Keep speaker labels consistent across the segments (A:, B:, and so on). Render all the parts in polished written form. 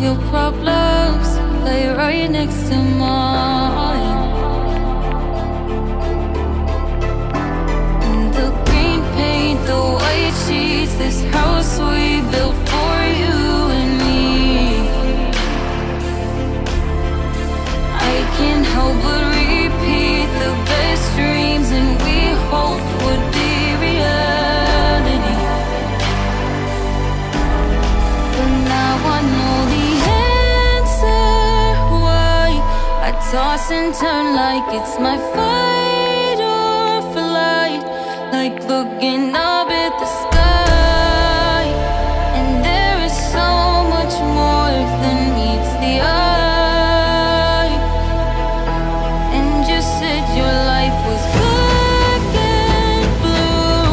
A: your problems lay right next to mine. And the green paint, the white sheets, this house we built for you and me. I can't help but repeat the best dreams and we hoped would be reality. But now I know the answer why I toss and turn like it's my fight or flight, like looking up at the sky. And there is so much more than meets the eye. And you said your life was black and blue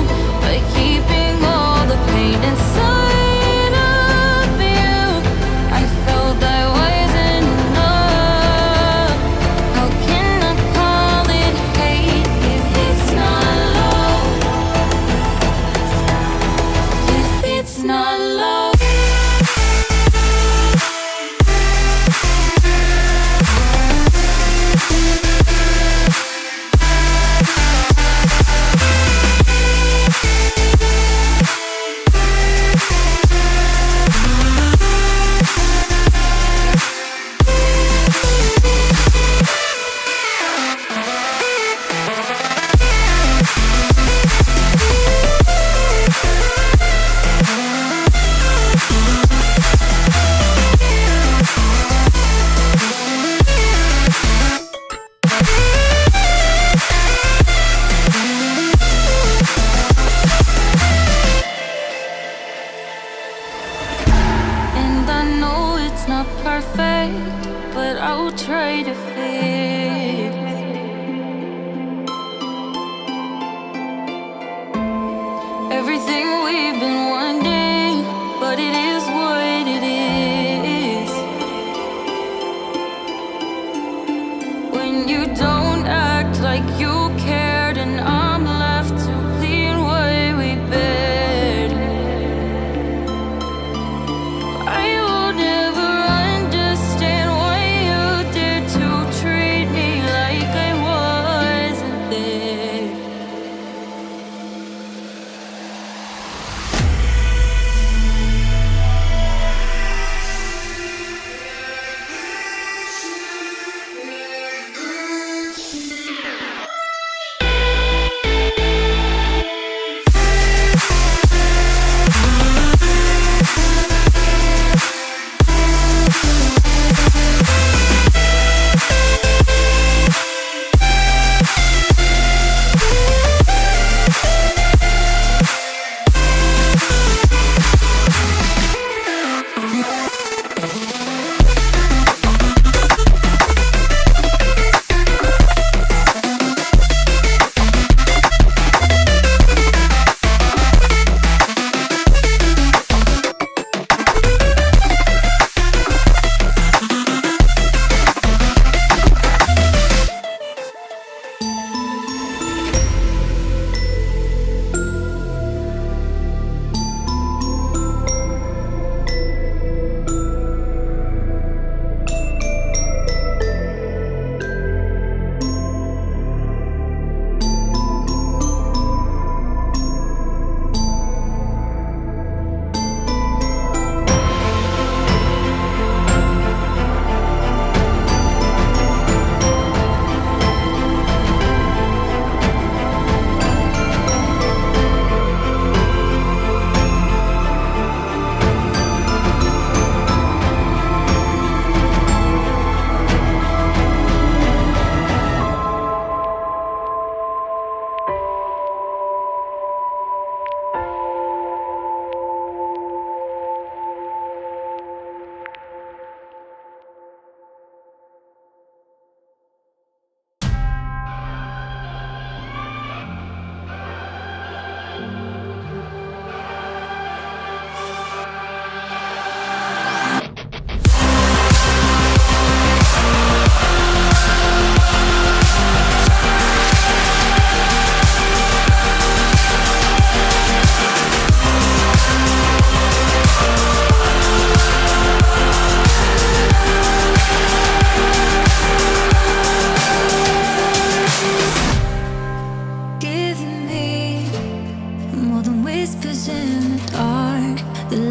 A: by keeping all the pain inside of you. I felt I wasn't enough. How can I call it hate if it's not love? If it's not love. And I know it's not perfect, but I'll try to fix everything we've been wanting, but it is what it is. When you don't act like you cared and I'm left to clean what we bared. I will never understand why you did to treat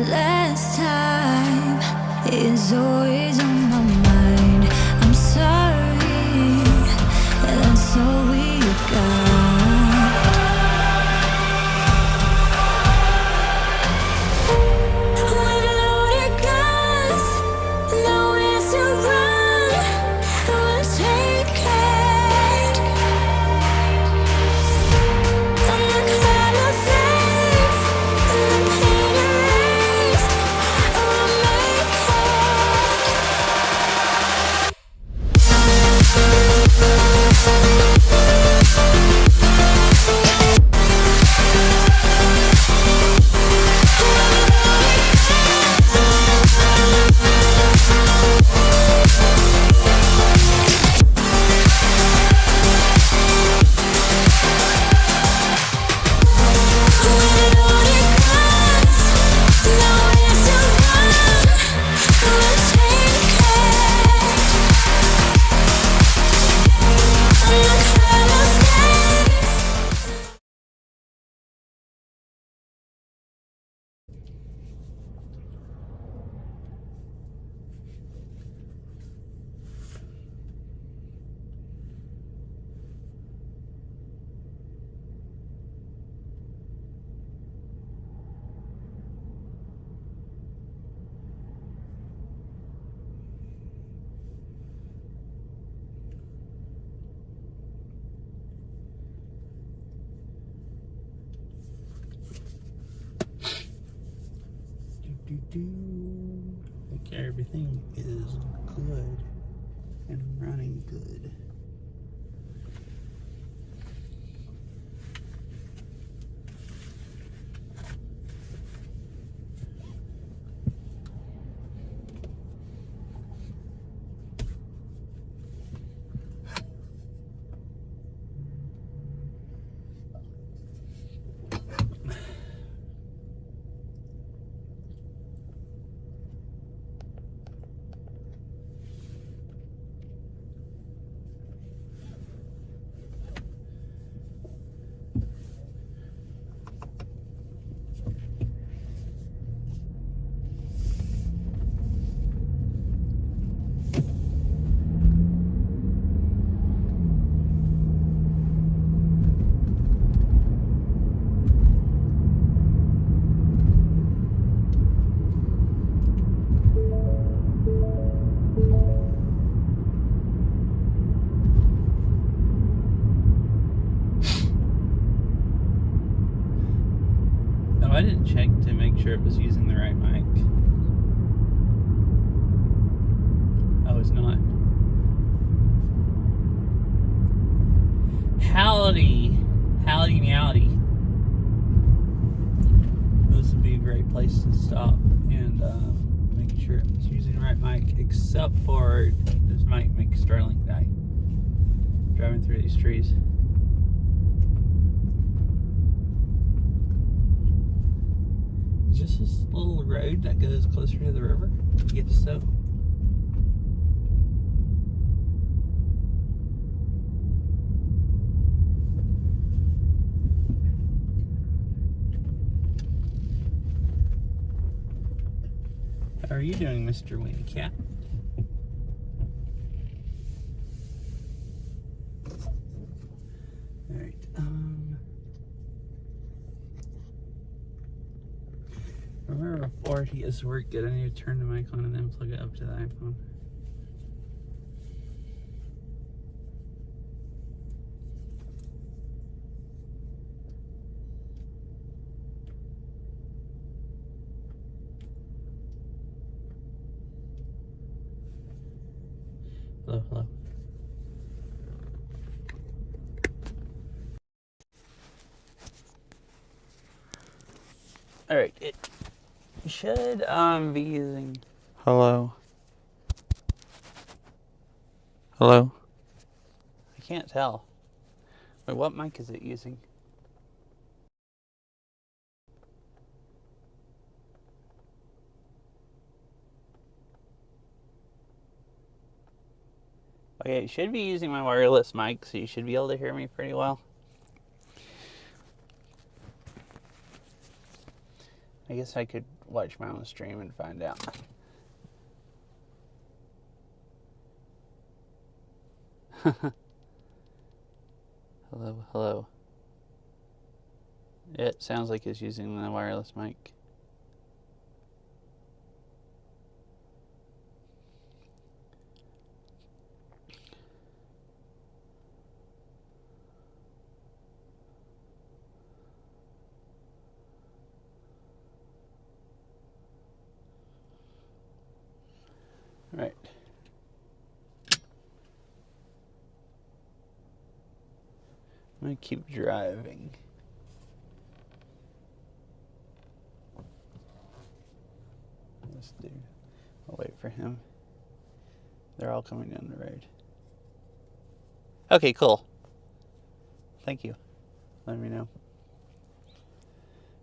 A: last time is always on my mind. I'm sorry, that's all we got. With loaded guns, nowhere to run, we'll take it. And the color fades, and the pain erased, we'll make
B: Okay, everything is good and running good. I didn't check to make sure it was using the right mic. I was not. Howdy meowdy. This would be a great place to stop and make sure it's using the right mic, except for this mic makes Starlink die driving through these trees. Is this this little road that goes closer to the river? If so. How are you doing, Mr. Winnie Cat? Alright, remember before he gets to work good, I need to turn the mic on and then plug it up to the iPhone. Hello, hello. Alright, it should be using hello. Hello? I can't tell. Wait, what mic is it using? Okay, it should be using my wireless mic, so you should be able to hear me pretty well. I guess I could watch my own stream and find out. Hello, hello. It sounds like it's using the wireless mic. Right. I'm gonna keep driving. This dude. I'll wait for him. They're all coming down the road. Okay, cool. Thank you. Let me know.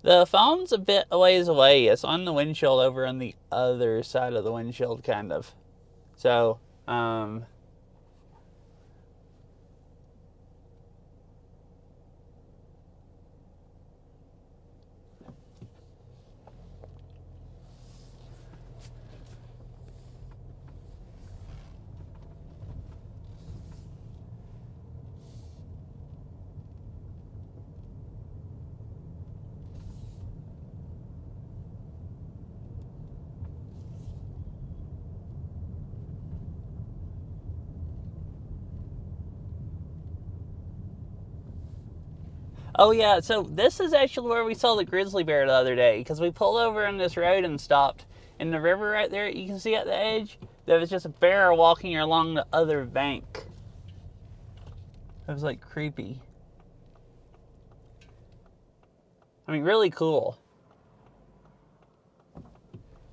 B: The phone's a bit a ways away. It's on the windshield over on the other side of the windshield, kind of. So, oh yeah, so this is actually where we saw the grizzly bear the other day, because we pulled over on this road and stopped. In the river right there, you can see at the edge, there was just a bear walking along the other bank. It was like creepy. I mean, really cool.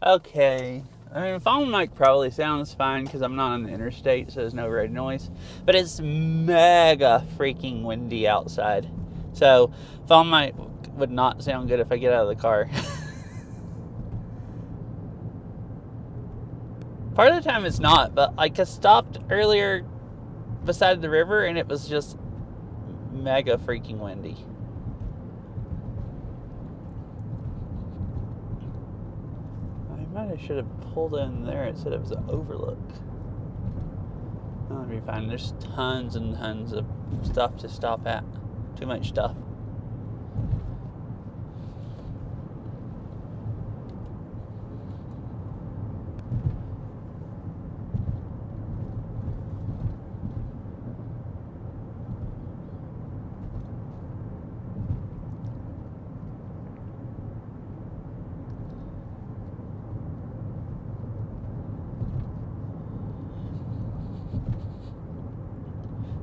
B: Okay. I mean, phone mic probably sounds fine because I'm not on the interstate, so there's no road noise. But it's mega freaking windy outside. So, phone mic would not sound good if I get out of the car. Part of the time it's not, but like I stopped earlier beside the river and it was just mega freaking windy. I should have pulled in there. It said it was an overlook. That'll be fine. There's tons and tons of stuff to stop at. Too much stuff.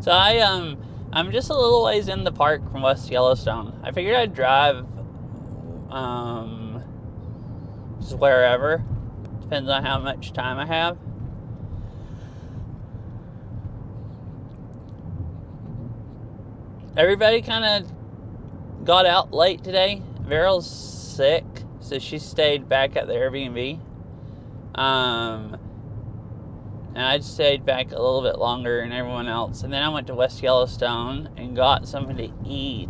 B: So I'm just a little ways in the park from West Yellowstone. I figured I'd drive just wherever. Depends on how much time I have. Everybody kind of got out late today. Veryl's sick, so she stayed back at the Airbnb. And I stayed back a little bit longer than everyone else. And then I went to West Yellowstone and got something to eat.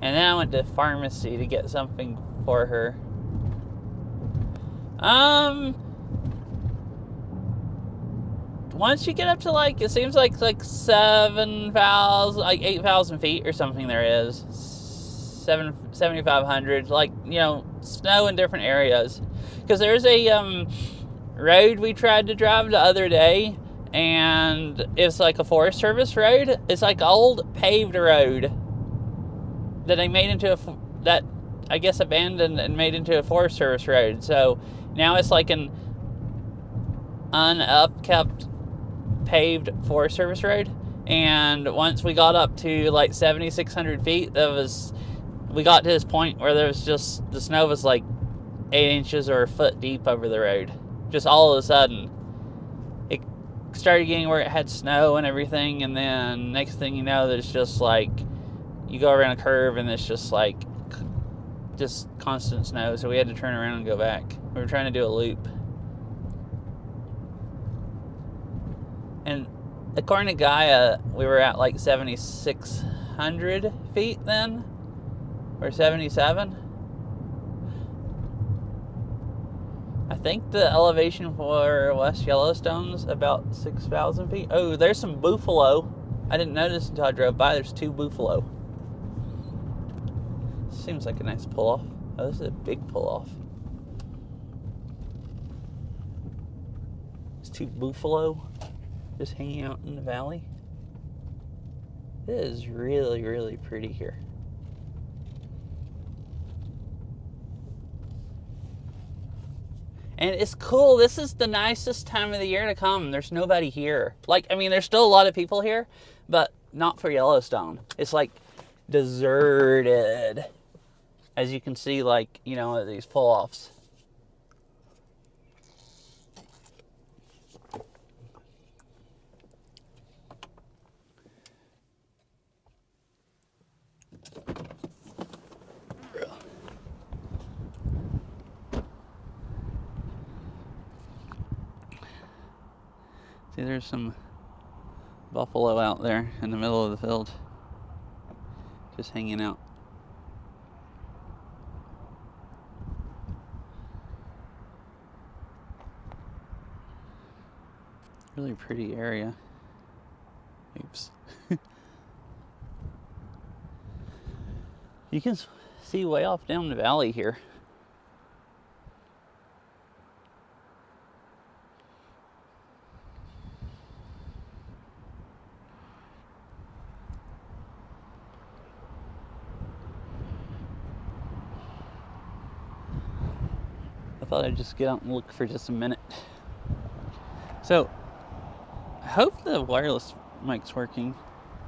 B: And then I went to the pharmacy to get something for her. Once you get up to it seems like 7,000, 8,000 feet or something there is. 7,500, snow in different areas. Because there's a, road we tried to drive the other day, and it's like a Forest Service road. It's like old paved road that they made into that I guess abandoned and made into a Forest Service road. So now it's like an unupkept paved Forest Service road. And once we got up to 7,600 feet, we got to this point where there was just the snow was 8 inches or a foot deep over the road. Just all of a sudden, it started getting where it had snow and everything, and then next thing you know, there's just you go around a curve and it's just constant snow, so we had to turn around and go back. We were trying to do a loop. And according to Gaia, we were at 7,600 feet then, or 77. I think the elevation for West Yellowstone's about 6,000 feet. Oh, there's some buffalo. I didn't notice until I drove by. There's 2 buffalo. Seems like a nice pull-off. Oh, this is a big pull-off. There's 2 buffalo just hanging out in the valley. It is really, really pretty here. And it's cool. This is the nicest time of the year to come. There's nobody here. Like, I mean, there's still a lot of people here, but not for Yellowstone. It's like deserted. As you can see, like, you know, these pull-offs. See, there's some buffalo out there in the middle of the field, just hanging out. Really pretty area. Oops. You can see way off down the valley here. I thought I'd just get out and look for just a minute. So, I hope the wireless mic's working.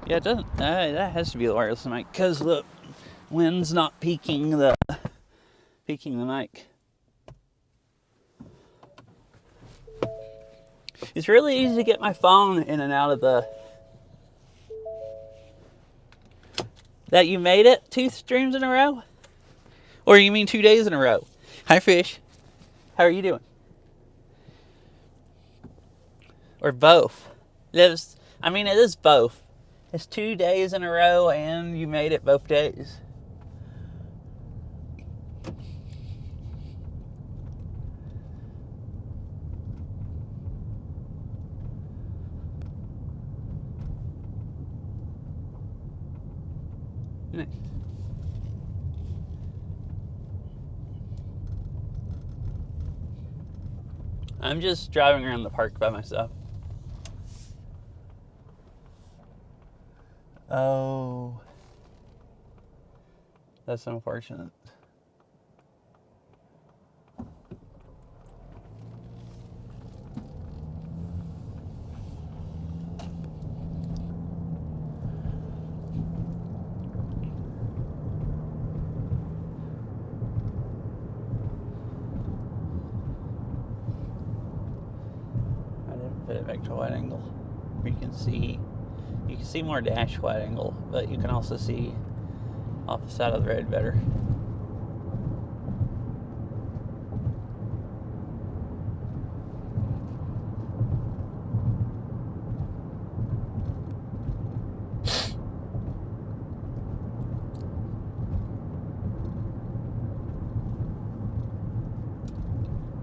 B: Yeah, it doesn't. That has to be the wireless mic because the wind's not peaking the mic. It's really easy to get my phone in and out of the. That you made it 2 streams in a row? Or you mean 2 days in a row? Hi, fish. How are you doing? Or both. It is both. It's 2 days in a row and you made it both days. Nice. I'm just driving around the park by myself. Oh. That's unfortunate. I didn't put it back to wide angle. You can see more dash wide angle, but you can also see off the side of the road better.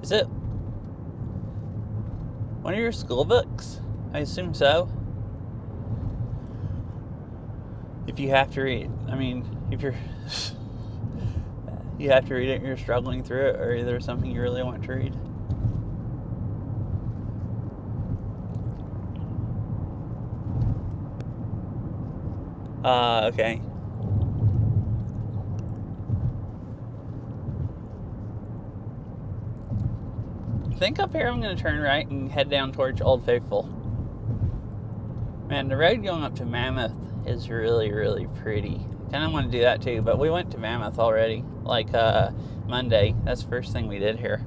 B: Is it one of your school books? I assume so. If you have to read, if you have to read it and you're struggling through it, or there's something you really want to read. Okay. I think up here I'm going to turn right and head down towards Old Faithful. Man, the road going up to Mammoth is really, really pretty. I kind of want to do that too, but we went to Mammoth already, like Monday. That's the first thing we did here.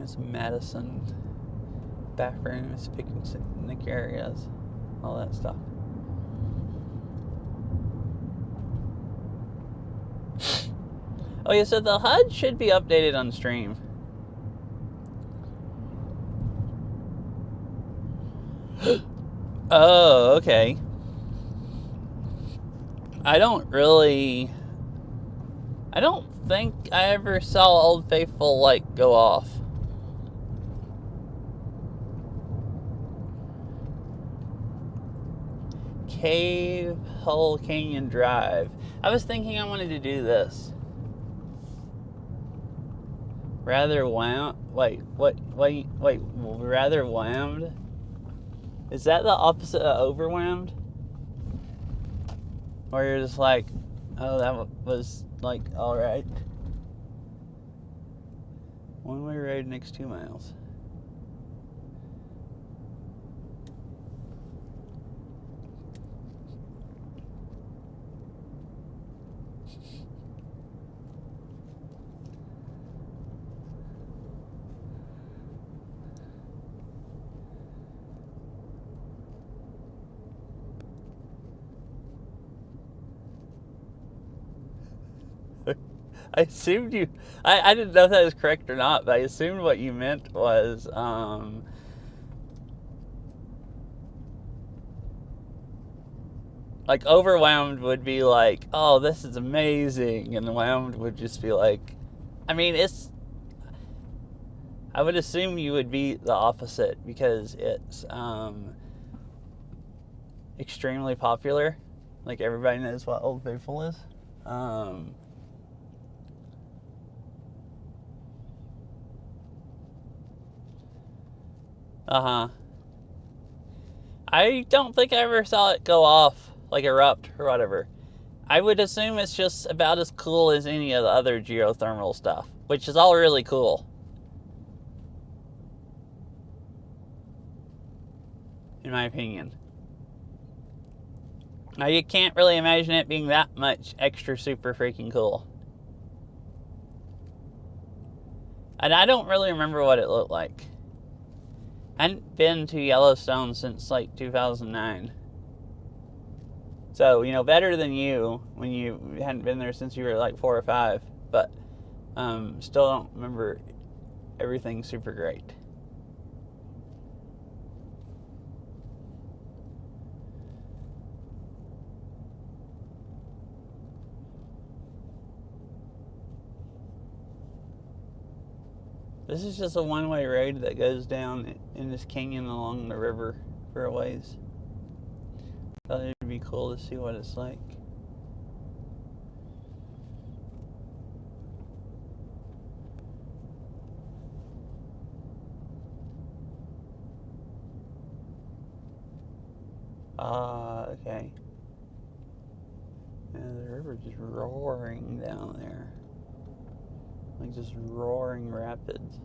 B: James Madison, bathrooms, picnic areas, all that stuff. Oh yeah, so the HUD should be updated on stream. Oh, okay. I don't think I ever saw Old Faithful, like, go off. Cave Hole Canyon Drive. I was thinking I wanted to do this. Rather whammed? Wait, rather whammed? Is that the opposite of overwhelmed? Or you're just like, oh, that was, like, alright. One-way road next 2 miles. I assumed you... I didn't know if that was correct or not, but I assumed what you meant was... like, overwhelmed would be like, oh, this is amazing. And whelmed would just be like... I mean, it's... I would assume you would be the opposite because it's extremely popular. Like, everybody knows what Old Faithful is. I don't think I ever saw it go off, like erupt or whatever. I would assume it's just about as cool as any of the other geothermal stuff, which is all really cool. In my opinion. Now, you can't really imagine it being that much extra super freaking cool. And I don't really remember what it looked like. I hadn't been to Yellowstone since like 2009. So, better than you when you hadn't been there since you were like 4 or 5. But still don't remember everything super great. This is just a one-way road that goes down in this canyon along the river for a ways. Thought it'd be cool to see what it's like. Okay. Yeah, the river's just roaring down there. Like just roaring rapids.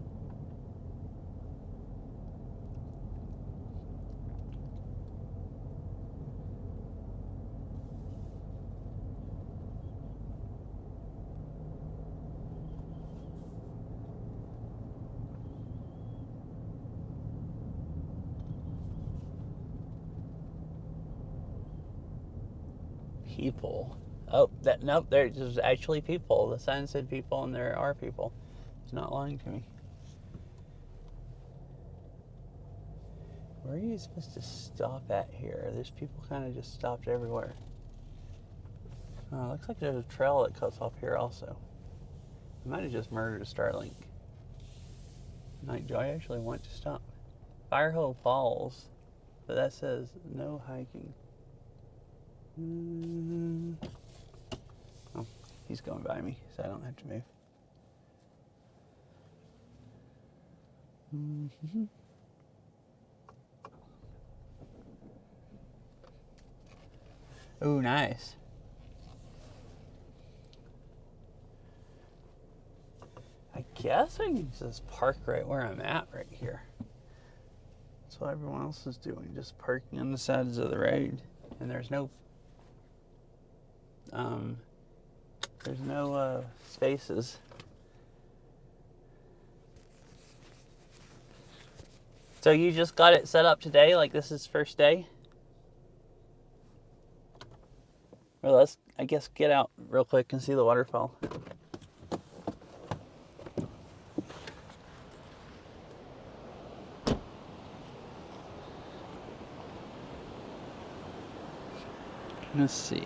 B: People. Oh, nope, there's actually people. The sign said people, and there are people. It's not lying to me. Where are you supposed to stop at here? There's people kind of just stopped everywhere. Oh, looks like there's a trail that cuts off here also. I might have just murdered a Starlink. Like, do I actually want to stop? Firehole Falls. But that says no hiking. Oh, he's going by me, so I don't have to move. Oh, nice. I guess I can just park right where I'm at right here. That's what everyone else is doing, just parking on the sides of the road. And there's no spaces. So you just got it set up today, like this is first day? Well, let's, I guess, get out real quick and see the waterfall. Let's see.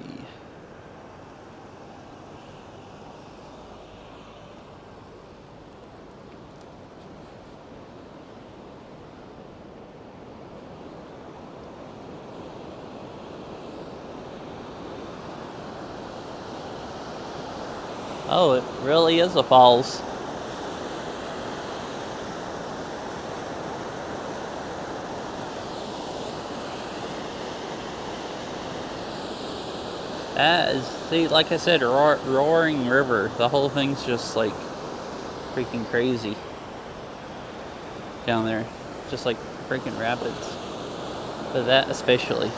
B: Oh, it really is a falls. That is, see, like I said, roaring river. The whole thing's just like freaking crazy down there. Just like freaking rapids. But that especially.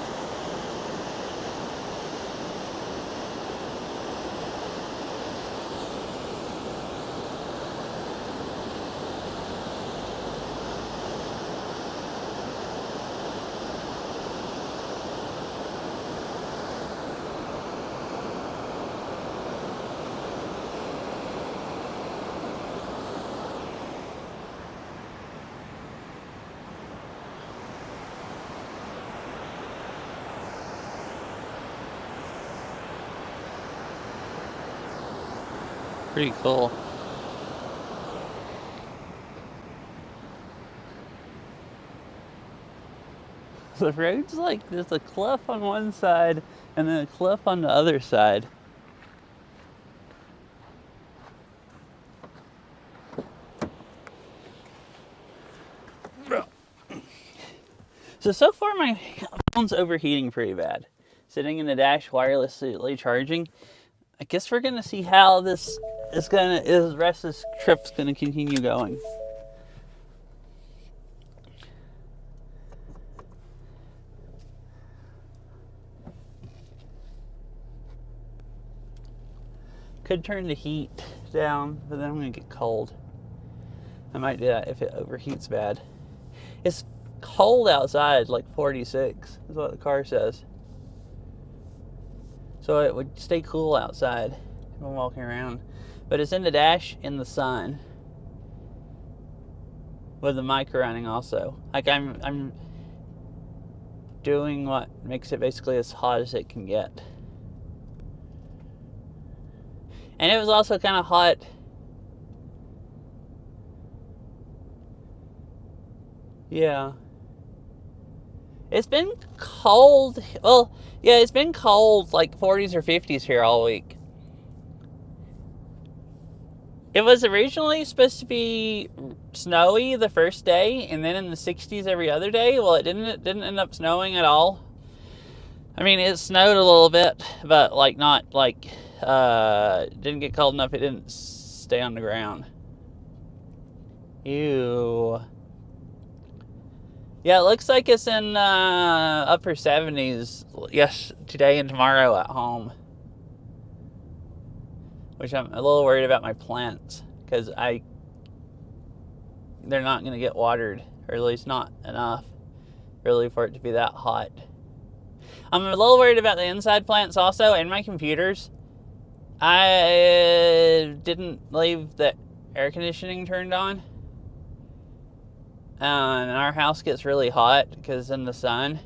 B: Pretty cool. The road's like there's a cliff on one side and then a cliff on the other side. So far my phone's overheating pretty bad. Sitting in the dash wirelessly charging. I guess we're gonna see how this is the rest of this trip's gonna continue going. Could turn the heat down, but then I'm gonna get cold. I might do that if it overheats bad. It's cold outside, like 46 is what the car says. So it would stay cool outside if I'm walking around. But it's in the dash in the sun. With the mic running also. Like I'm doing what makes it basically as hot as it can get. And it was also kind of hot. Yeah. It's been cold. Well, yeah, it's been cold, like 40s or 50s here all week. It was originally supposed to be snowy the first day, and then in the 60s every other day. Well, it didn't end up snowing at all. I mean, it snowed a little bit, but like not like didn't get cold enough. It didn't stay on the ground. Ew. Yeah, it looks like it's in upper 70s. Yes, today and tomorrow at home. Which I'm a little worried about my plants because they're not going to get watered, or at least not enough really for it to be that hot. I'm a little worried about the inside plants also, and my computers. I didn't leave the air conditioning turned on. And our house gets really hot because in the sun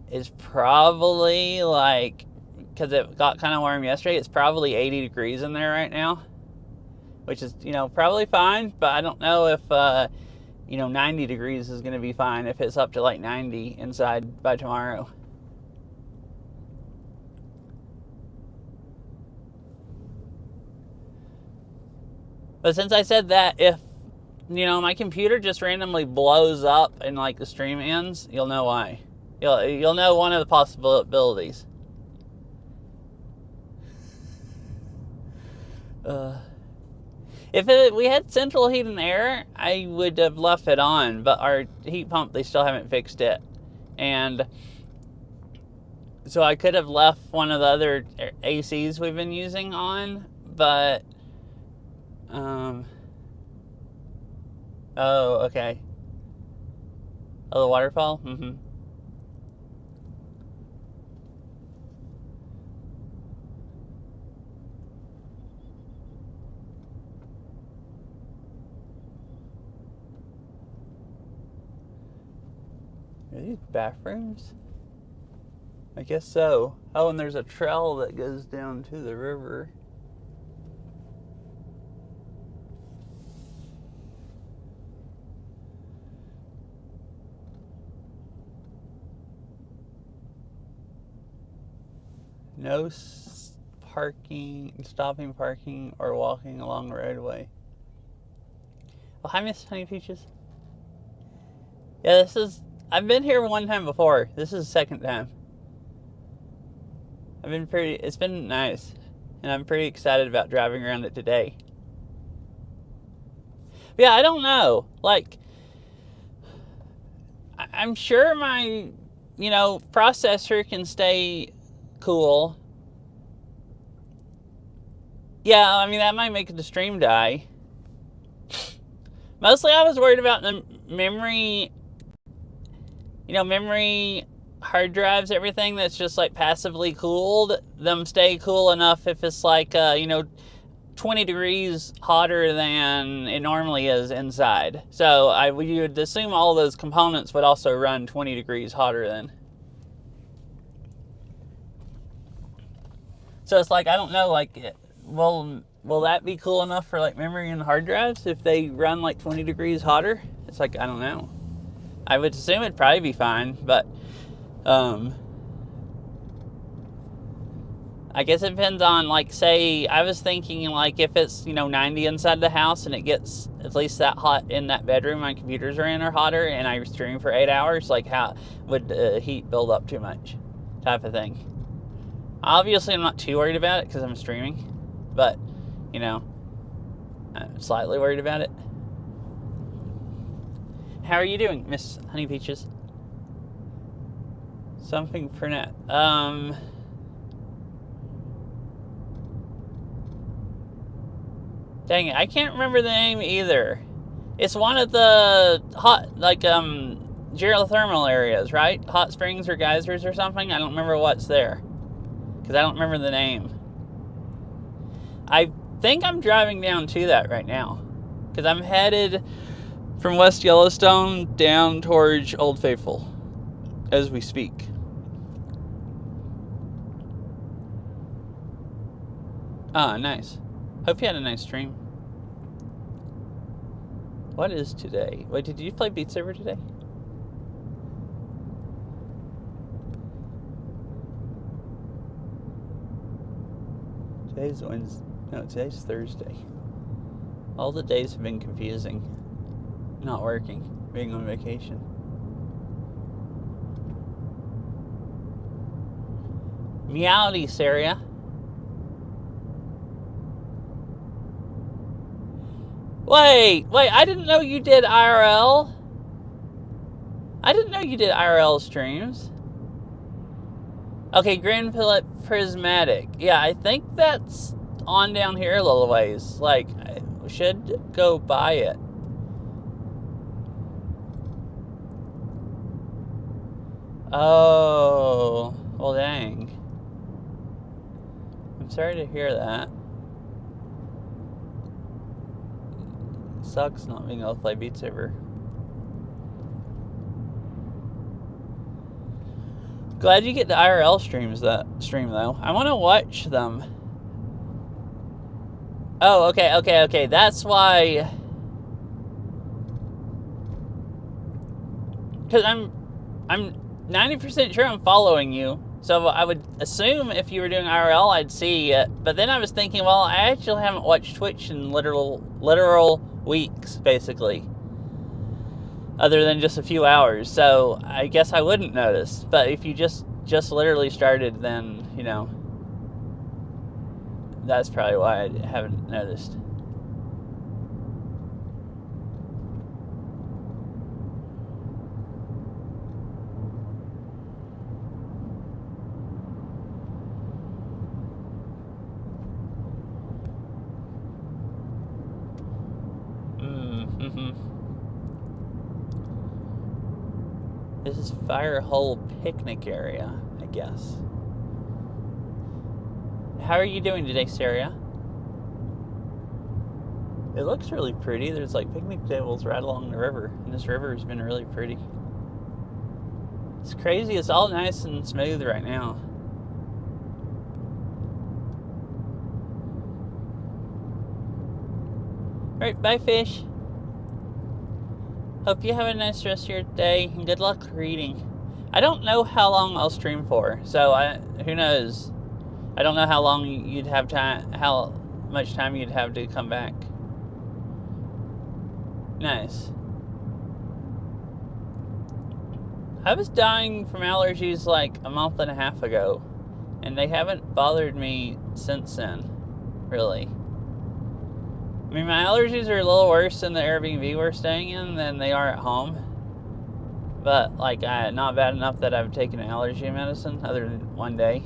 B: it's probably like, because it got kind of warm yesterday, it's probably 80 degrees in there right now, which is, probably fine, but I don't know if 90 degrees is going to be fine if it's up to like 90 inside by tomorrow. But since I said that, if my computer just randomly blows up and like the stream ends, you'll know why. You'll know one of the possibilities. If we had central heat and air, I would have left it on, but our heat pump, they still haven't fixed it. And so I could have left one of the other ACs we've been using on, but oh, okay. Oh, the waterfall? Mm-hmm. Are these bathrooms? I guess so. Oh, and there's a trail that goes down to the river. No stopping, parking, or walking along the roadway. Well, hi, Miss Honey Peaches. Yeah, I've been here one time before. This is the second time. It's been nice. And I'm pretty excited about driving around it today. But yeah, I don't know. Like, I'm sure my, processor can stay cool. Yeah, I mean, that might make the stream die. Mostly I was worried about the memory, memory, hard drives, everything that's just like passively cooled, them stay cool enough if it's like, 20 degrees hotter than it normally is inside. So you would assume all those components would also run 20 degrees hotter then. So it's like, I don't know, like, will that be cool enough for like memory and hard drives if they run like 20 degrees hotter? It's like, I don't know. I would assume it'd probably be fine, but I guess it depends on, like, say, I was thinking, like, if it's, 90 inside the house and it gets at least that hot in that bedroom my computers are in or hotter and I stream for 8 hours, like, how would heat build up too much type of thing. Obviously, I'm not too worried about it because I'm streaming, but, I'm slightly worried about it. How are you doing, Miss Honey Peaches? Something for net. Dang it, I can't remember the name either. It's one of the hot, like, geothermal areas, right? Hot springs or geysers or something. I don't remember what's there because I don't remember the name. I think I'm driving down to that right now because I'm headed from West Yellowstone down towards Old Faithful as we speak. Ah, nice. Hope you had a nice stream. What is today? Wait, did you play Beat Saber today? Today's Wednesday. No, today's Thursday. All the days have been confusing. Not working. Being on vacation. Meowdy, Saria. Wait, I didn't know you did IRL. I didn't know you did IRL streams. Okay, Grand Prismatic. Yeah, I think that's on down here a little ways. Like, I should go buy it. Oh, well, dang. I'm sorry to hear that. Sucks not being able to play Beat Saber. Glad you get the IRL stream though. I want to watch them. Oh, okay. That's why. Because I'm 90% sure I'm following you. So I would assume if you were doing IRL, I'd see it. But then I was thinking, well, I actually haven't watched Twitch in literal weeks, basically. Other than just a few hours. So I guess I wouldn't notice. But if you just literally started, then, that's probably why I haven't noticed. This is Fire Hole Picnic Area, I guess. How are you doing today, Sarah? It looks really pretty. There's like picnic tables right along the river, and this river has been really pretty. It's crazy. It's all nice and smooth right now. Alright, bye, fish. Hope you have a nice rest of your day, and good luck reading. I don't know how long I'll stream for, so who knows? I don't know how long you'd have time, how much time you'd have to come back. Nice. I was dying from allergies like a month and a half ago, and they haven't bothered me since then, really. I mean, my allergies are a little worse in the Airbnb we're staying in than they are at home. But, like, not bad enough that I've taken allergy medicine other than one day.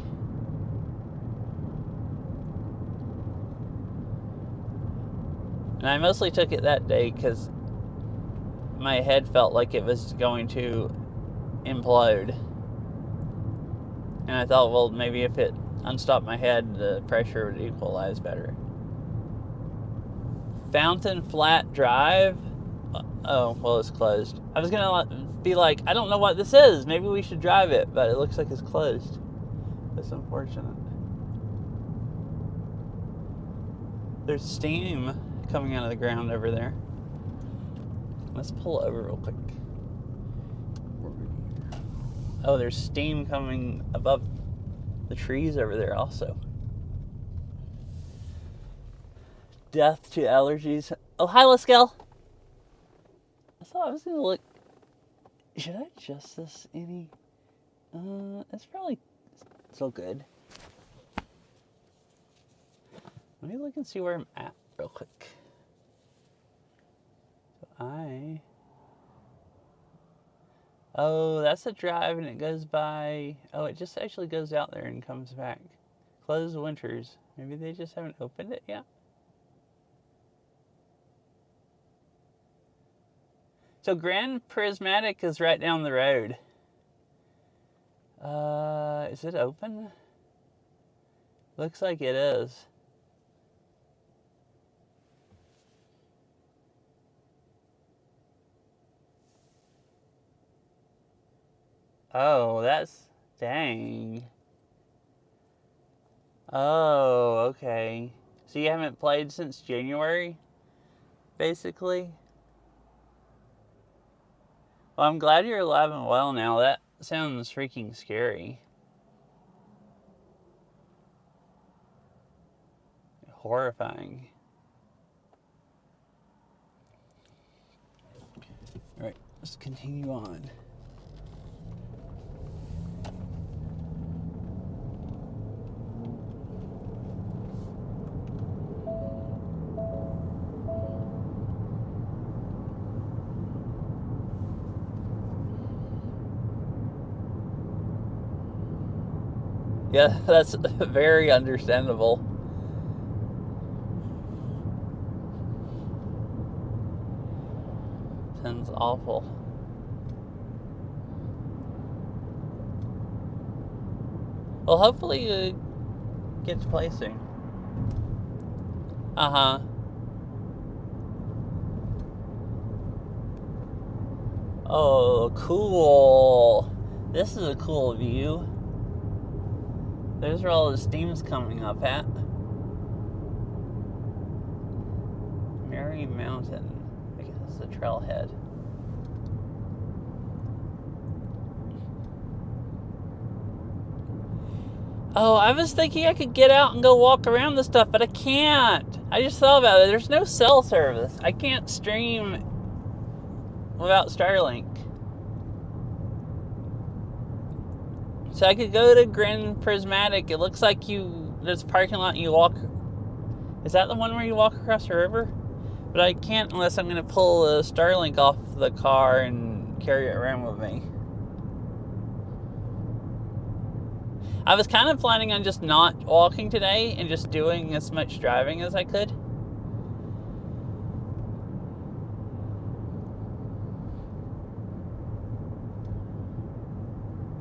B: And I mostly took it that day because my head felt like it was going to implode. And I thought, well, maybe if it unstopped my head, the pressure would equalize better. Fountain Flat Drive? Oh, well, it's closed. I was going to be like, I don't know what this is. Maybe we should drive it, but it looks like it's closed. That's unfortunate. There's steam coming out of the ground over there. Let's pull over real quick. Oh, there's steam coming above the trees over there also. Death to allergies. Oh, hi, Laskel. I thought I was going to look. Should I adjust this any? It's probably still good. Let me look and see where I'm at real quick. So oh, that's a drive and it goes by. Oh, it just actually goes out there and comes back. Closed winters. Maybe they just haven't opened it yet. So Grand Prismatic is right down the road. Is it open? Looks like it is. Oh, that's... dang. Oh, okay. So you haven't played since January, basically? Well, I'm glad you're alive and well now. That sounds freaking scary. Horrifying. Alright, let's continue on. Yeah, that's very understandable. Sounds awful. Well, hopefully you get to play soon. Uh-huh. Oh, cool. This is a cool view. There's where all the steam's coming up at. Mary Mountain. I guess it's the trailhead. Oh, I was thinking I could get out and go walk around this stuff, but I can't. I just thought about it. There's no cell service. I can't stream without Starlink. So I could go to Grand Prismatic. It looks like there's a parking lot and you walk. Is that the one where you walk across the river? But I can't unless I'm going to pull the Starlink off the car and carry it around with me. I was kind of planning on just not walking today and just doing as much driving as I could.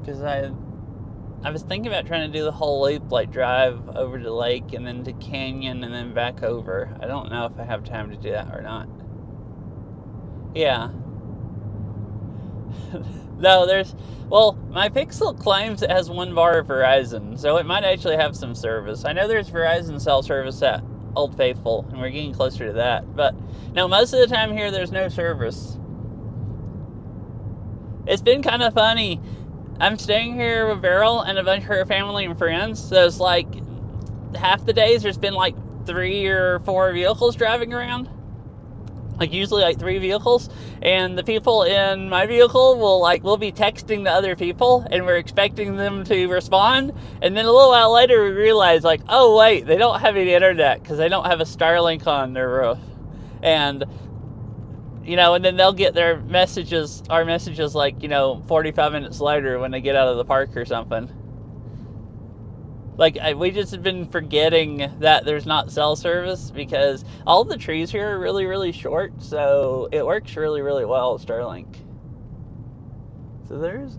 B: because I was thinking about trying to do the whole loop, like drive over to the lake and then to Canyon and then back over. I don't know if I have time to do that or not. Yeah. No, my Pixel claims it has 1 bar of Verizon, so it might actually have some service. I know there's Verizon cell service at Old Faithful, and we're getting closer to that. But no, most of the time here, there's no service. It's been kind of funny. I'm staying here with Beryl and a bunch of her family and friends, so it's like half the days there's been like 3 or 4 vehicles driving around. Like usually like 3 vehicles, and the people in my vehicle we'll be texting the other people, and we're expecting them to respond, and then a little while later we realize like, oh wait, they don't have any internet because they don't have a Starlink on their roof, and and then they'll get our messages like 45 minutes later when they get out of the park or something. Like, we just have been forgetting that there's not cell service because all the trees here are really, really short, so it works really, really well with Starlink. So there's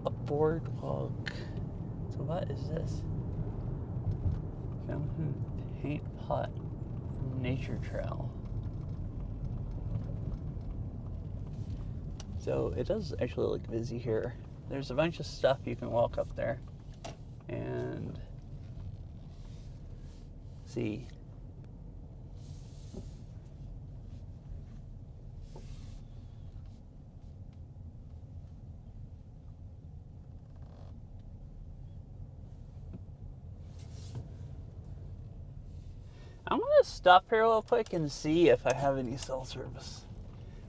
B: a boardwalk. So what is this? Fountain Paint Pot Nature Trail. So it does actually look busy here. There's a bunch of stuff you can walk up there and see. I'm going to stop here real quick and see if I have any cell service.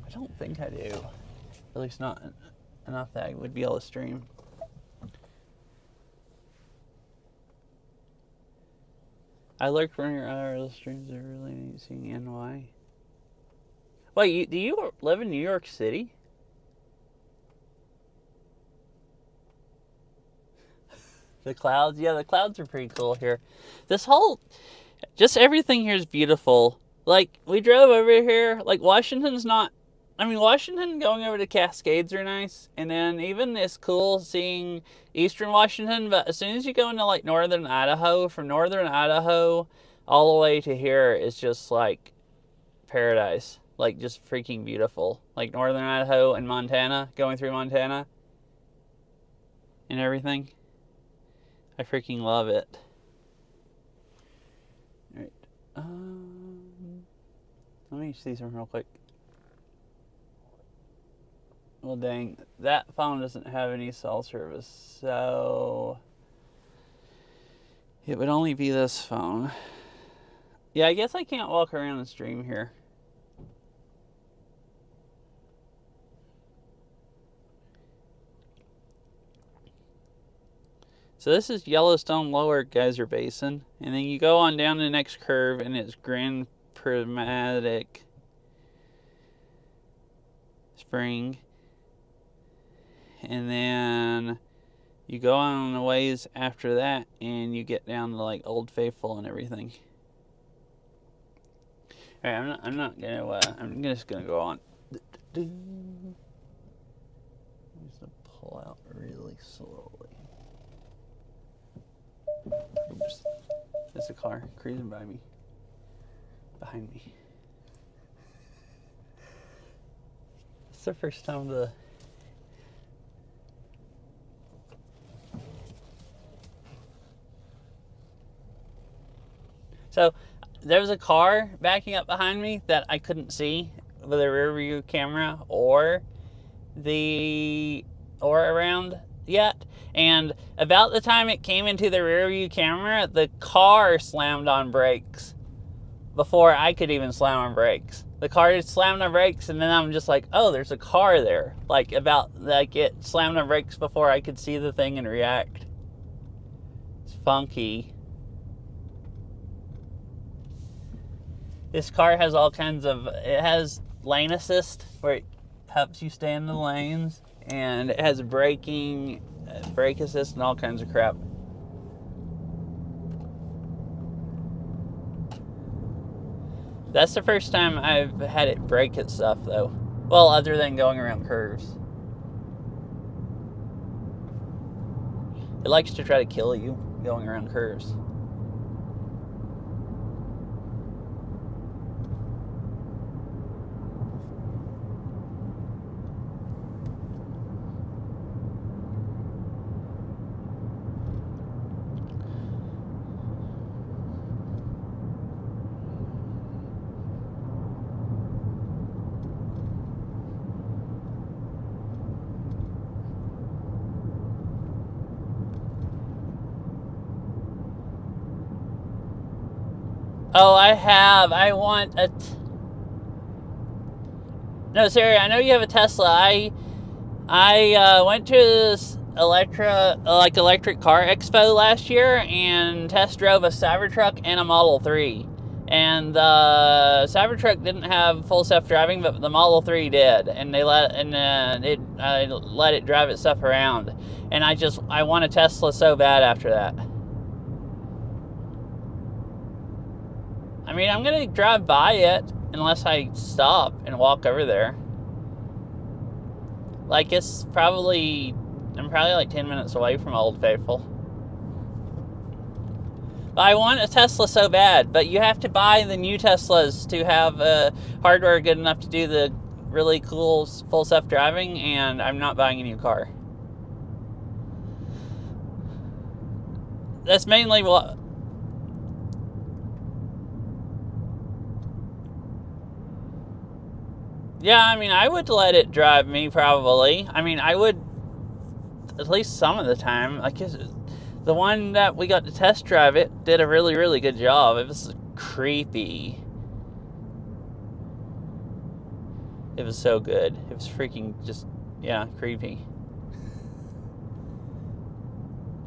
B: I don't think I do. At least not enough that I would be able to stream. I lurk from your IRL streams. I really need to see NY. Wait, do you live in New York City? The clouds? Yeah, the clouds are pretty cool here. Just everything here is beautiful. Like, we drove over here. Like, Washington going over to Cascades are nice. And then even it's cool seeing eastern Washington. But as soon as you go into, like, northern Idaho, from northern Idaho all the way to here, it's just, like, paradise. Like, just freaking beautiful. Like, northern Idaho and Montana, going through Montana and everything. I freaking love it. Alright. Let me see something real quick. Well, dang, that phone doesn't have any cell service, so it would only be this phone. Yeah, I guess I can't walk around and stream here. So this is Yellowstone Lower Geyser Basin, and then you go on down the next curve, and it's Grand Prismatic Spring. And then you go on the ways after that, and you get down to like Old Faithful and everything. All right, I'm just gonna go on. I'm just gonna pull out really slowly. Oops, there's a car cruising by me, behind me. It's the first time So there was a car backing up behind me that I couldn't see with a rear view camera or around yet. And about the time it came into the rear view camera, the car slammed on brakes before I could even slam on brakes. The car slammed on brakes, and then I'm just like, oh, there's a car there. It slammed on brakes before I could see the thing and react. It's funky. This car has it has lane assist, where it helps you stay in the lanes, and it has brake assist and all kinds of crap. That's the first time I've had it brake itself, though. Well, other than going around curves. It likes to try to kill you going around curves. Oh, I have. I want a... No, Sarah, I know you have a Tesla. I went to this electric car expo last year and test drove a Cybertruck and a Model 3. And the Cybertruck didn't have full self-driving, but the Model 3 did. And I let it drive itself around. And I want a Tesla so bad after that. I mean, I'm going to drive by it unless I stop and walk over there. Like, I'm probably like 10 minutes away from Old Faithful. But I want a Tesla so bad, but you have to buy the new Teslas to have hardware good enough to do the really cool full self-driving, and I'm not buying a new car. That's mainly what... Yeah, I mean, I would let it drive me, probably. I mean, I would, at least some of the time. I guess the one that we got to test drive it did a really, really good job. It was creepy. It was so good. It was freaking just, yeah, creepy.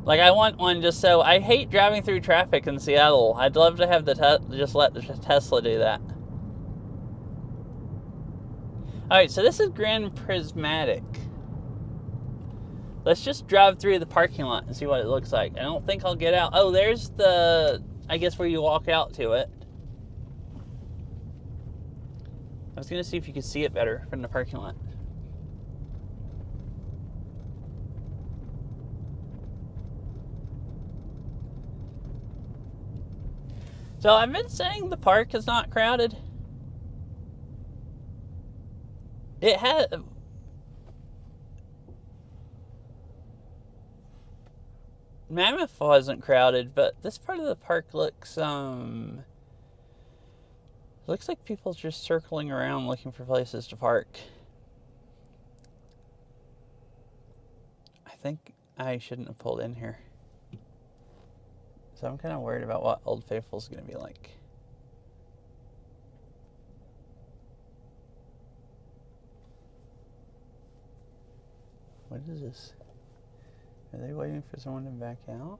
B: Like, I want one just so... I hate driving through traffic in Seattle. I'd love to have just let the Tesla do that. Alright, so this is Grand Prismatic. Let's just drive through the parking lot and see what it looks like. I don't think I'll get out. Oh, there's the... I guess where you walk out to it. I was going to see if you could see it better from the parking lot. So I've been saying the park is not crowded. It had... Mammoth wasn't crowded, but this part of the park looks like people just circling around looking for places to park. I think I shouldn't have pulled in here. So I'm kind of worried about what Old Faithful's going to be like. What is this? Are they waiting for someone to back out?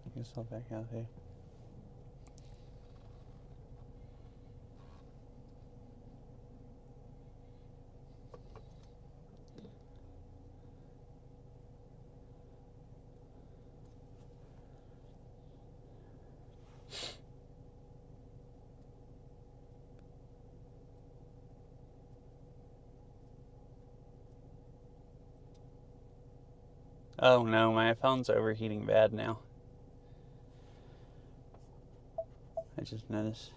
B: I guess I'll back out here. Oh no, my phone's overheating bad now. I just noticed.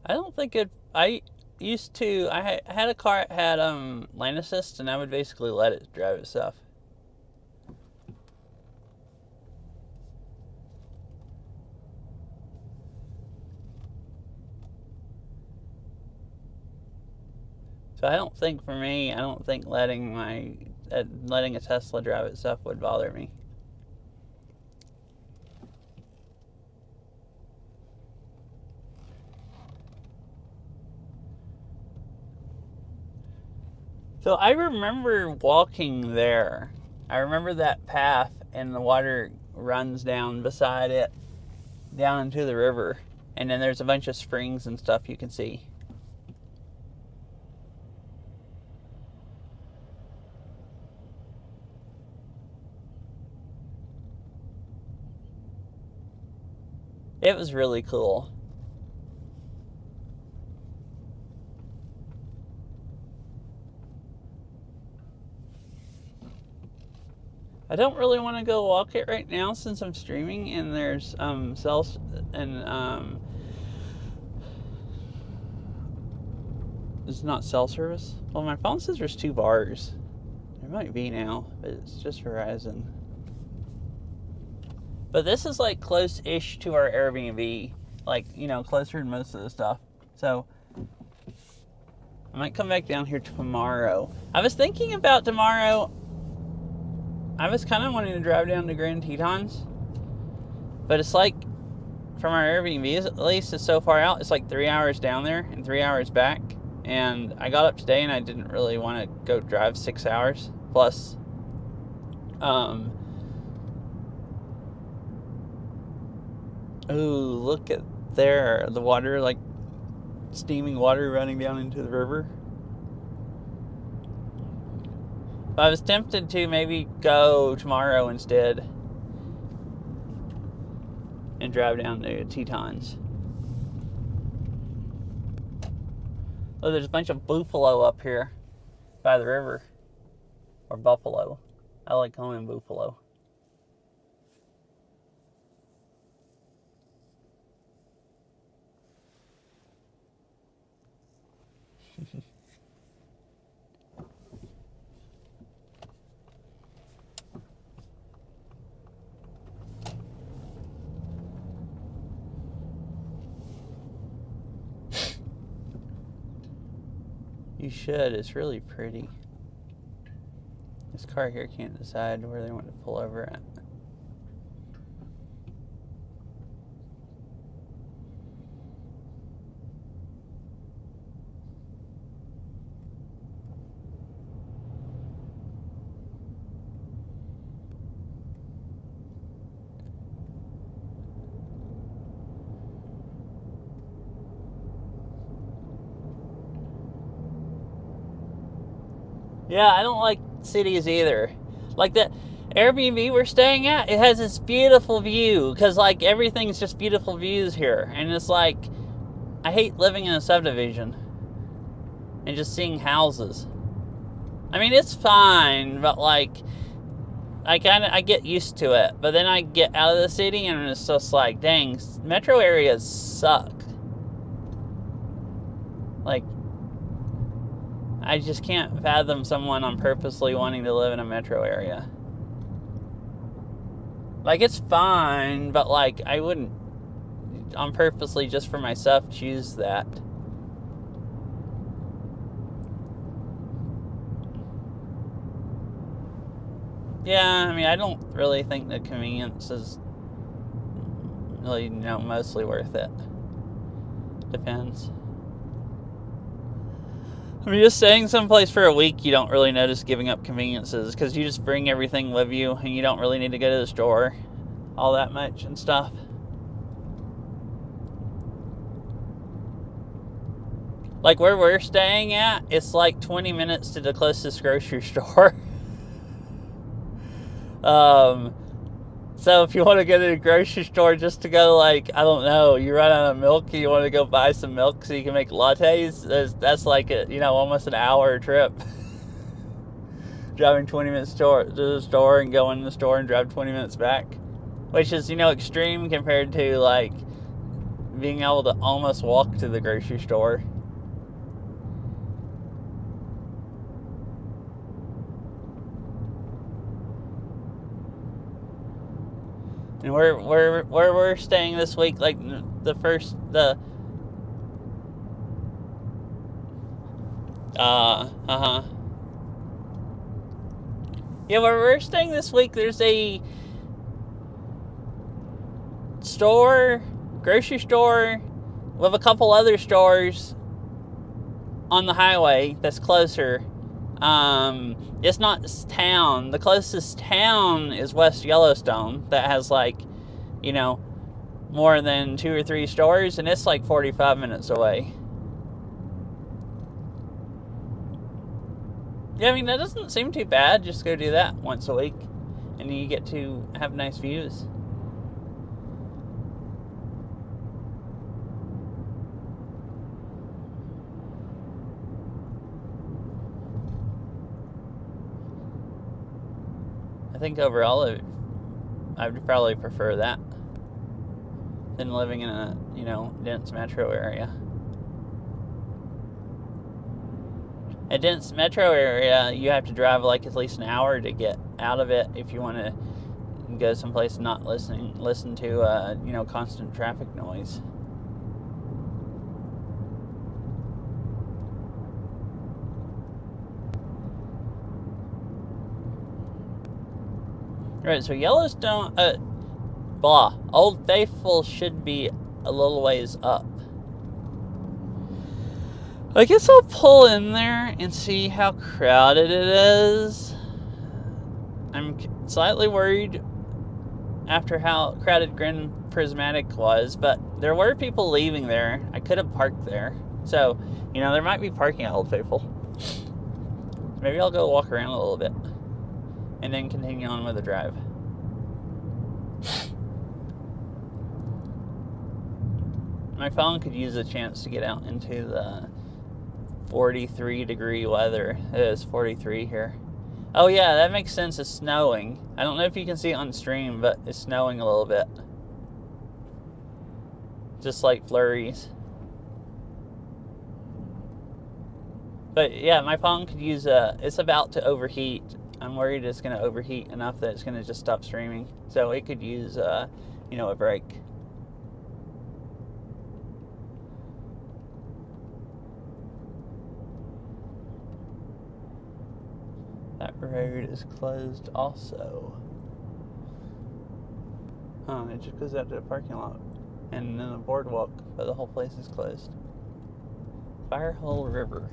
B: I don't think it... I had a car that had lane assist, and I would basically let it drive itself. But I don't think for me, I don't think letting a Tesla drive itself would bother me. So I remember walking there. I remember that path, and the water runs down beside it, down into the river. And then there's a bunch of springs and stuff you can see. It was really cool. I don't really want to go walk it right now since I'm streaming and there's cells and it's not cell service. Well, my phone says there's 2 bars. There might be now, but it's just Verizon. But this is like close-ish to our Airbnb, like, you know, closer than most of the stuff. So I might come back down here tomorrow. I was thinking about tomorrow. I was kind of wanting to drive down to Grand Tetons, but it's like, from our Airbnb at least, it's so far out, it's like 3 hours down there and 3 hours back. And I got up today and I didn't really want to go drive 6 hours. Plus, ooh, look at there, the water, like steaming water running down into the river. I was tempted to maybe go tomorrow instead and drive down to Tetons. Oh, there's a bunch of buffalo up here by the river. Or buffalo. I like calling them buffalo. You should. It's really pretty. This car here can't decide where they want to pull over at. Yeah, I don't like cities either. Like that Airbnb we're staying at, it has this beautiful view, because like everything's just beautiful views here. And it's like, I hate living in a subdivision and just seeing houses. I mean, it's fine, but like, I get used to it. But then I get out of the city and it's just like, dang, metro areas suck. Like, I just can't fathom someone on purposely wanting to live in a metro area. Like, it's fine, but like, I wouldn't on purposely just for myself choose that. Yeah, I mean, I don't really think the convenience is really, mostly worth it. Depends. I mean, just staying someplace for a week, you don't really notice giving up conveniences because you just bring everything with you and you don't really need to go to the store all that much and stuff. Like where we're staying at, it's like 20 minutes to the closest grocery store. So if you want to go to the grocery store just to go, like, I don't know, you run out of milk and you want to go buy some milk so you can make lattes, that's like almost an hour trip. Driving 20 minutes to the store and go in the store and drive 20 minutes back, which is, extreme compared to like being able to almost walk to the grocery store. And where we're staying this week, like Uh-huh. Yeah, where we're staying this week, there's a grocery store, with a couple other stores on the highway that's closer. It's not town. The closest town is West Yellowstone that has like, more than 2 or 3 stores, and it's like 45 minutes away. Yeah, I mean, that doesn't seem too bad. Just go do that once a week, and you get to have nice views. I think overall, I would probably prefer that than living in a, dense metro area. A dense metro area, you have to drive like at least an hour to get out of it if you want to go someplace and not listen to constant traffic noise. Right, so Yellowstone, Old Faithful should be a little ways up. I guess I'll pull in there and see how crowded it is. I'm slightly worried after how crowded Grand Prismatic was, but there were people leaving there. I could have parked there. So, there might be parking at Old Faithful. Maybe I'll go walk around a little bit and then continue on with the drive. My phone could use a chance to get out into the 43-degree weather. It is 43 here. Oh yeah, that makes sense. It's snowing. I don't know if you can see it on stream, but it's snowing a little bit. Just like flurries. But yeah, my phone could use it's about to overheat. I'm worried it's going to overheat enough that it's going to just stop streaming. So it could use, a break. That road is closed also. It just goes out to the parking lot and then the boardwalk, but the whole place is closed. Firehole River.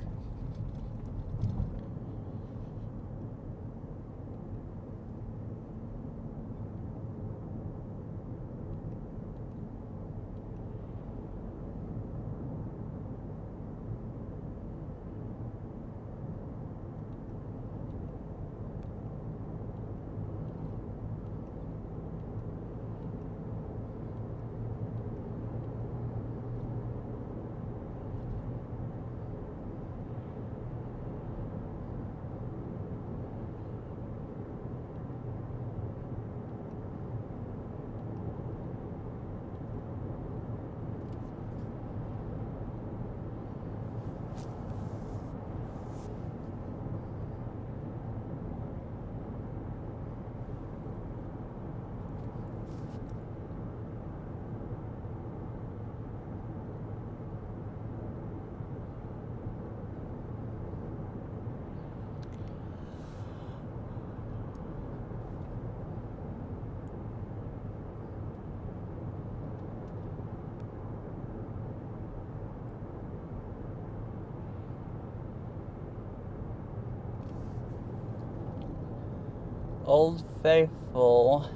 B: Old Faithful,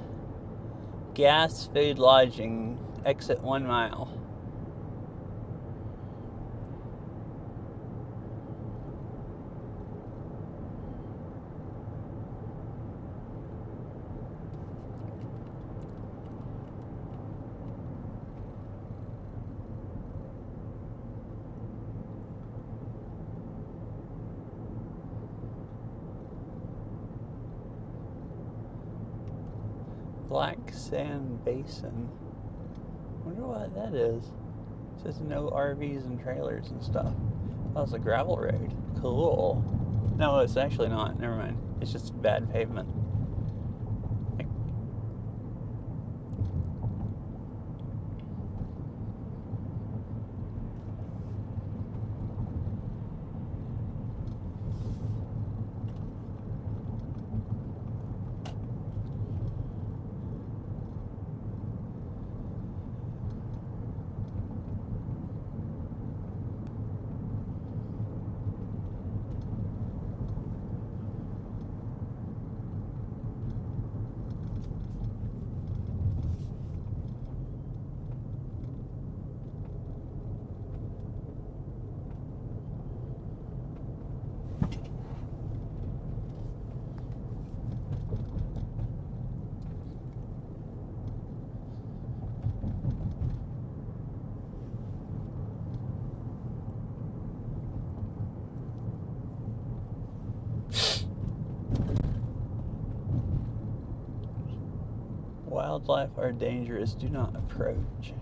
B: gas, food, lodging, exit 1 mile. Black Sand Basin. Wonder what that is. It says no RVs and trailers and stuff. Oh, it's a gravel road. Cool. No, it's actually not. Never mind. It's just bad pavement. wildlife are dangerous. Do not approach.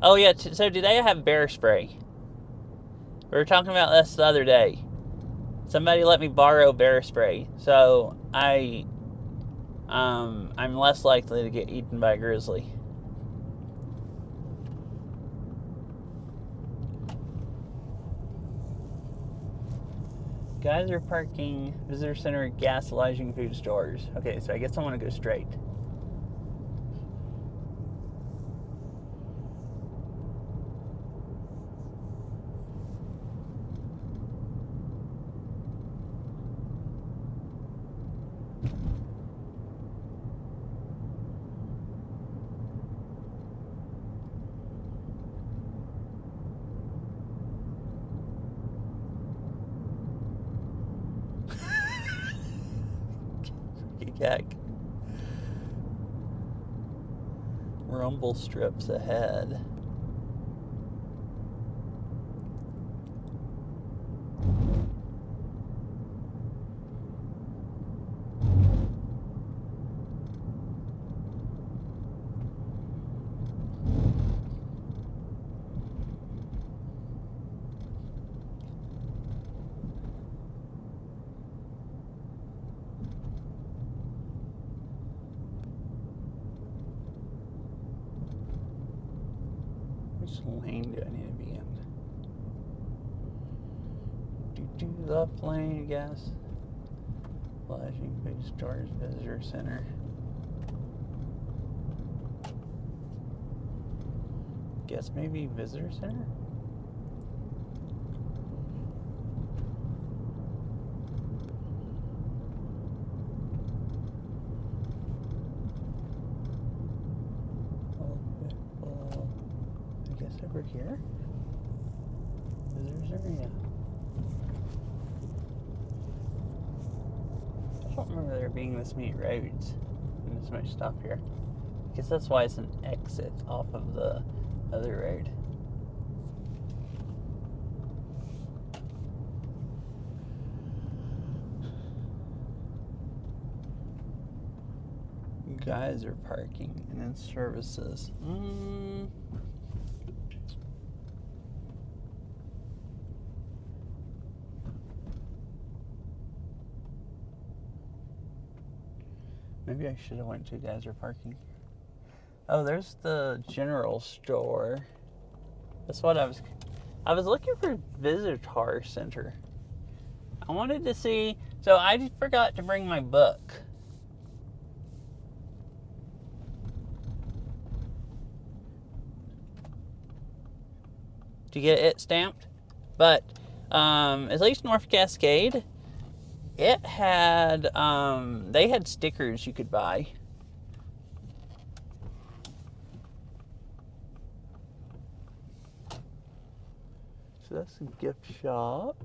B: Oh, yeah. So today I have bear spray. We were talking about this the other day. Somebody let me borrow bear spray. So I'm less likely to get eaten by a grizzly. Guys are parking visitor center, gas, lodging, food stores. Okay, so I guess I want to go straight. Gag. Rumble strips ahead. Which lane do I need to be in? Left lane, I guess. Flashing food stores, visitor center. Guess maybe visitor center? I guess over here? Visitor center, yeah. I don't remember there being this many roads and this much stuff here. I guess that's why it's an exit off of the other road. Guys are parking and then services. Maybe I should have went to guys are parking. Oh, there's the general store. That's what I was looking for visitor center. I wanted to see, so I forgot to bring my book. To get it stamped. But at least North Cascade, it had they had stickers you could buy. So that's a gift shop.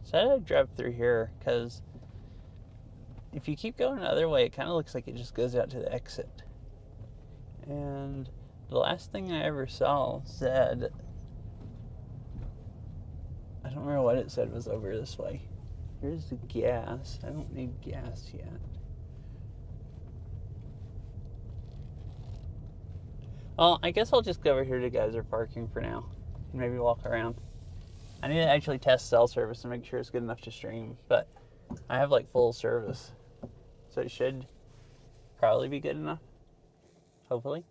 B: So I drove through here because if you keep going the other way, it kind of looks like it just goes out to the exit. And the last thing I ever saw said, I don't remember what it said was over this way. Here's the gas. I don't need gas yet. Well, I guess I'll just go over here to guys are parking for now. And maybe walk around. I need to actually test cell service and make sure it's good enough to stream. But I have like full service. So it should probably be good enough. Hopefully.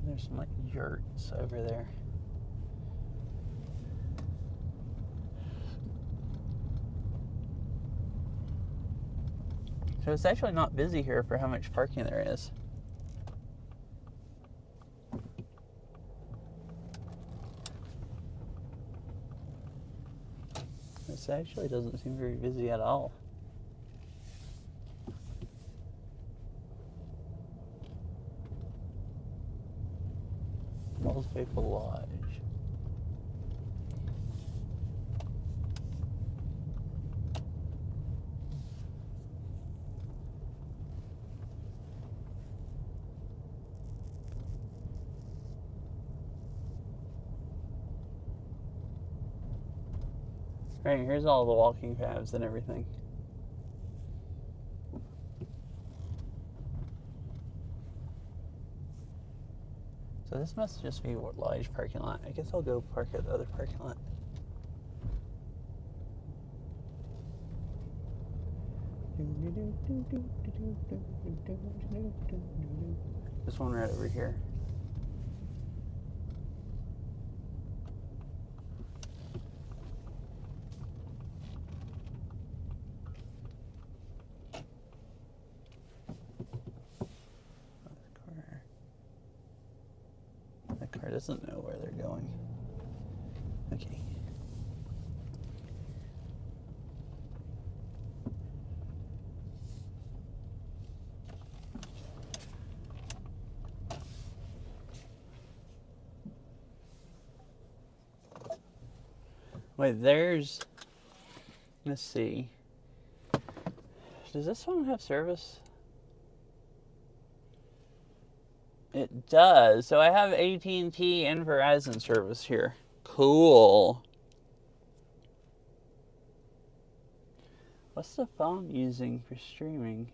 B: There's some like yurts over there. So it's actually not busy here for how much parking there is. This actually doesn't seem very busy at all. Old Faithful Lodge. Right, here's all the walking paths and everything. So this must just be Lodge parking lot. I guess I'll go park at the other parking lot. This one right over here. That car doesn't know where they're going. Okay. Wait, there's... Let's see. Does this one have service? It does. So I have AT&T and Verizon service here. Cool. What's the phone using for streaming?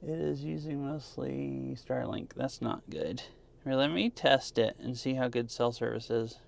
B: It is using mostly Starlink. That's not good. Here, let me test it and see how good cell service is.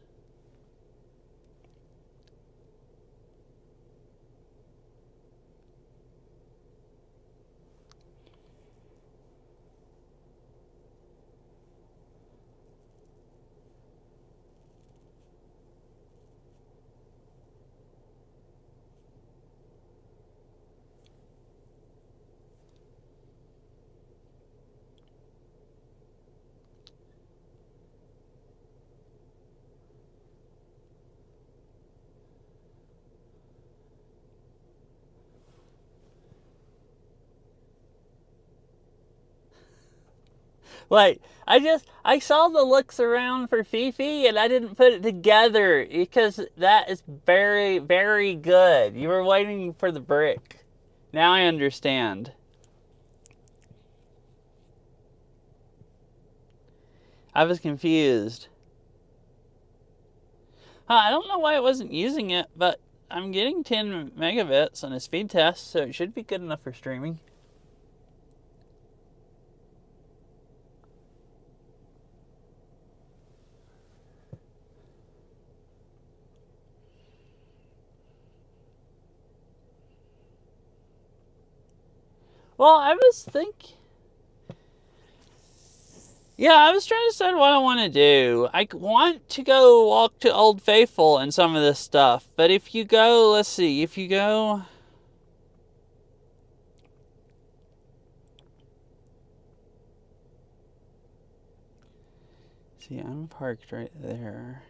B: Wait, I saw the looks around for Fifi and I didn't put it together because that is very, very good. You were waiting for the brick. Now I understand. I was confused. I don't know why it wasn't using it, but I'm getting 10 megabits on a speed test, so it should be good enough for streaming. Well, I was thinking... Yeah, I was trying to decide what I want to do. I want to go walk to Old Faithful and some of this stuff. But if you go, let's see, if you go... See, I'm parked right there.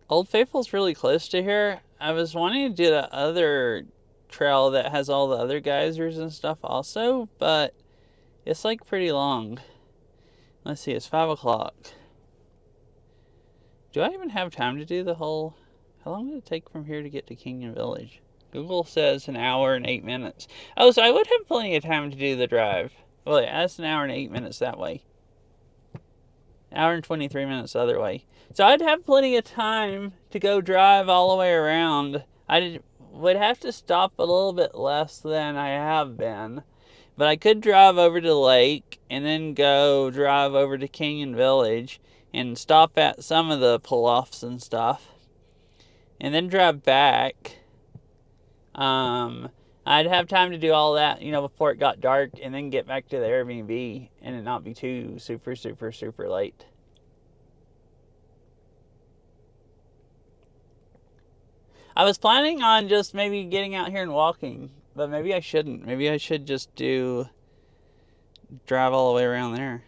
B: Old Faithful's really close to here. I was wanting to do the other trail that has all the other geysers and stuff also, but it's like pretty long. Let's see, it's 5 o'clock. Do I even have time to do the whole... How long did it take from here to get to Canyon Village? Google says an hour and 8 minutes. Oh, so I would have plenty of time to do the drive. Well, yeah, that's an hour and 8 minutes that way. Hour and 23 minutes the other way. So I'd have plenty of time to go drive all the way around. Would have to stop a little bit less than I have been. But I could drive over to the lake and then go drive over to Canyon Village and stop at some of the pull-offs and stuff. And then drive back. I'd have time to do all that, before it got dark and then get back to the Airbnb and it not be too super, super, super late. I was planning on just maybe getting out here and walking, but maybe I shouldn't. Maybe I should just do drive all the way around there.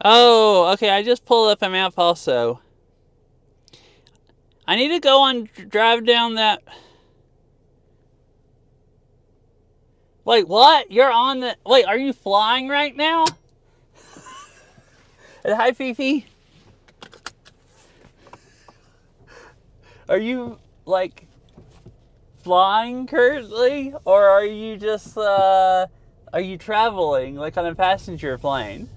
B: Oh, okay. I just pulled up a map also. I need to go on drive down that. Wait, what? You're on the. Wait, are you flying right now? Hi, Fifi. Are you like flying currently, or are you just are you traveling like on a passenger plane?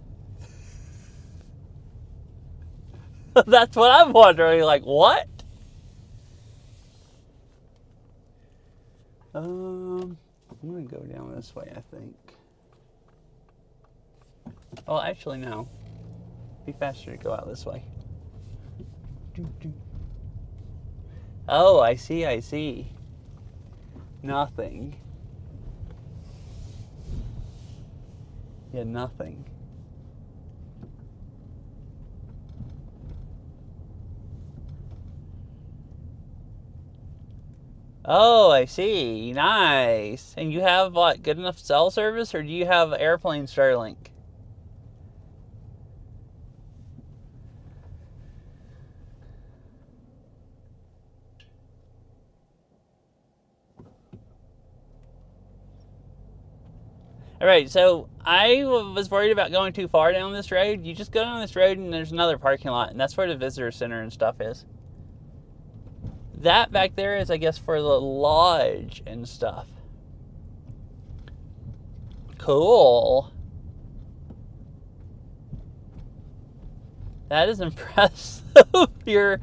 B: That's what I'm wondering. Like what? I'm gonna go down this way, I think. Oh, actually, no. Be faster to go out this way. Oh, I see, I see. Nothing. Yeah, nothing. Oh, I see. Nice. And you have what, good enough cell service, or do you have airplane Starlink? All right, so I was worried about going too far down this road. You just go down this road and there's another parking lot, and that's where the visitor center and stuff is. That back there is, I guess, for the lodge and stuff. Cool. That is impressive. You're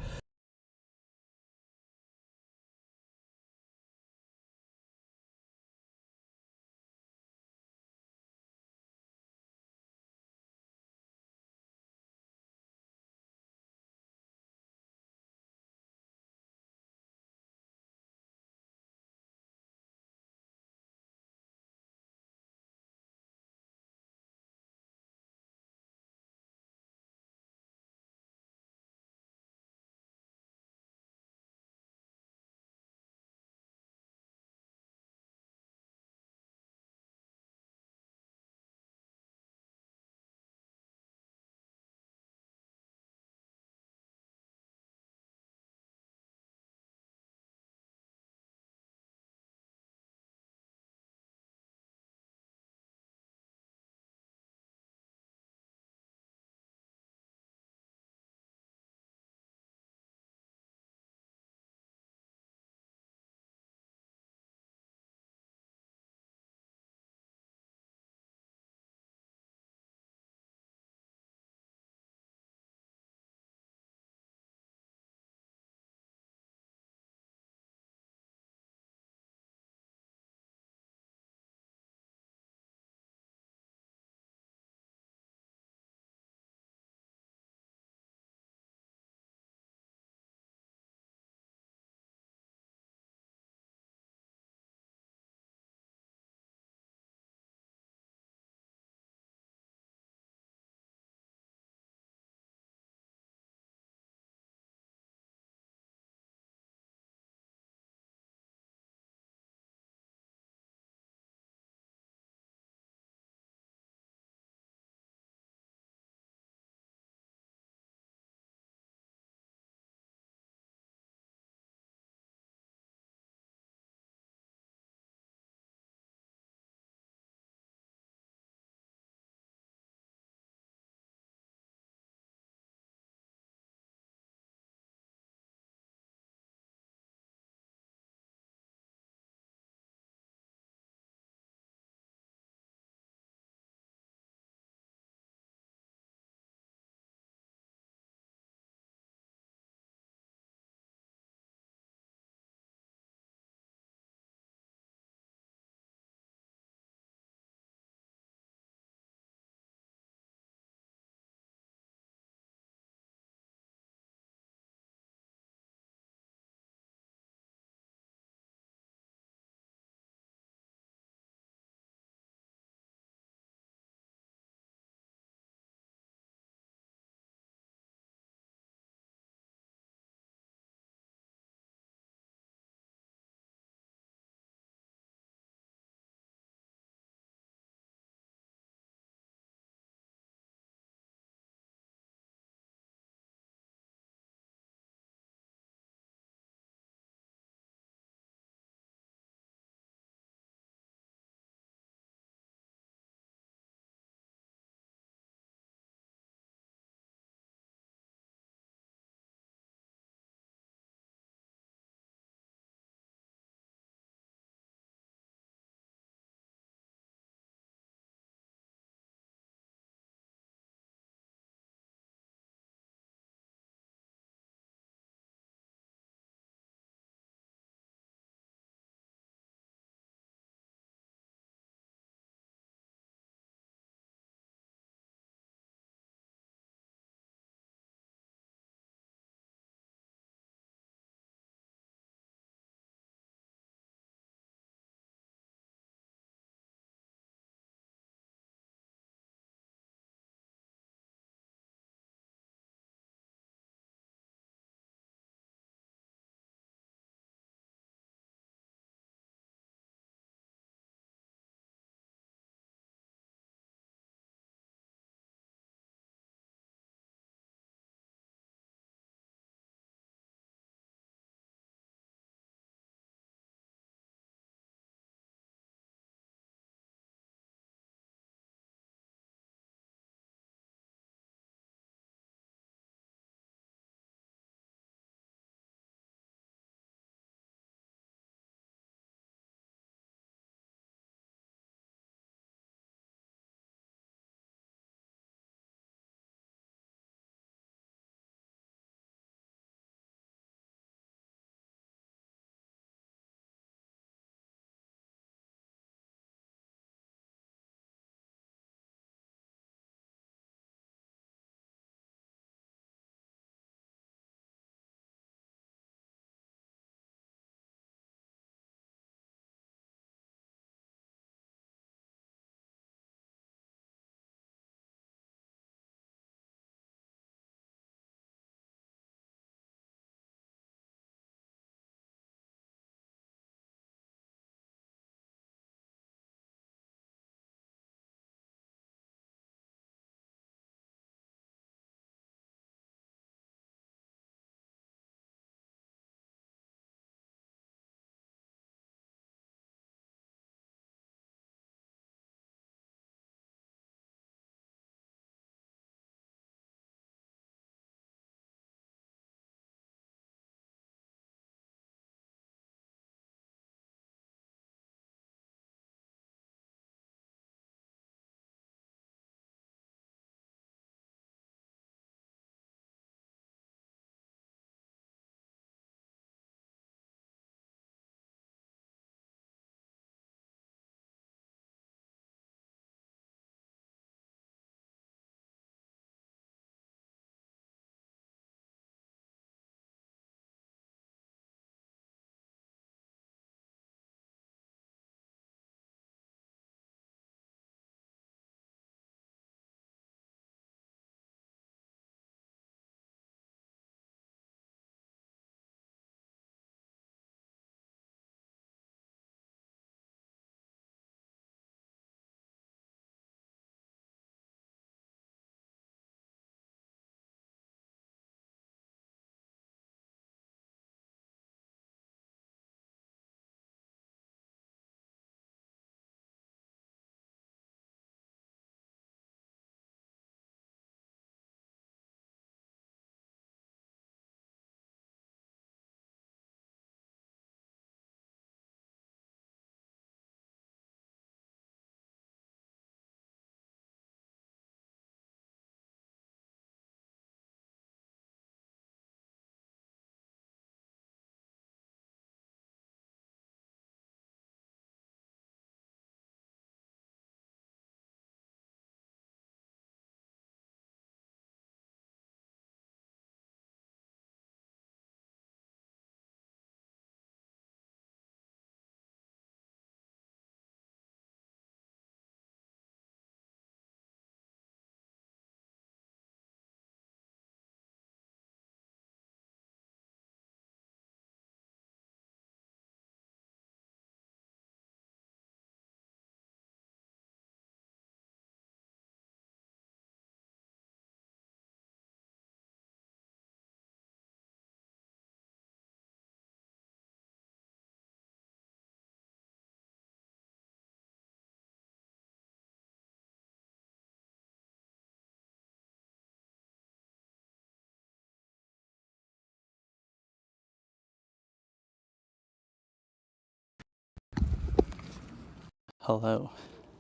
B: Hello.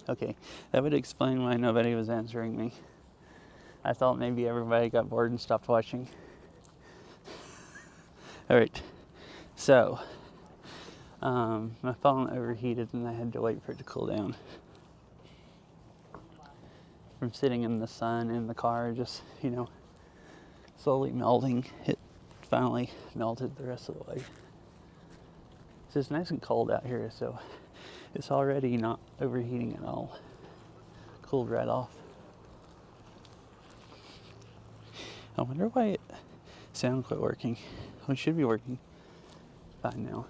B: Okay, that would explain why nobody was answering me. I thought maybe everybody got bored and stopped watching. Alright, so, my phone overheated and I had to wait for it to cool down. From sitting in the sun in the car, just, slowly melting, it finally melted the rest of the way. So it's nice and cold out here, so it's already not overheating at all. Cooled right off. I wonder why sound quit working. Well, it should be working fine now.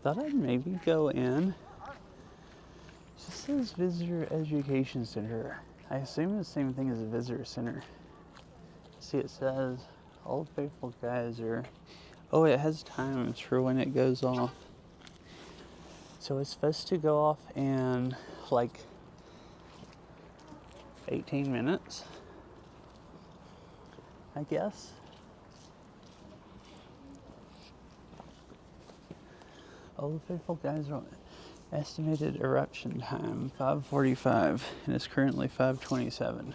B: Thought I'd maybe go in. It just says Visitor Education Center. I assume it's the same thing as a visitor center. See, it says Old Faithful Geyser. Oh, it has times for when it goes off. So it's supposed to go off in like 18 minutes, I guess. Old Faithful Geyser, estimated eruption time 5:45, and it's currently 5:27.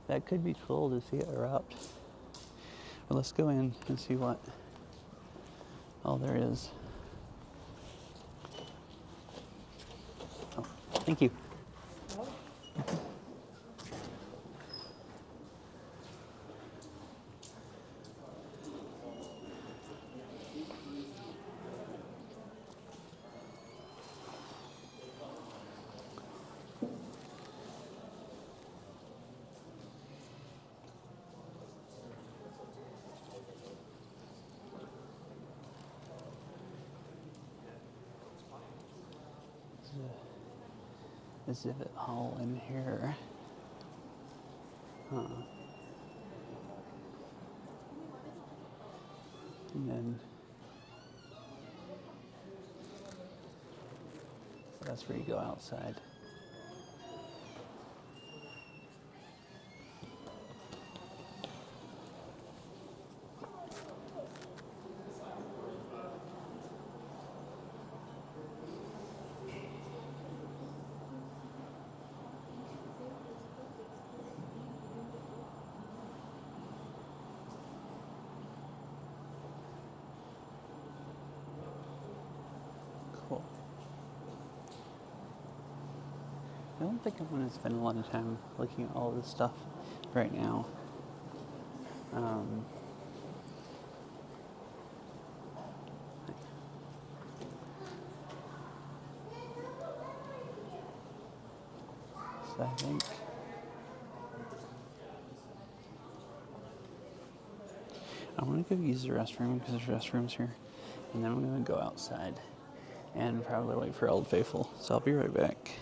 B: That could be cool to see it erupt. But let's go in and see what all there is. Oh, thank you. Exhibit hall in here. Huh. And then that's where you go outside. Cool. I don't think I want to spend a lot of time looking at all this stuff right now. So I think I want to go use the restroom because there's restrooms here, and then I'm going to go outside and probably wait for Old Faithful. So I'll be right back.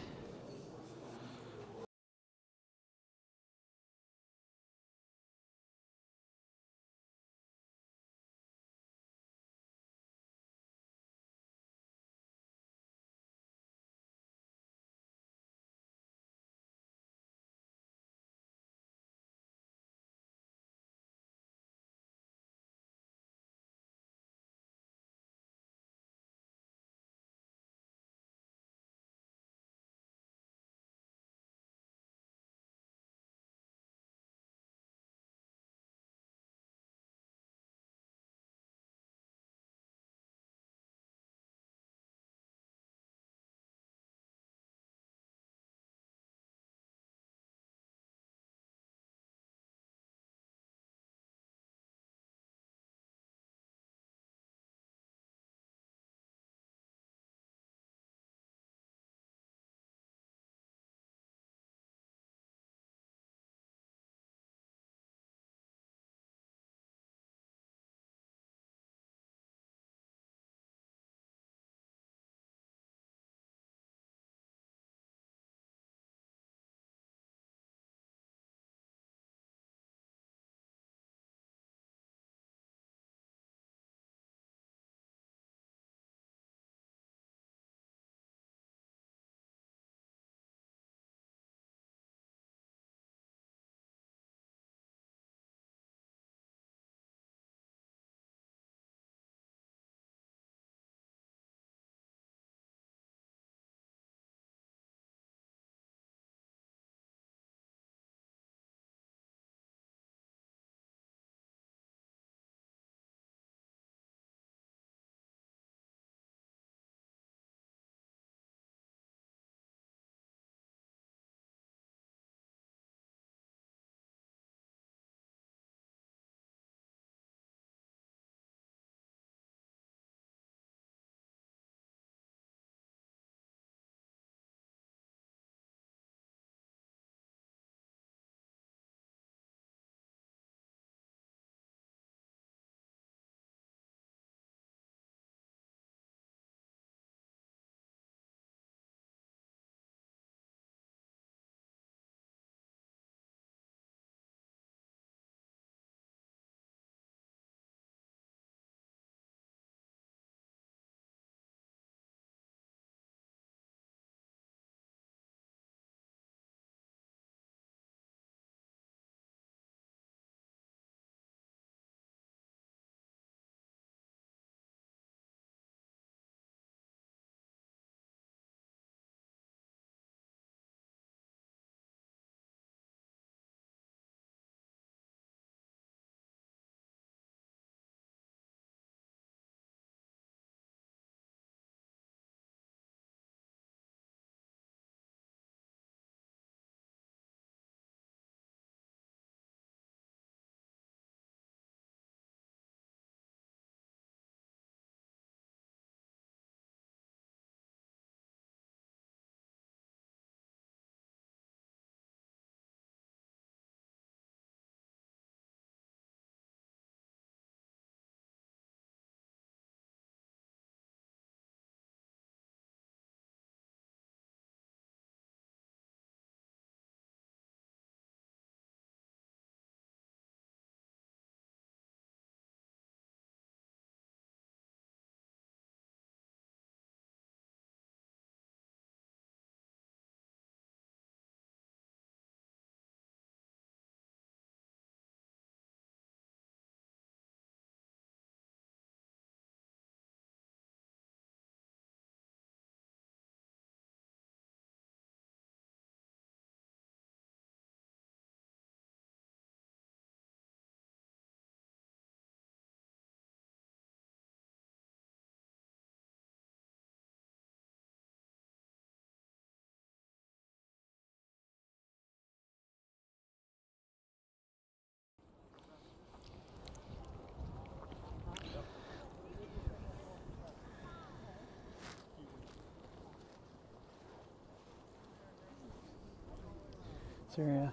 B: So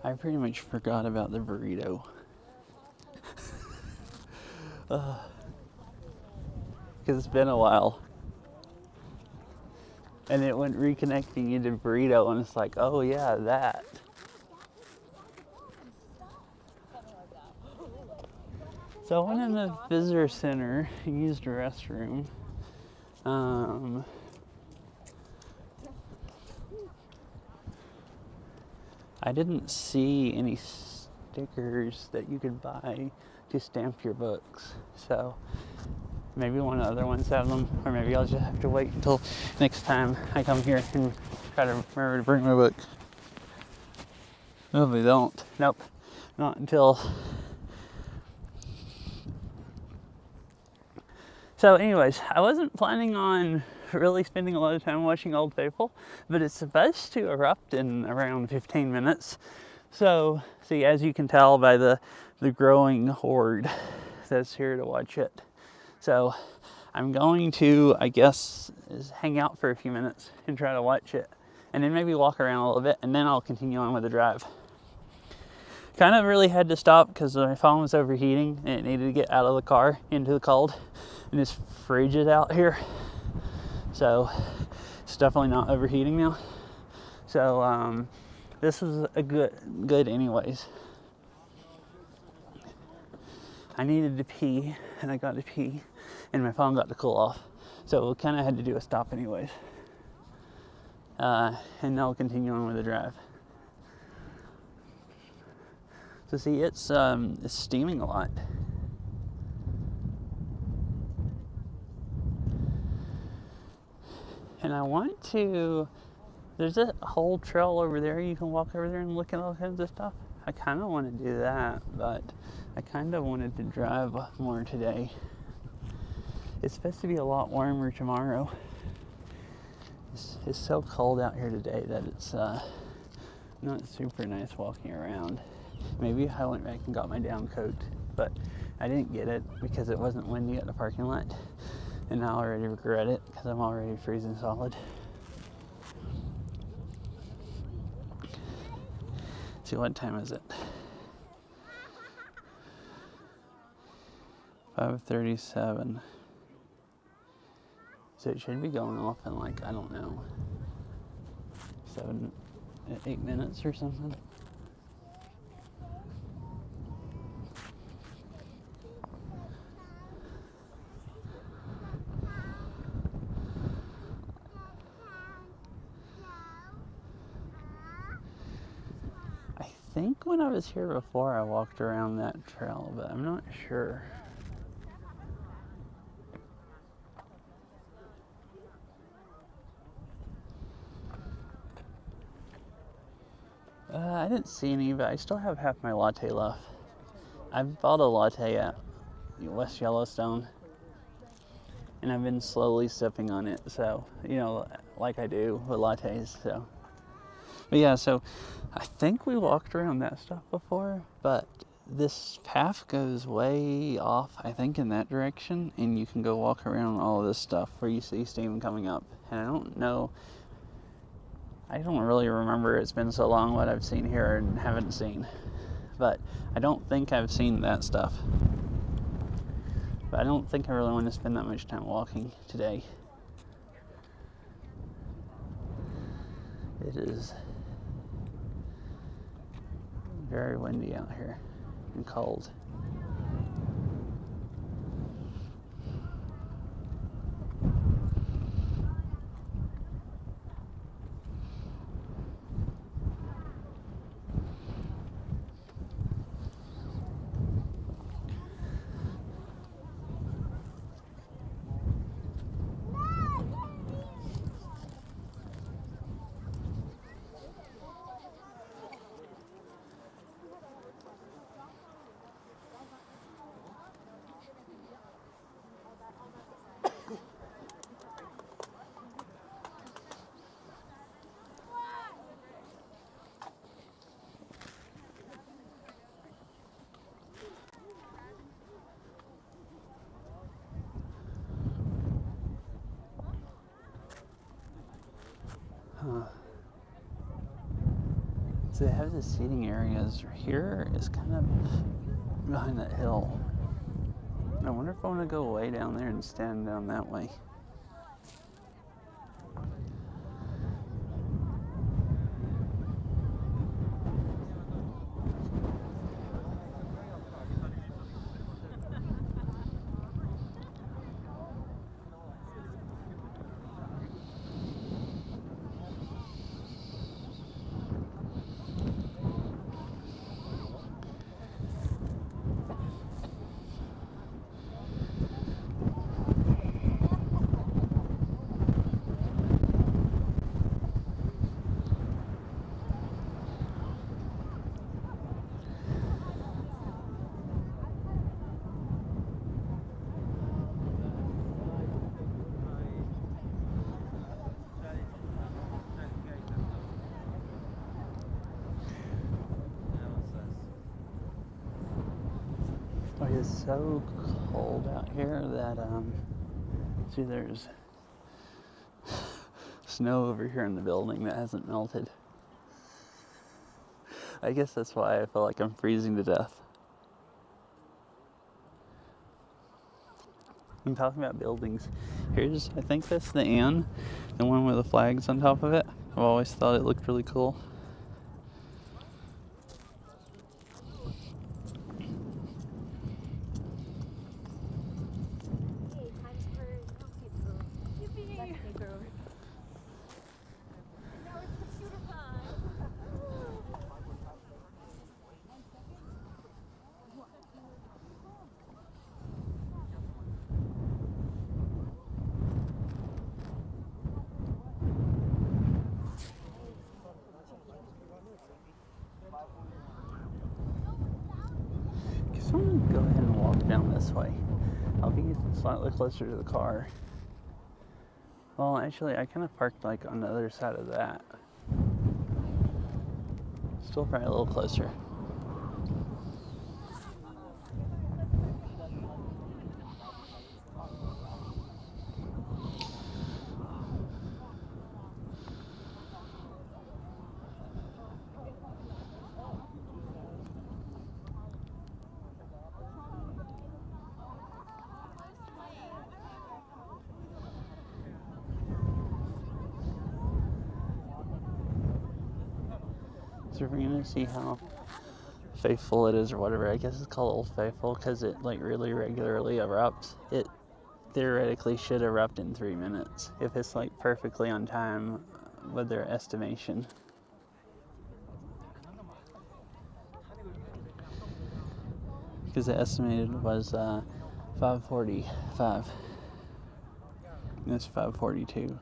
B: I pretty much forgot about the burrito. Because it's been a while. And it went reconnecting into burrito, and it's like, oh yeah, that. So I went in the visitor center, used a restroom. I didn't see any stickers that you could buy to stamp your books. So maybe one of the other ones have them, or maybe I'll just have to wait until next time I come here and try to remember to bring my book. No, they don't. Nope. Not until. So anyways, I wasn't planning on really spending a lot of time watching Old Faithful, but it's supposed to erupt in around 15 minutes. So, see, as you can tell by the growing horde that's here to watch it. So, I'm going to, I guess, hang out for a few minutes and try to watch it. And then maybe walk around a little bit, and then I'll continue on with the drive. Kind of really had to stop because my phone was overheating and it needed to get out of the car into the cold. And it's frigid out here. So it's definitely not overheating now. So this was a good anyways. I needed to pee and I got to pee and my phone got to cool off. So we kind of had to do a stop anyways. And now we'll continue on with the drive. So see, it's steaming a lot. And I want to, there's a whole trail over there. You can walk over there and look at all kinds of stuff. I kind of want to do that, but I kind of wanted to drive more today. It's supposed to be a lot warmer tomorrow. It's so cold out here today that it's not super nice walking around. Maybe if I went back and got my down coat, but I didn't get it because it wasn't windy at the parking lot. And I already regret it because I'm already freezing solid. See, what time is it? 5:37. So it should be going off in like, I don't know, 8 minutes or something. I think when I was here before I walked around that trail, but I'm not sure. I didn't see any, but I still have half my latte left. I bought a latte at West Yellowstone, and I've been slowly sipping on it, so, you know, like I do with lattes, so. But yeah, so I think we walked around that stuff before, but this path goes way off, I think, in that direction, and you can go walk around all of this stuff where you see steam coming up. And I don't know, I don't really remember, it's been so long what I've seen here and haven't seen. But I don't think I've seen that stuff. But I don't think I really want to spend that much time walking today. It is very windy out here and cold. So they have the seating areas. Here is kind of behind that hill. I wonder if I want to go way down there and stand down that way. It is so cold out here that, see, there's snow over here in the building that hasn't melted. I guess that's why I feel like I'm freezing to death. I'm talking about buildings. Here's, I think that's the inn, the one with the flags on top of it. I've always thought it looked really cool. So I'm gonna go ahead and walk down this way. I'll be slightly closer to the car. Well, actually, I kind of parked like on the other side of that. Still probably a little closer. So we're gonna see how faithful it is or whatever. I guess it's called Old Faithful because it like really regularly erupts. It theoretically should erupt in 3 minutes if it's like perfectly on time with their estimation. Because the estimated was 5:45. And it's 5:42.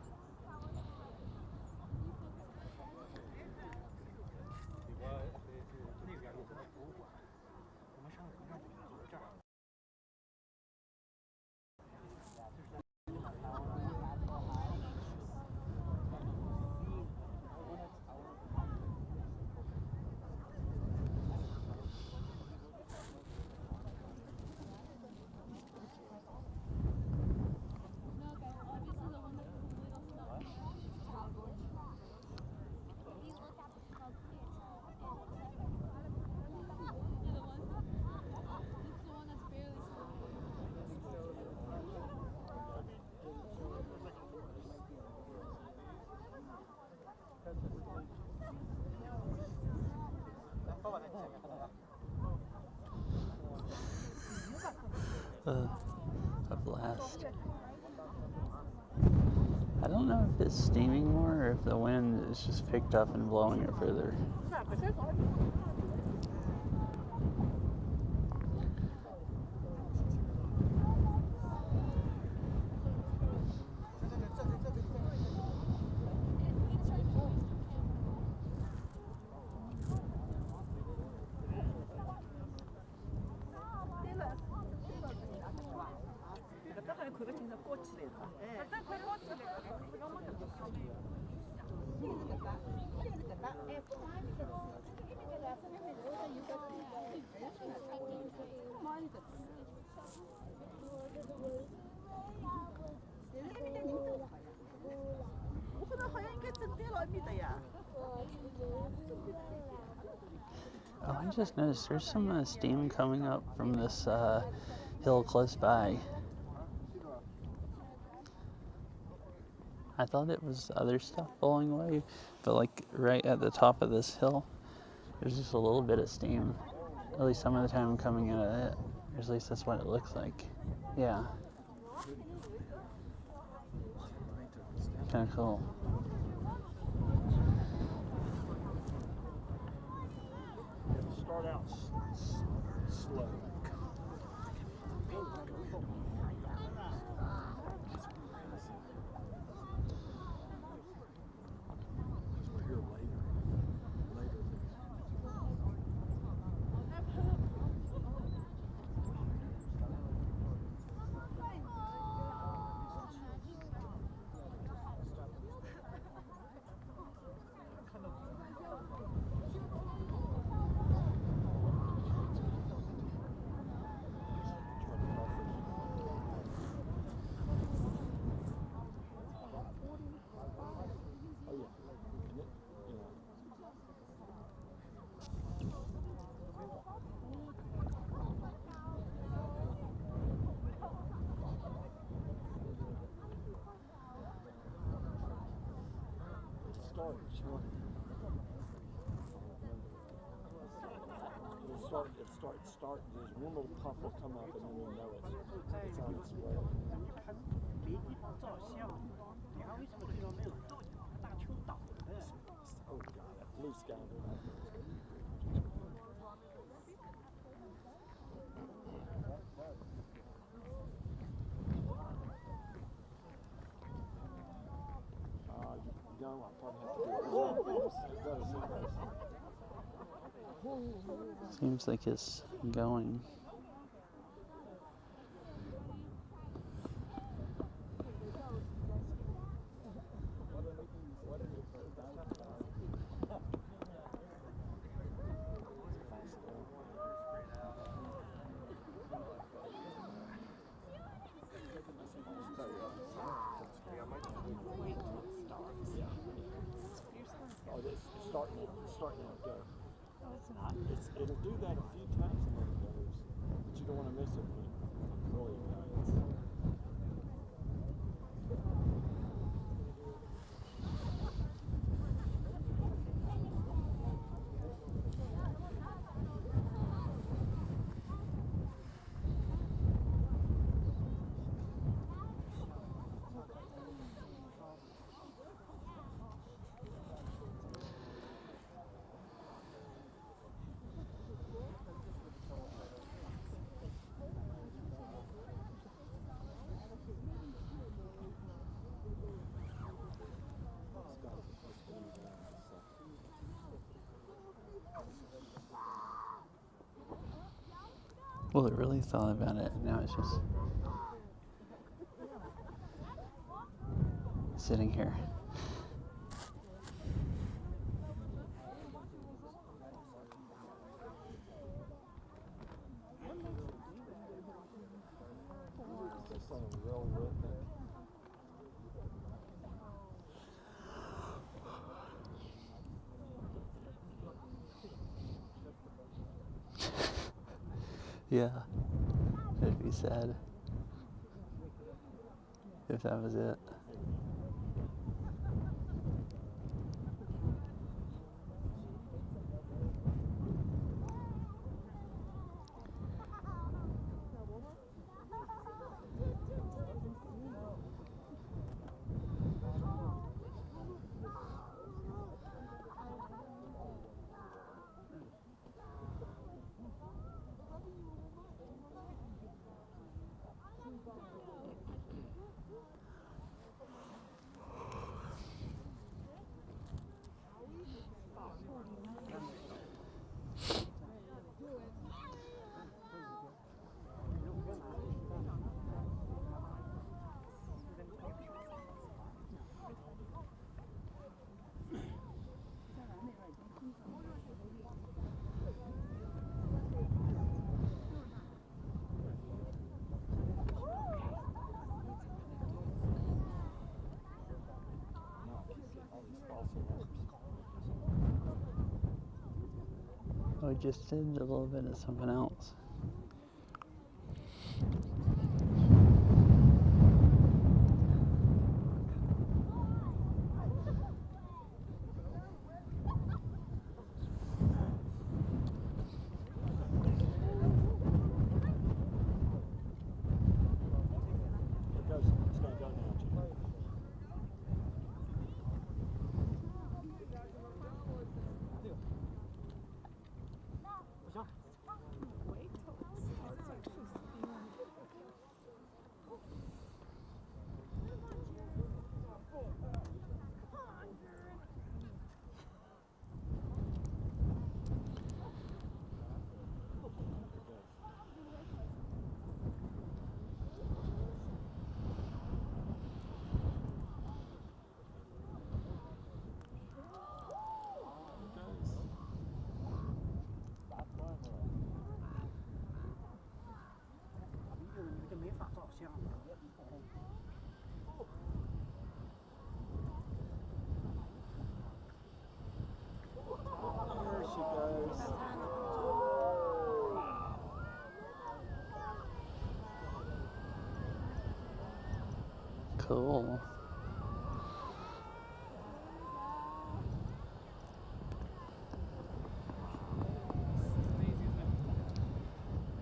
B: A blast. I don't know if it's steaming more or if the wind is just picked up and blowing it further. I just noticed there's some steam coming up from this hill close by. I thought it was other stuff blowing away, but like right at the top of this hill, there's just a little bit of steam. At least some of the time I'm coming out of it. Or at least that's what it looks like. Yeah. Kind of cool.
C: Start out slow. Start. There's one little puff will come up, and then you know it's on its way. Oh God, that blue scoundrel. No, I'll probably have to do this.
B: Seems like it's going.
C: Oh, it's starting now. Go. No, it's not. It'll do that a few times and then it goes. But you don't want to miss it when it really does.
B: Well, it really thought about it, and now it's just sitting here. Yeah, it'd be sad if that was it. just did a little bit of something else.
C: It's gonna go now, Jim. There she goes.
B: Cool.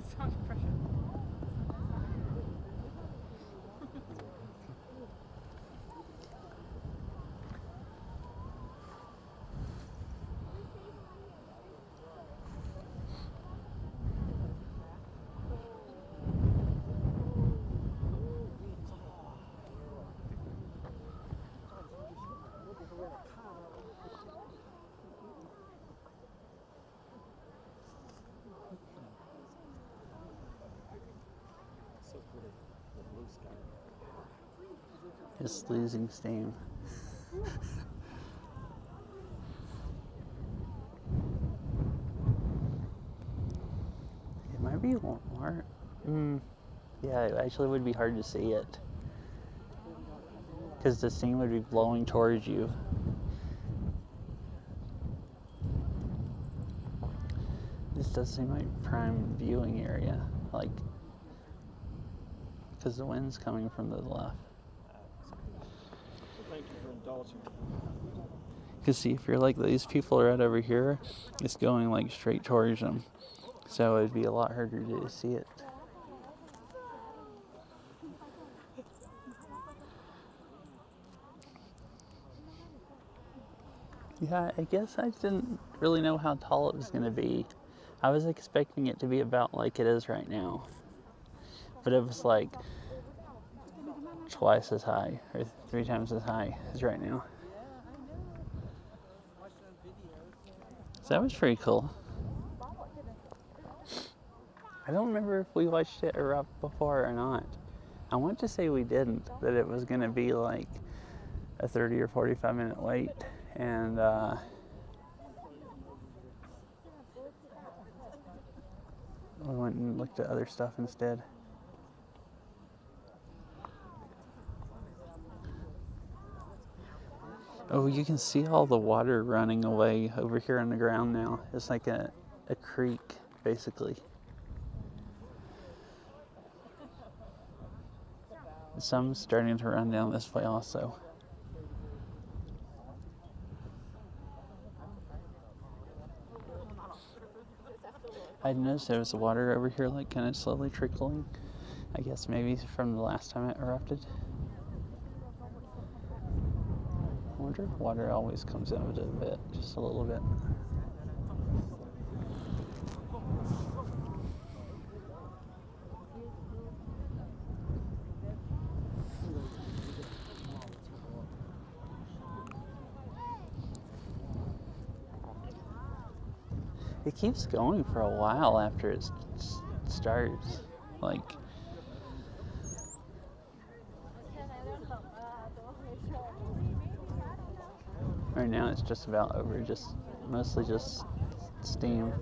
D: So much pressure.
C: So pretty. The blue sky.
B: Just losing steam. It might be more. Yeah, it actually would be hard to see it. Because the steam would be blowing towards you. This does seem like prime viewing area. Like, because the wind's coming from the left.
C: Thank you for indulging me.
B: Because see, if you're like these people right over here, it's going like straight towards them. So it'd be a lot harder to see it. Yeah, I guess I didn't really know how tall it was going to be. I was expecting it to be about like it is right now. But it was like twice as high, or 3 times as high as right now. So that was pretty cool. I don't remember if we watched it erupt before or not. I want to say we didn't, that it was going to be like a 30 or 45 minute wait. And we went and looked at other stuff instead. Oh, you can see all the water running away over here on the ground now. It's like a creek, basically. Some's starting to run down this way also. I'd noticed there was water over here, like kind of slowly trickling. I guess maybe from the last time it erupted. I wonder if water always comes out a bit, just a little bit. It keeps going for a while after it starts. Like, right now it's just about over, just mostly just steam.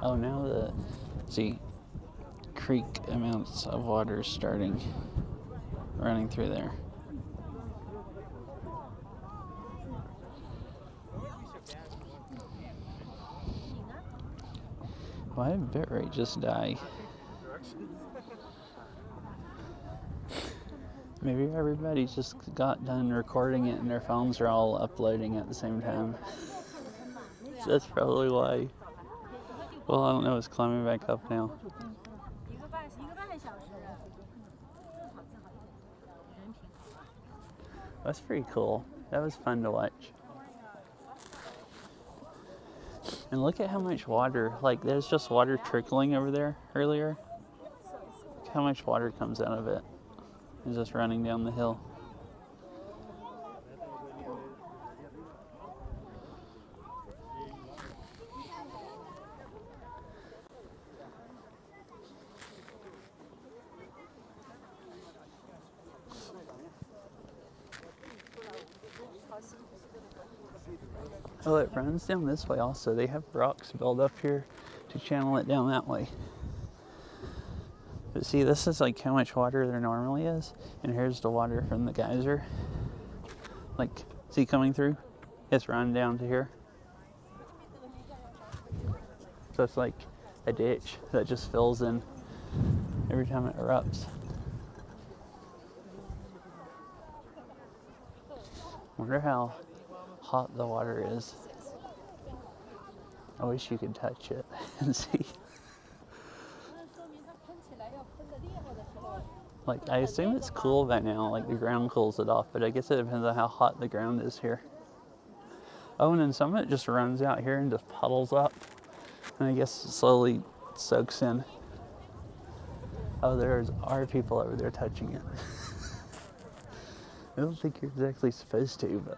B: Oh, now the, see, creek amounts of water starting running through there. Why did bitrate just die? Maybe everybody just got done recording it and their phones are all uploading at the same time. So that's probably why. Well, I don't know, it's climbing back up now. That's pretty cool. That was fun to watch. And look at how much water, like there's just water trickling over there earlier. Look how much water comes out of it. It's just running down the hill. Oh, it runs down this way also. They have rocks built up here to channel it down that way. But see, this is like how much water there normally is. And here's the water from the geyser. Like, see coming through? It's running down to here. So it's like a ditch that just fills in every time it erupts. Wonder how hot the water is. I wish you could touch it and see. Like, I assume it's cool by now, like the ground cools it off, but I guess it depends on how hot the ground is here. Oh, and then some of it just runs out here and just puddles up. And I guess it slowly soaks in. Oh, there are people over there touching it. I don't think you're exactly supposed to, but...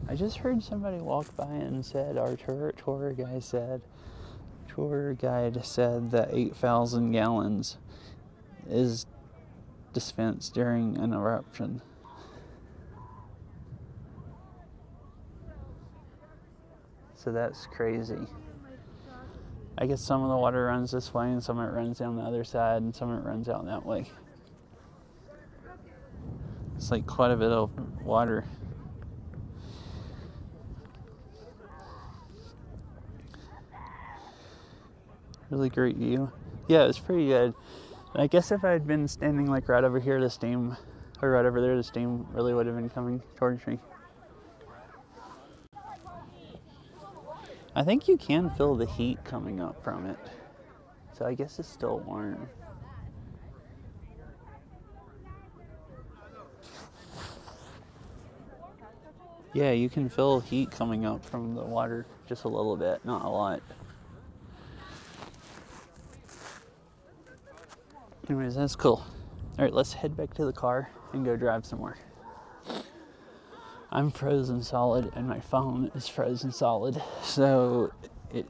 B: I just heard somebody walk by and said, our tour guide said that 8,000 gallons is dispensed during an eruption. So that's crazy. I guess some of the water runs this way and some of it runs down the other side and some of it runs out that way. It's like quite a bit of water. Really great view. Yeah, it's pretty good. I guess if I had been standing like right over here, the steam, or right over there, the steam really would have been coming towards me. I think you can feel the heat coming up from it. So I guess it's still warm. Yeah, you can feel heat coming up from the water just a little bit, not a lot. Anyways, that's cool. All right, let's head back to the car and go drive some more. I'm frozen solid and my phone is frozen solid, so it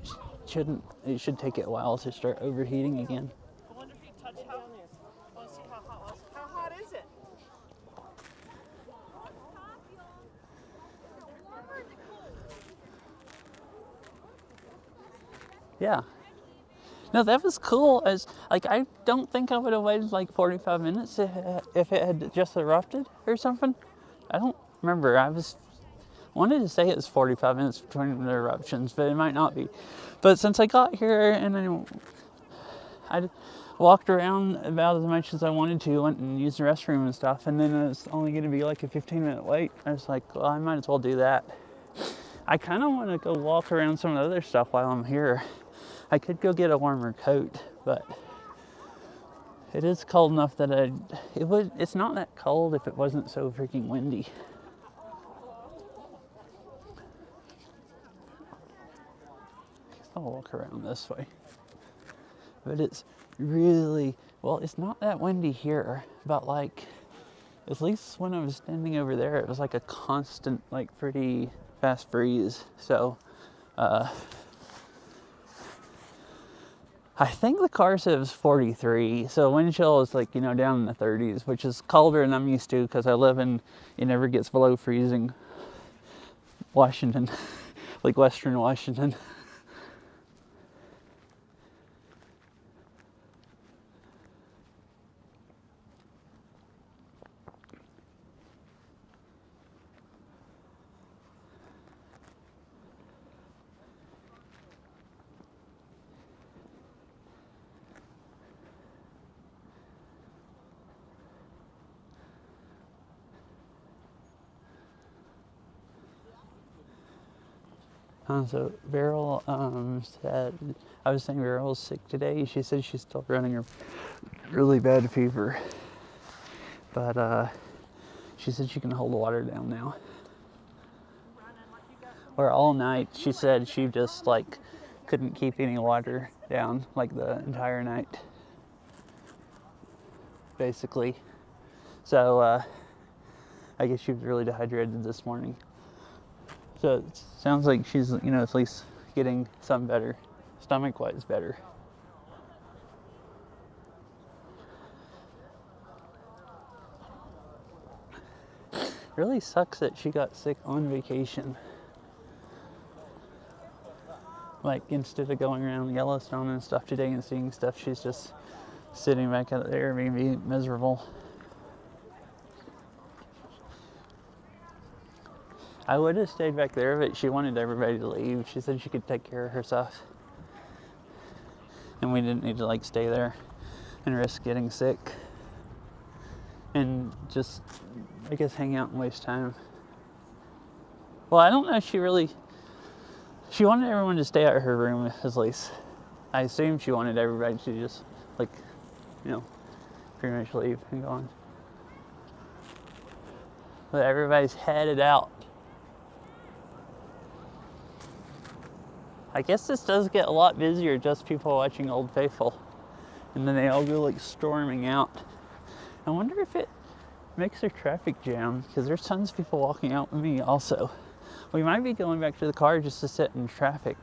B: should take it a while to start overheating again.
D: I wonder if you touch how, let's see how hot, how hot is it?
B: Yeah. No, that was cool. I don't think I would have waited like 45 minutes if it had just erupted or something. I don't remember. Wanted to say it was 45 minutes between the eruptions, but it might not be. But since I got here and I walked around about as much as I wanted to, went and used the restroom and stuff, and then it was only going to be like a 15-minute wait. I was like, well, I might as well do that. I kind of want to go walk around some of the other stuff while I'm here. I could go get a warmer coat, but it is cold enough that it's not that cold if it wasn't so freaking windy. I'll walk around this way. But it's really, well, it's not that windy here, but like, at least when I was standing over there, it was like a constant, like pretty fast breeze. So, I think the car said it was 43, so wind chill is like, down in the 30s, which is colder than I'm used to because I live in, it never gets below freezing Washington, like Western Washington. So Beryl said, I was saying Beryl's sick today. She said she's still running a really bad fever. But she said she can hold the water down now. Or all night, she said she just like couldn't keep any water down like the entire night. Basically. So I guess she was really dehydrated this morning. So it sounds like she's, at least getting some better, stomach-wise better. Really sucks that she got sick on vacation. Like, instead of going around Yellowstone and stuff today and seeing stuff, she's just sitting back at the Airbnb miserable. I would have stayed back there, but she wanted everybody to leave. She said she could take care of herself. And we didn't need to, stay there and risk getting sick. And just, I guess, hang out and waste time. Well, I don't know if she wanted everyone to stay at her room, at least. I assume she wanted everybody to just, pretty much leave and go on. But everybody's headed out. I guess this does get a lot busier, just people watching Old Faithful. And then they all go storming out. I wonder if it makes a traffic jam, because there's tons of people walking out with me also. We might be going back to the car just to sit in traffic.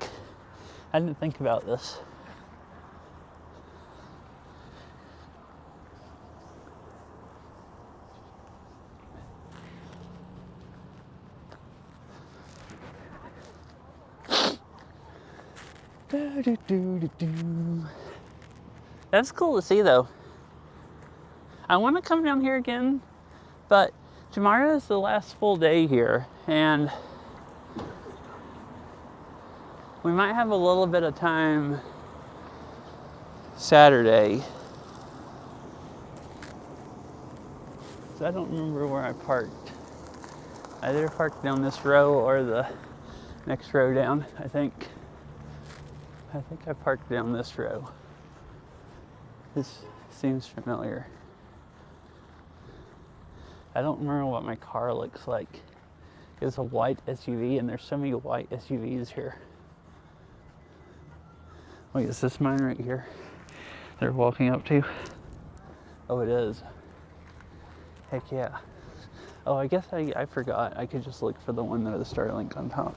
B: I didn't think about this. That's cool to see, though. I want to come down here again, but tomorrow is the last full day here, and we might have a little bit of time Saturday. So I don't remember where I parked. I either parked down this row or the next row down, I think. I think I parked down this row. This seems familiar. I don't remember what my car looks like. It's a white SUV, and there's so many white SUVs here. Wait, is this mine right here? They're walking up to? Oh, it is. Heck yeah. Oh, I guess I forgot. I could just look for the one that has the Starlink on top.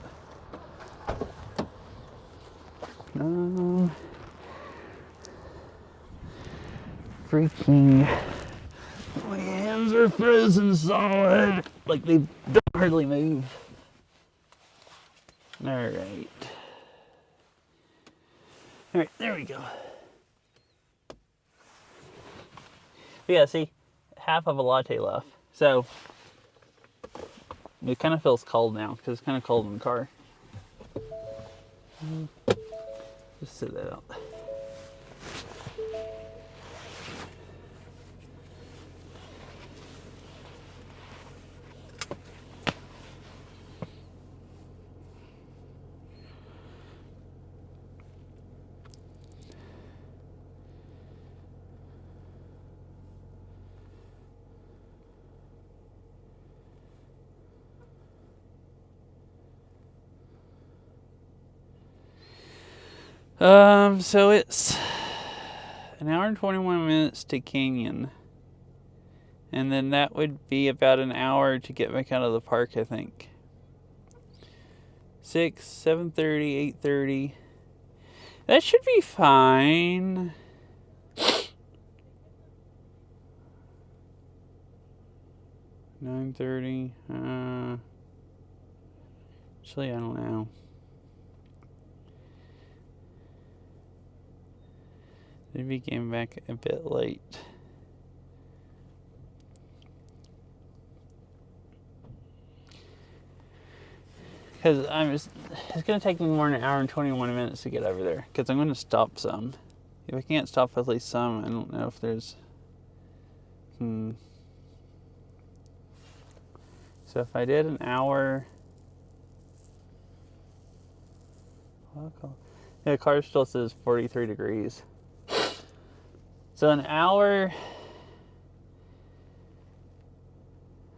B: Freaking, my hands are frozen solid. Like they don't hardly move. Alright. Alright, there we go. But yeah, see, half of a latte left. So, it kind of feels cold now, because it's kind of cold in the car. Just sit that out. So it's an hour and 21 minutes to Canyon. And then that would be about an hour to get back out of the park, I think. 6, 7:30, 8:30. That should be fine. $9:30. Actually, I don't know. Maybe came back a bit late. Because it's going to take me more than an hour and 21 minutes to get over there. Because I'm going to stop some. If I can't stop at least some, I don't know if there's... So if I did an hour... Welcome. Yeah, the car still says 43 degrees. So an hour.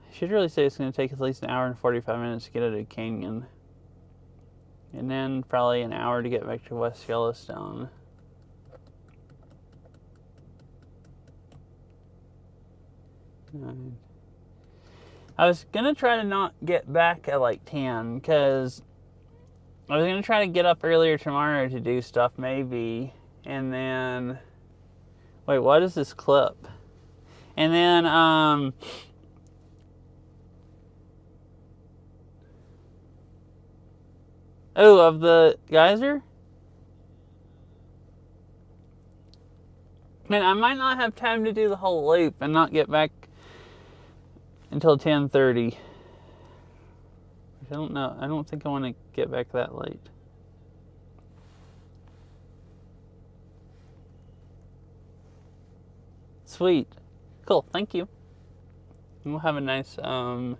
B: I should really say it's going to take at least an hour and 45 minutes to get out of the canyon. And then probably an hour to get back to West Yellowstone. I was going to try to not get back at like 10 because I was going to try to get up earlier tomorrow to do stuff maybe. And then, wait, what is this clip? And then, oh, of the geyser? Man, I might not have time to do the whole loop and not get back until 10:30. I don't know. I don't think I want to get back that late. Sweet. Cool. Thank you. We'll have a nice clip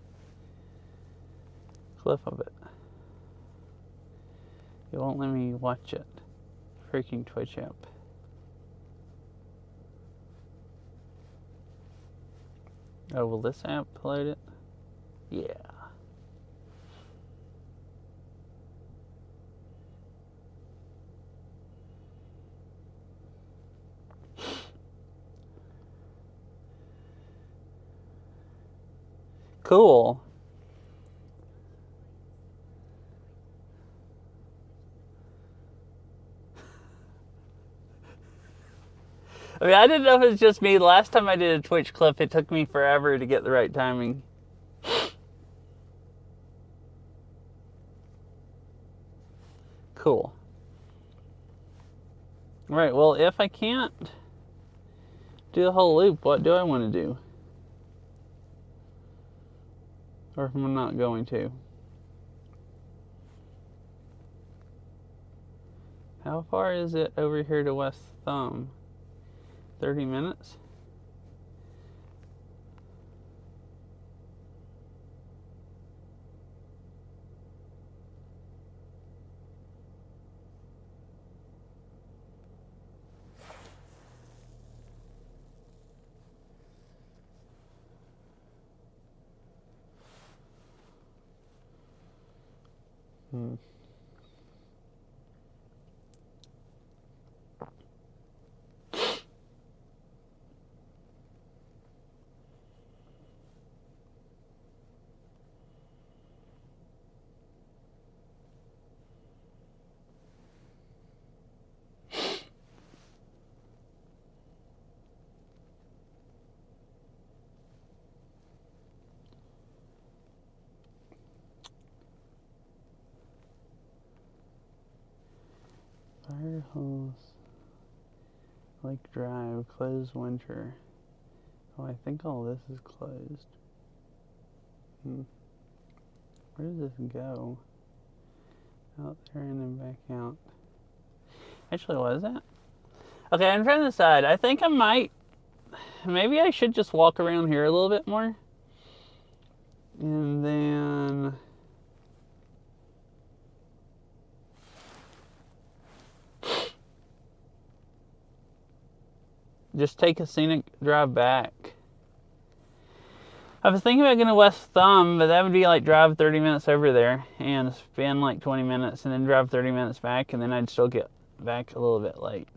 B: of it. It won't let me watch it. Freaking Twitch app. Oh, will this app load it? Yeah. Cool. I mean, I didn't know if it was just me. Last time I did a Twitch clip, it took me forever to get the right timing. Cool. Right, well, if I can't do the whole loop, what do I want to do? Or if I'm not going to? How far is it over here to West Thumb? 30 minutes? Firehose Lake Drive, closed winter. Oh, I think all this is closed. Where does this go? Out there and then back out. Actually, what is that? Okay, I'm trying to decide. I think I might. Maybe I should just walk around here a little bit more. And then. Just take a scenic drive back. I was thinking about going to West Thumb, but that would be like drive 30 minutes over there and spend like 20 minutes and then drive 30 minutes back, and then I'd still get back a little bit late.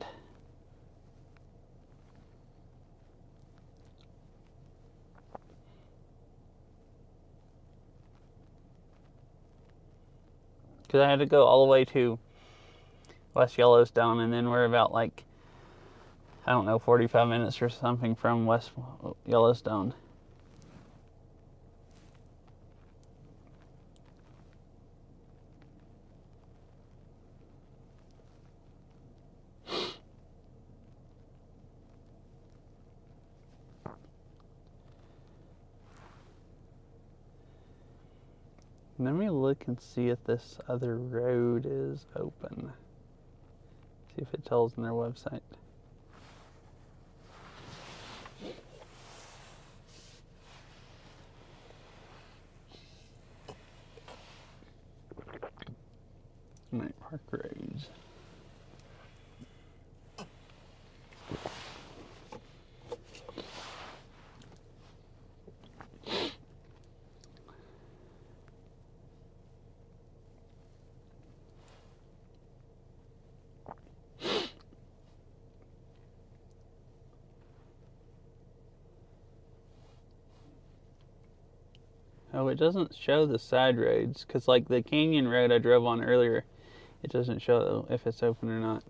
B: Because I had to go all the way to West Yellowstone, and then we're about like, I don't know, 45 minutes or something from West Yellowstone. Let me look and see if this other road is open. See if it tells on their website. Night Park Roads. Oh, it doesn't show the side roads, because like the canyon road I drove on earlier, it doesn't show if it's open or not.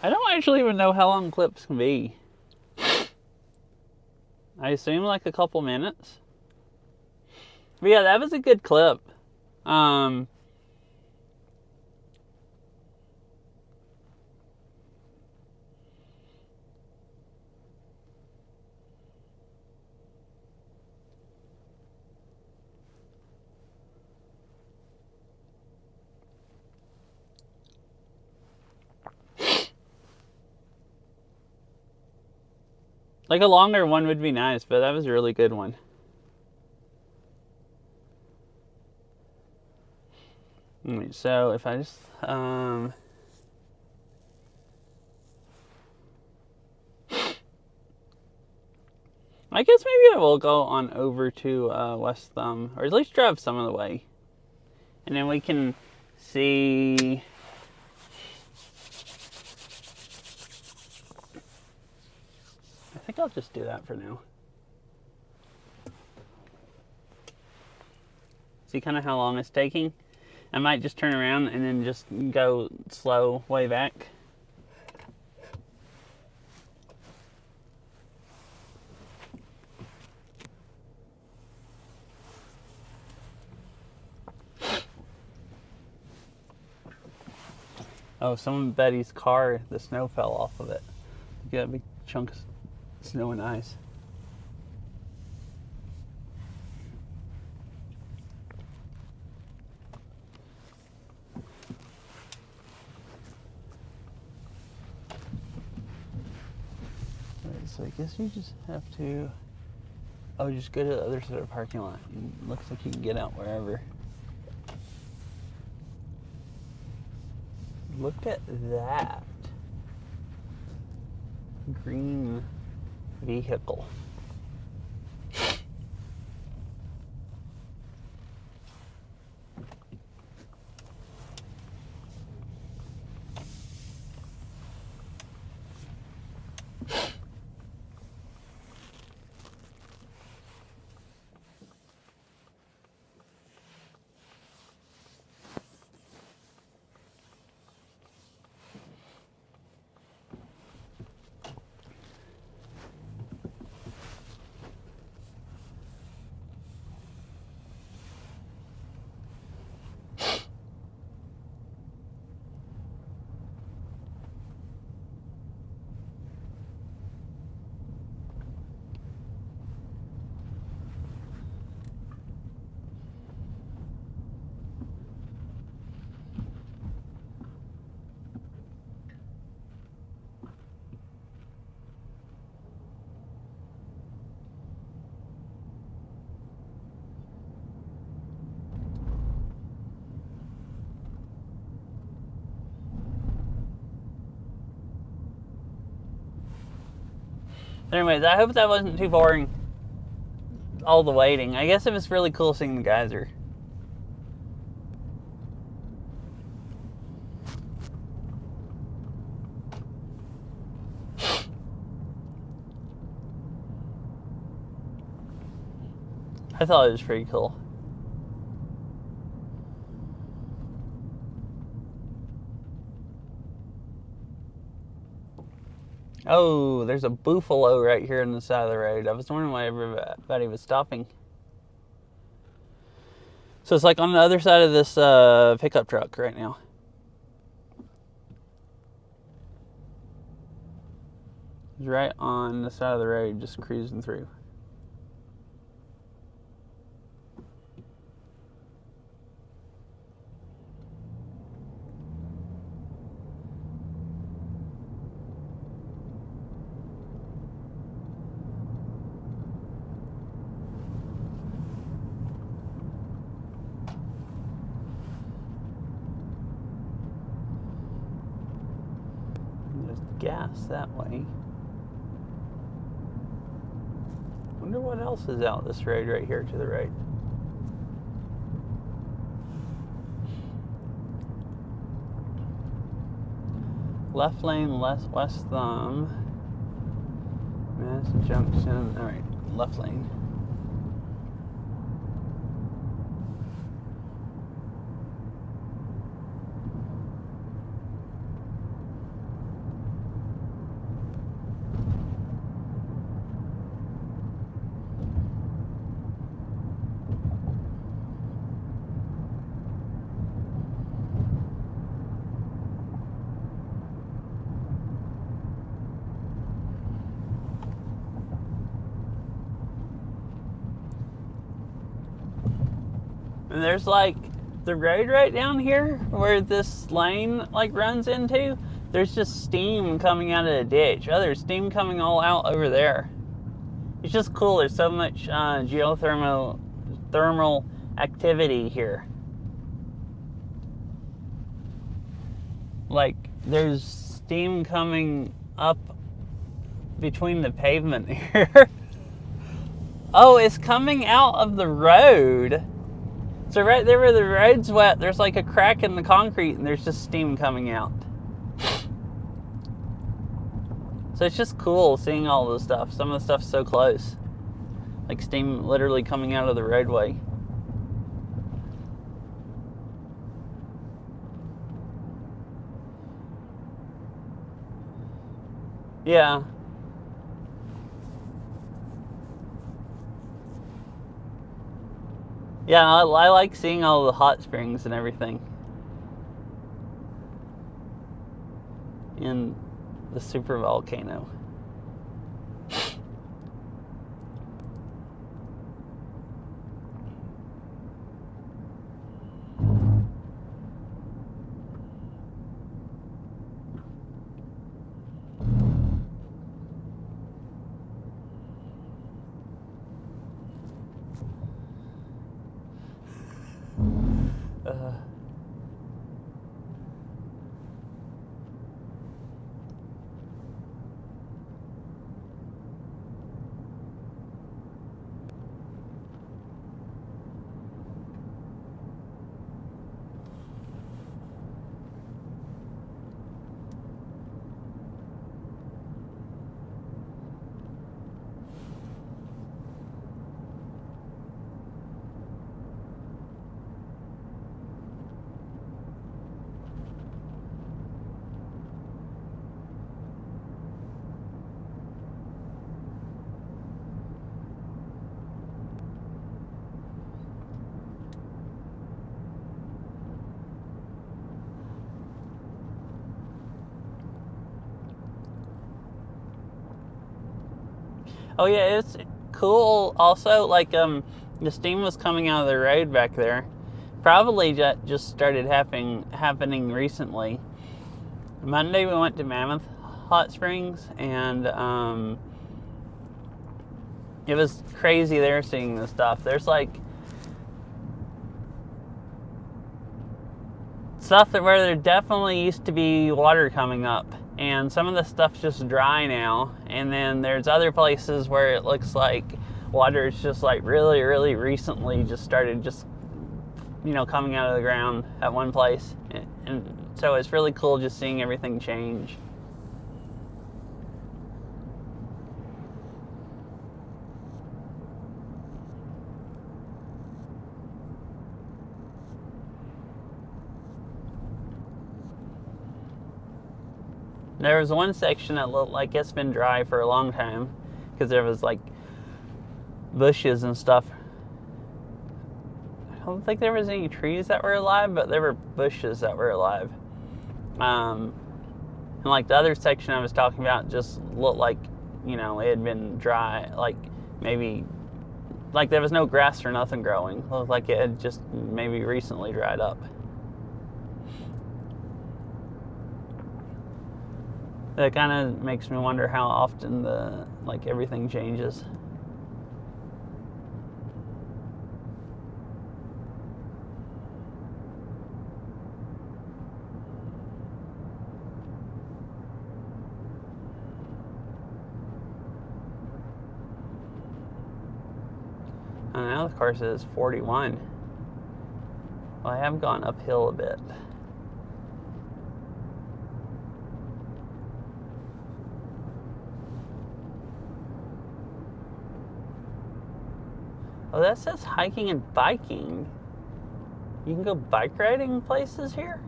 B: I don't actually even know how long clips can be. I assume like a couple minutes. But yeah, that was a good clip. Like a longer one would be nice, but that was a really good one. Alright, so if I just I guess maybe I will go on over to West Thumb, or at least drive some of the way. And then we can see. I think I'll just do that for now. See kind of how long it's taking? I might just turn around and then just go slow way back. Oh, somebody's car, the snow fell off of it. You got a big chunk of snow and ice. Alright, so I guess you just have to... Oh, just go to the other side of the parking lot. It looks like you can get out wherever. Look at that. Green vehicle. Anyways, I hope that wasn't too boring. All the waiting. I guess it was really cool seeing the geyser. I thought it was pretty cool. Oh, there's a buffalo right here on the side of the road. I was wondering why everybody was stopping. So it's like on the other side of this pickup truck right now. It's right on the side of the road, just cruising through. There's gas that way. Wonder what else is out this road right here to the right. Left lane, west thumb. Madison Junction. All right, left lane. And there's like the road right down here where this lane like runs into. There's just steam coming out of the ditch. Oh, there's steam coming all out over there. It's just cool. There's so much thermal activity here. Like there's steam coming up between the pavement here. Oh, it's coming out of the road. So right there where the road's wet, there's like a crack in the concrete and there's just steam coming out. So it's just cool seeing all this stuff. Some of the stuff's so close. Like steam literally coming out of the roadway. Yeah. Yeah, I like seeing all the hot springs and everything. In the super volcano. Oh yeah, it's cool. Also, like the steam was coming out of the road back there. Probably just started happening recently. Monday we went to Mammoth Hot Springs, and it was crazy there seeing this stuff. There's like stuff where there definitely used to be water coming up, and some of the stuff's just dry now. And then there's other places where it looks like water is just like really, really recently just started coming out of the ground at one place. And so it's really cool just seeing everything change. There was one section that looked like it's been dry for a long time because there was like bushes and stuff. I don't think there was any trees that were alive, but there were bushes that were alive. And like the other section I was talking about just looked like, it had been dry, like maybe, like there was no grass or nothing growing. It looked like it had just maybe recently dried up. That kind of makes me wonder how often everything changes. now the car says 41. Well, I have gone uphill a bit. Oh, that says hiking and biking. You can go bike riding places here?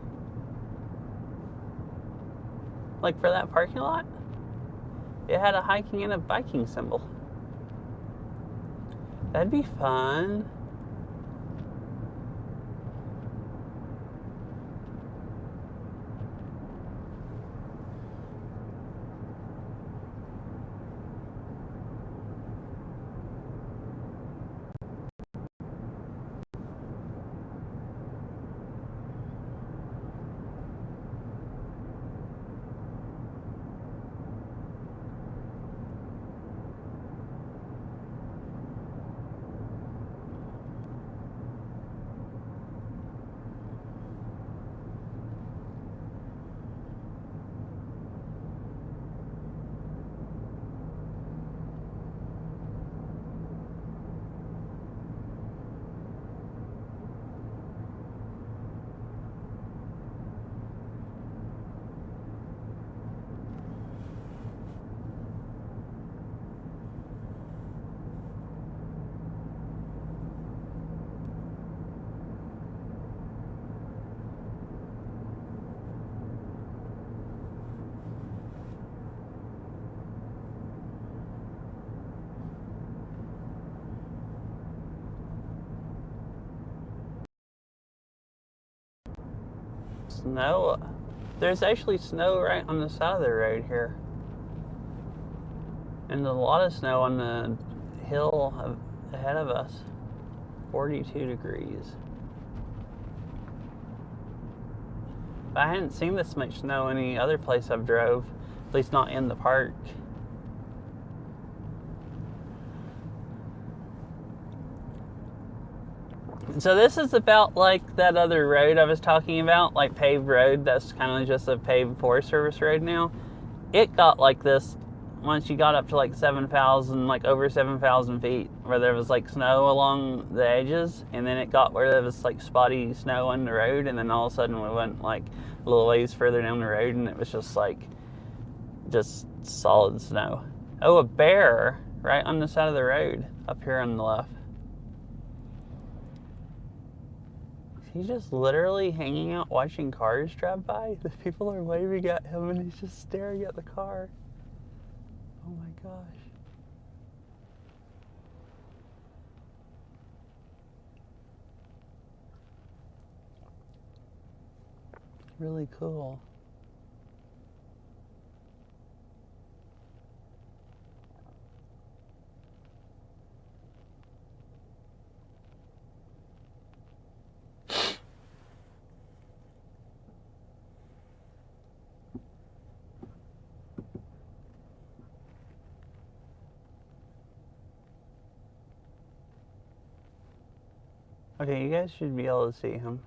B: Like for that parking lot? It had a hiking and a biking symbol. That'd be fun. Snow. There's actually snow right on the side of the road here. And a lot of snow on the hill ahead of us. 42 degrees. I hadn't seen this much snow any other place I've drove. At least not in the park. So this is about like that other road I was talking about, like paved road. That's kind of just a paved Forest Service road now. It got like this once you got up to like 7,000, like over 7,000 feet, where there was like snow along the edges, and then it got where there was like spotty snow on the road, and then all of a sudden we went like a little ways further down the road, and it was just solid snow. Oh, a bear right on the side of the road up here on the left. He's just literally hanging out watching cars drive by. The people are waving at him and he's just staring at the car. Oh my gosh. Really cool. Okay, you guys should be able to see him.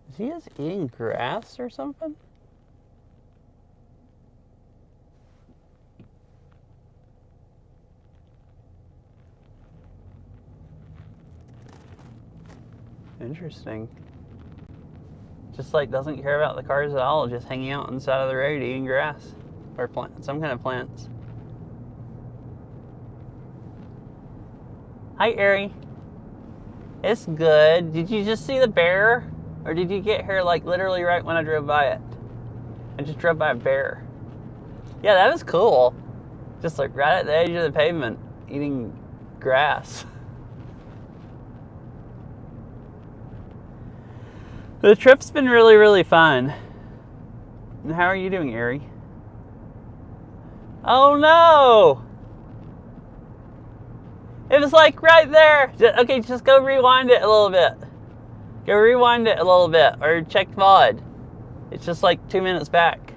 B: Is he just eating grass or something? Interesting. Just like doesn't care about the cars at all, just hanging out on the side of the road eating grass or some kind of plants. Hi, Ari. It's good. Did you just see the bear? Or did you get here like literally right when I drove by it? I just drove by a bear. Yeah, that was cool. Just like right at the edge of the pavement, eating grass. The trip's been really, really fun. And how are you doing, Ari? Oh no! It was like right there. Okay, just go rewind it a little bit. Go rewind it a little bit, or check VOD. It's just like 2 minutes back.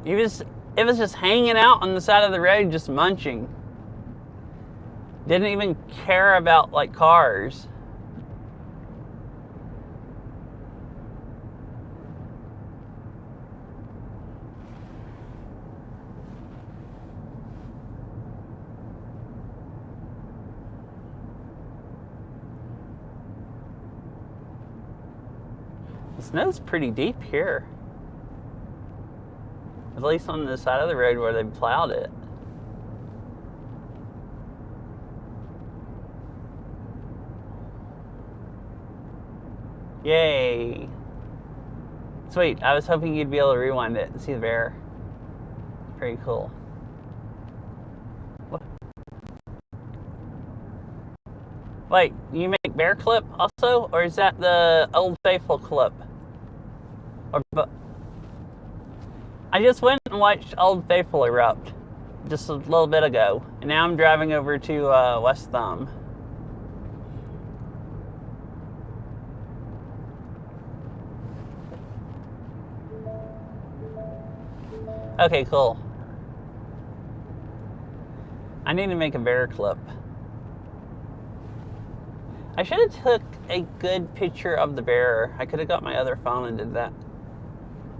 B: It was just hanging out on the side of the road, just munching. Didn't even care about like cars. The snow's pretty deep here. At least on the side of the road where they plowed it. Yay. Sweet, I was hoping you'd be able to rewind it and see the bear. Pretty cool. Wait, you make bear clip also? Or is that the Old Faithful clip? Or I just went and watched Old Faithful erupt just a little bit ago. And now I'm driving over to West Thumb. Okay, cool. I need to make a bear clip. I should have took a good picture of the bear. I could have got my other phone and did that.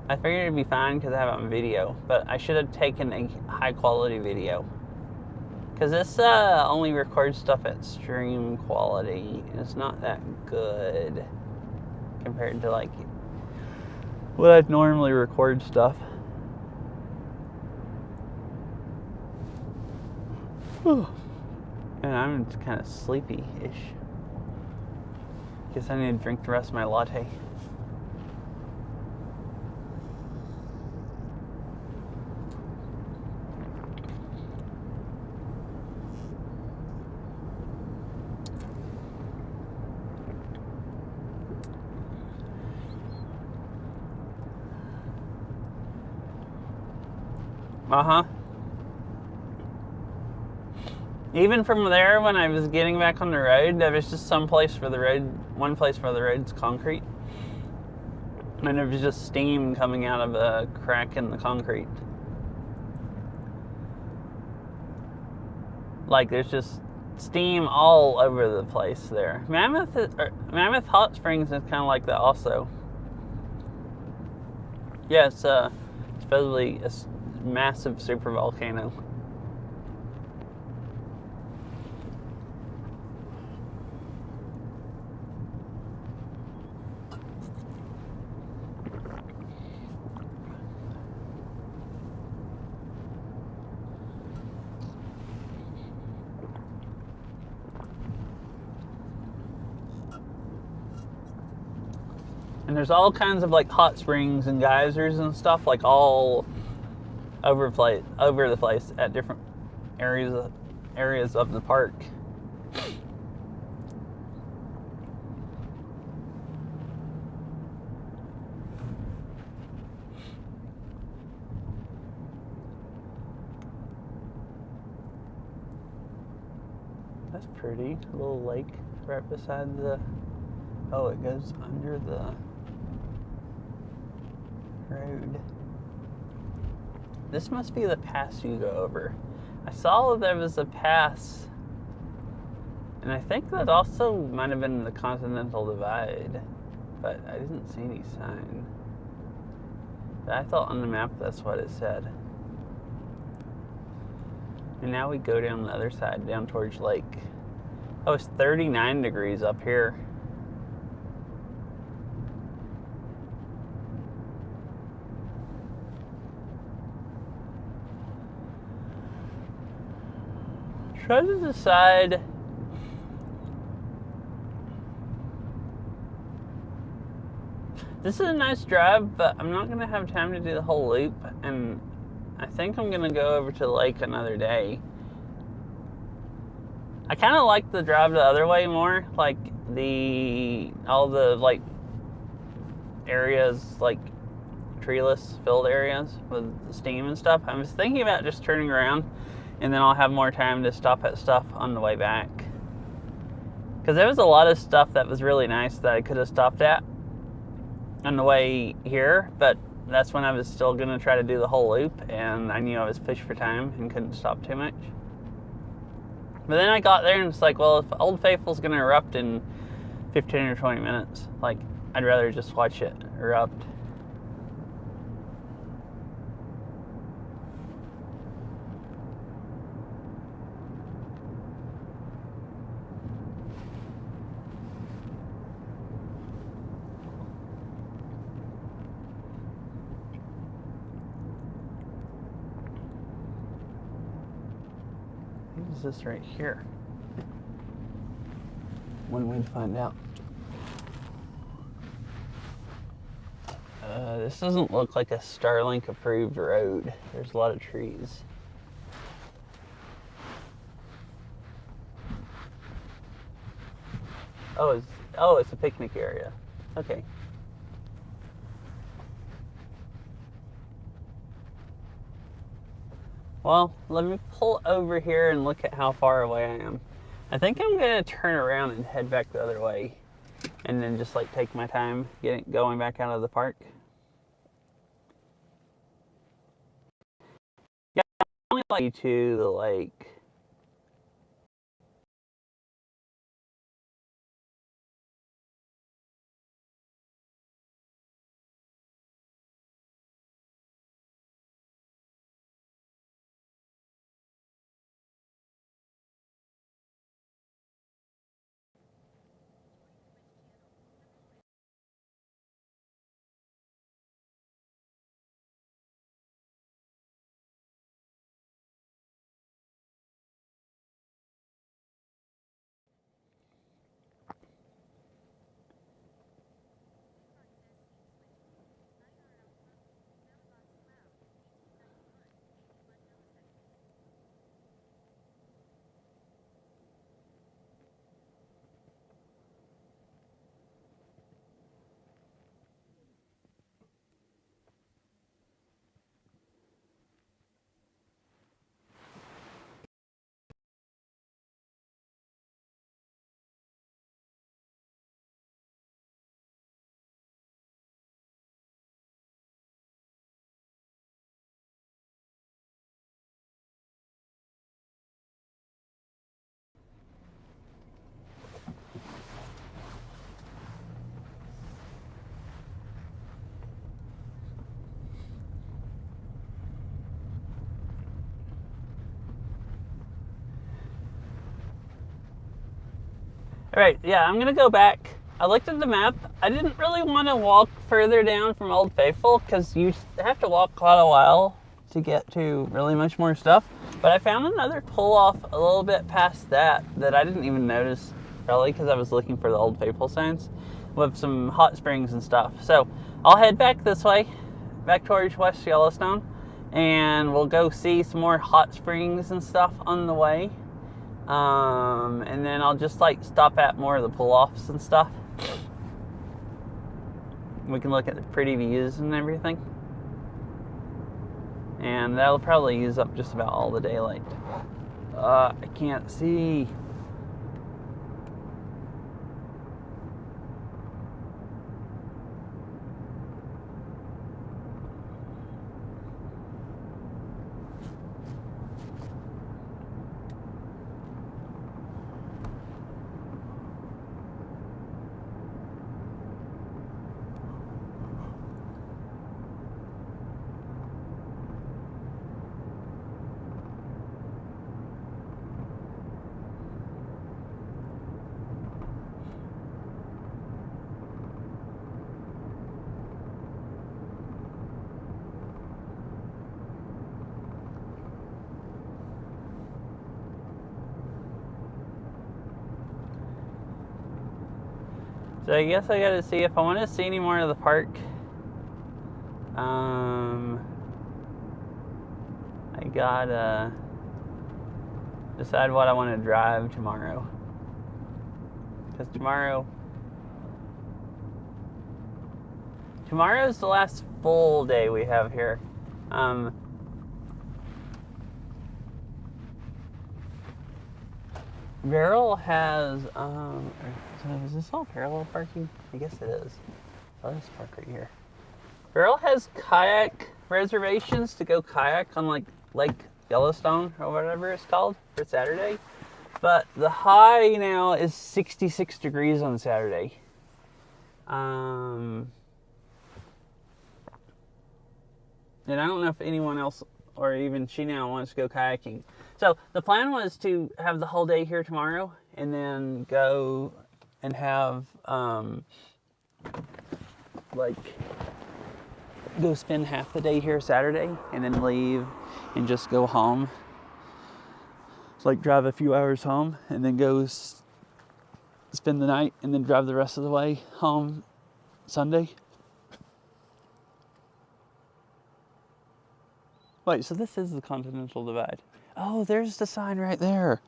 B: I figured it'd be fine because I have it on video, but I should have taken a high quality video. Because this only records stuff at stream quality, and it's not that good compared to like what I'd normally record stuff. Whew. And I'm kind of sleepy-ish. Guess I need to drink the rest of my latte. Uh-huh. Even from there, when I was getting back on the road, there was just one place where the road's concrete. And there was just steam coming out of a crack in the concrete. Like, there's just steam all over the place there. Mammoth Hot Springs is kind of like that also. Yeah, it's supposedly a massive super volcano. And there's all kinds of like hot springs and geysers and stuff like all over the place at different areas of the park. That's pretty. A little lake right beside the... Oh, it goes under the road. This must be the pass you go over. I saw there was a pass, and I think that also might have been the Continental Divide, but I didn't see any sign. But I thought on the map that's what it said. And now we go down the other side, down towards Lake. Oh, it's 39 degrees up here. Try to decide this is a nice drive, but I'm not gonna have time to do the whole loop, and I think I'm gonna go over to the lake another day. I kind of like the drive the other way more, like all the like areas, like treeless filled areas with steam and stuff. I was thinking about just turning around, and then I'll have more time to stop at stuff on the way back. Because there was a lot of stuff that was really nice that I could have stopped at on the way here, but that's when I was still going to try to do the whole loop, and I knew I was pushed for time and couldn't stop too much. But then I got there and it's like, well, if Old Faithful's going to erupt in 15 or 20 minutes, like, I'd rather just watch it erupt. What is this right here? One way to find out. This doesn't look like a Starlink approved road. There's a lot of trees. Oh, it's a picnic area. Okay. Well, let me pull over here and look at how far away I am. I think I'm gonna turn around and head back the other way, and then just like take my time going back out of the park. Yeah, I only like to the lake. Alright, yeah, I'm gonna go back. I looked at the map. I didn't really want to walk further down from Old Faithful because you have to walk quite a while to get to really much more stuff. But I found another pull-off a little bit past that I didn't even notice really because I was looking for the Old Faithful signs with some hot springs and stuff. So I'll head back this way, back towards West Yellowstone, and we'll go see some more hot springs and stuff on the way. And then I'll just like stop at more of the pull-offs and stuff. We can look at the pretty views and everything. And that'll probably use up just about all the daylight. I can't see. So I guess I gotta see if I want to see any more of the park. I gotta decide what I want to drive tomorrow. Because tomorrow's the last full day we have here. Beryl has, so is this all parallel parking? I guess it is. So let's park right here. Earl has kayak reservations to go kayak on like Lake Yellowstone or whatever it's called for Saturday. But the high now is 66 degrees on Saturday. And I don't know if anyone else or even she now wants to go kayaking. So the plan was to have the whole day here tomorrow and then go and have go spend half the day here Saturday and then leave and just go home. Like drive a few hours home and then go spend the night and then drive the rest of the way home Sunday. Wait, so this is the Continental Divide. Oh, there's the sign right there.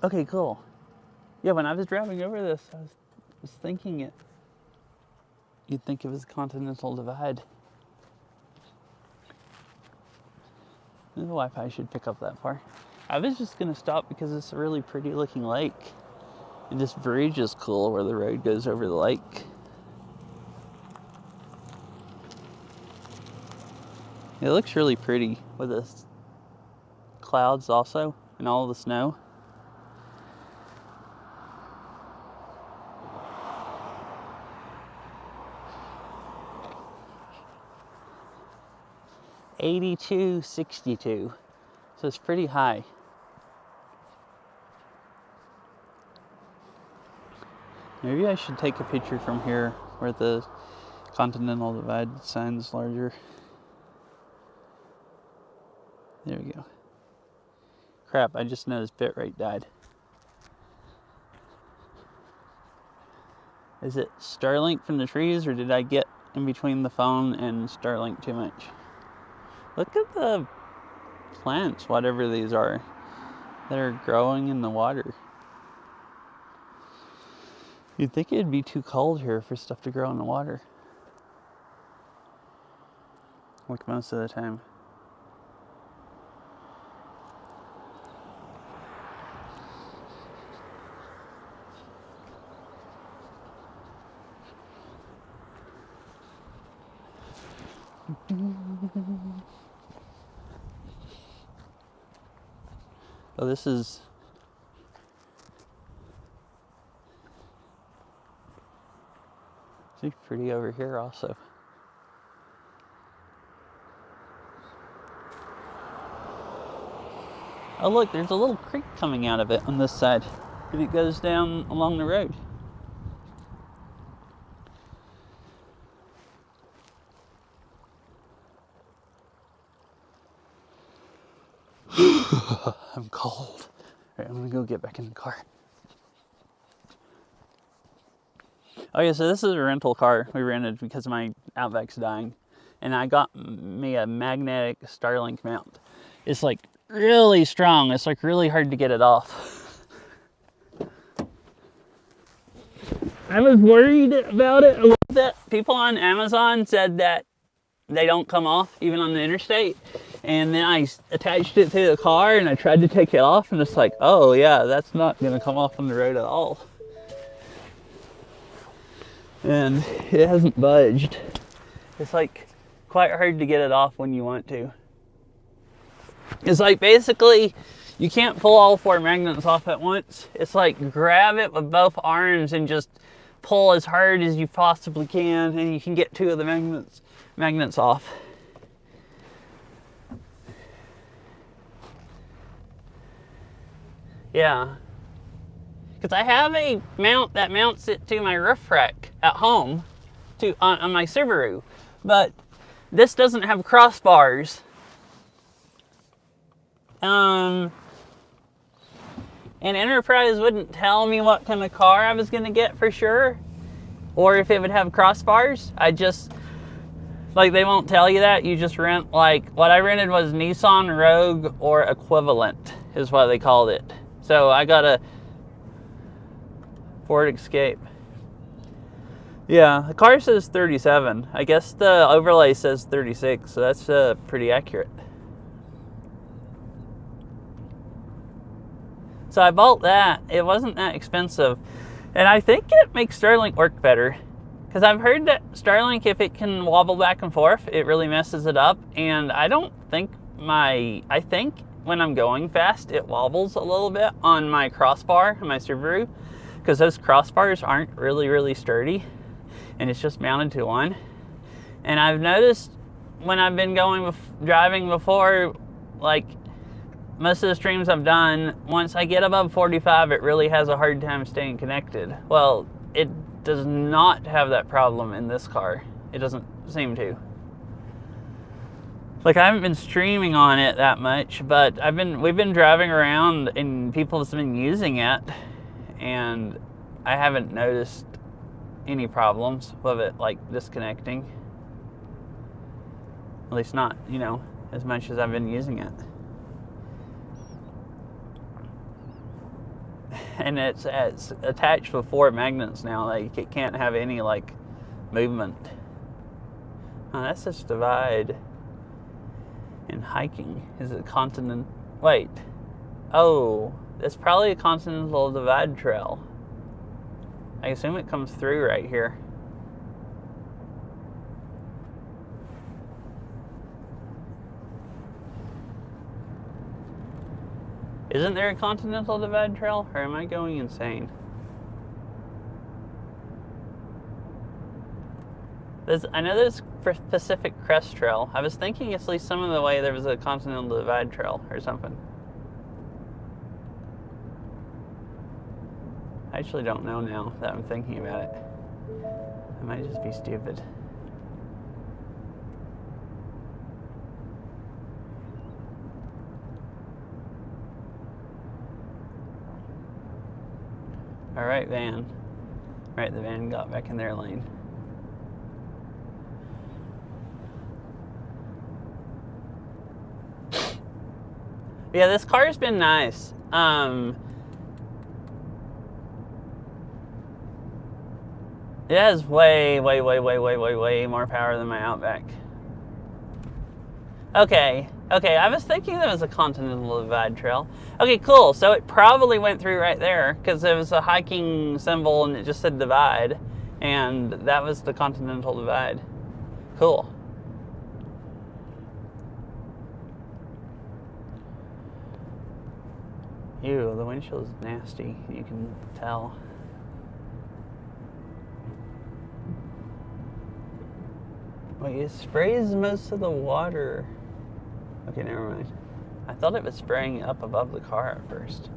B: Okay, cool. Yeah, when I was driving over this, I was thinking it. You'd think it was the Continental Divide. The Wi-Fi should pick up that far. I was just gonna stop because it's a really pretty looking lake. And this bridge is cool where the road goes over the lake. It looks really pretty with the clouds also and all the snow. $82.62, so it's pretty high. Maybe I should take a picture from here where the Continental Divide sign's larger. There we go. Crap, I just noticed bitrate died. Is it Starlink from the trees, or did I get in between the phone and Starlink too much? Look at the plants, whatever these are, that are growing in the water. You'd think it'd be too cold here for stuff to grow in the water. Like most of the time. Oh, this is pretty over here also. Oh look, there's a little creek coming out of it on this side, and it goes down along the road. I'm cold. All right, I'm gonna go get back in the car. Okay, so this is a rental car we rented because my Outback's dying. And I got me a magnetic Starlink mount. It's like really strong. It's like really hard to get it off. I was worried about it a little bit. People on Amazon said that they don't come off even on the interstate. And then I attached it to the car and I tried to take it off and it's like, oh yeah, that's not gonna come off on the road at all. And it hasn't budged. It's like quite hard to get it off when you want to. It's like basically you can't pull all four magnets off at once. It's like grab it with both arms and just pull as hard as you possibly can and you can get two of the magnets off. Yeah. Because I have a mount that mounts it to my roof rack at home on my Subaru. But this doesn't have crossbars. And Enterprise wouldn't tell me what kind of car I was going to get for sure. Or if it would have crossbars. They won't tell you that. You just rent, what I rented was Nissan Rogue or equivalent is what they called it. So I got a Ford Escape. Yeah, the car says 37. I guess the overlay says 36, so that's pretty accurate. So I bought that. It wasn't that expensive. And I think it makes Starlink work better. Because I've heard that Starlink, if it can wobble back and forth, it really messes it up. And I don't think I think when I'm going fast, it wobbles a little bit on my crossbar in my Subaru. Because those crossbars aren't really sturdy. And it's just mounted to one. And I've noticed when I've been driving before, like most of the streams I've done, once I get above 45, it really has a hard time staying connected. Well, it does not have that problem in this car. It doesn't seem to. Like, I haven't been streaming on it that much, but we've been driving around and people have been using it, and I haven't noticed any problems with it, like, disconnecting. At least not, as much as I've been using it. And it's attached with 4 magnets now. Like, it can't have any, like, movement. Oh, that's just divide in hiking. Is it continent? Wait. Oh, it's probably a continental divide trail. I assume it comes through right here. Isn't there a continental divide trail, or am I going insane? I know there's Pacific Crest Trail. I was thinking at least some of the way there was a continental divide trail or something. I actually don't know now that I'm thinking about it. I might just be stupid. All right, van. Right, the van got back in their lane. Yeah, this car's been nice. It has way more power than my Outback. Okay, I was thinking there was a continental divide trail. Okay, cool. So it probably went through right there because there was a hiking symbol and it just said divide, and that was the continental divide. Cool. Ew, the windshield is nasty. You can tell. Wait, it sprays most of the water. Okay, never mind. I thought it was spraying up above the car at first.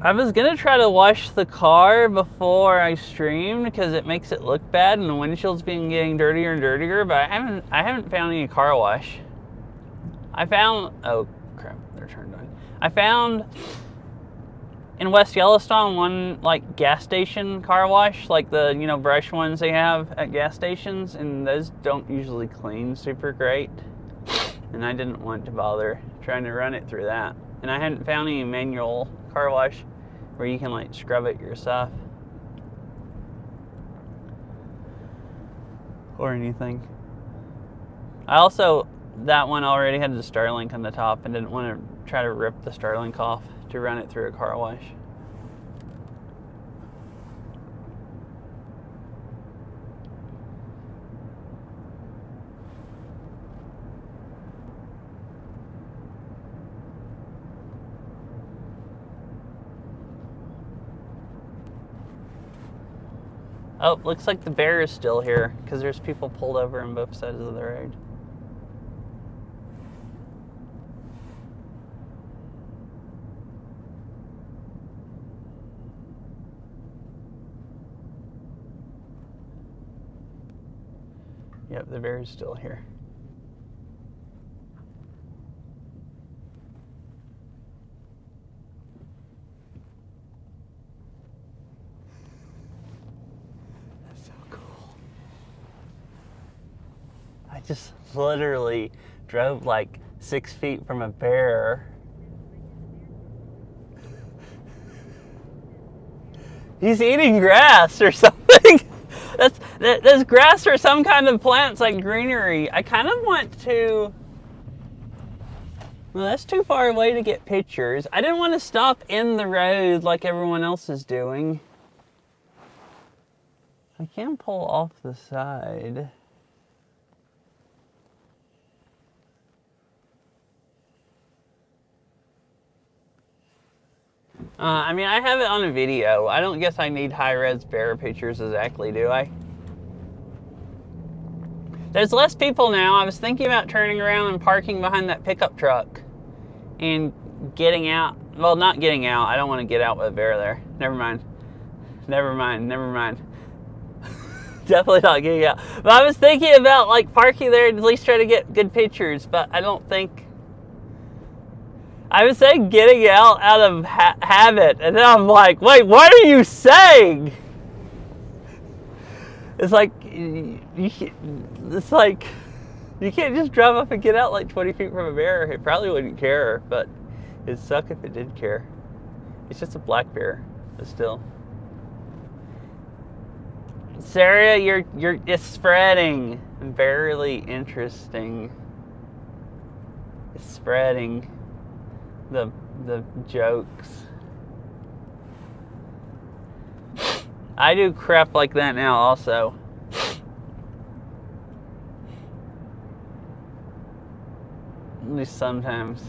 B: I was gonna try to wash the car before I streamed because it makes it look bad and the windshield's been getting dirtier and dirtier, but I haven't found any car wash. Oh crap, they're turned on. I found in West Yellowstone one like gas station car wash, like the brush ones they have at gas stations, and those don't usually clean super great. And I didn't want to bother trying to run it through that. And I hadn't found any manual car wash where you can like scrub it yourself or anything. That one already had the Starlink on the top and didn't want to try to rip the Starlink off to run it through a car wash. Oh, looks like the bear is still here because there's people pulled over on both sides of the road. Yep, the bear is still here. That's so cool. I just literally drove like 6 feet from a bear. He's eating grass or something. There's grass or some kind of plants, like greenery. I kind of want to... Well, that's too far away to get pictures. I didn't want to stop in the road like everyone else is doing. I can pull off the side. I mean, I have it on a video. I don't guess I need high-res bear pictures exactly, do I? There's less people now. I was thinking about turning around and parking behind that pickup truck and getting out. Well, not getting out. I don't want to get out with a bear there. Never mind. Never mind. Never mind. Definitely not getting out. But I was thinking about like parking there and at least try to get good pictures, but I don't think... I was saying getting out of habit, and then I'm like, wait, what are you saying? It's like, you can't just drive up and get out like 20 feet from a bear. It probably wouldn't care, but it'd suck if it did care. It's just a black bear, but still. Sarah, it's spreading. Very interesting. It's spreading. The jokes. I do crap like that now also. At least sometimes.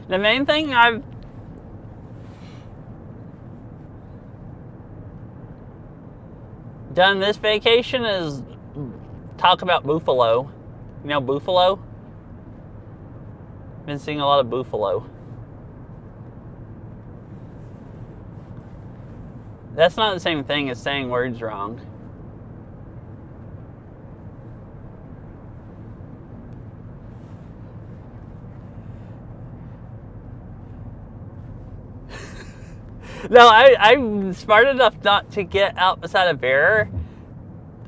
B: The main thing I've done this vacation is talk about buffalo. You know buffalo? Been seeing a lot of buffalo. That's not the same thing as saying words wrong. No, I'm smart enough not to get out beside a bear.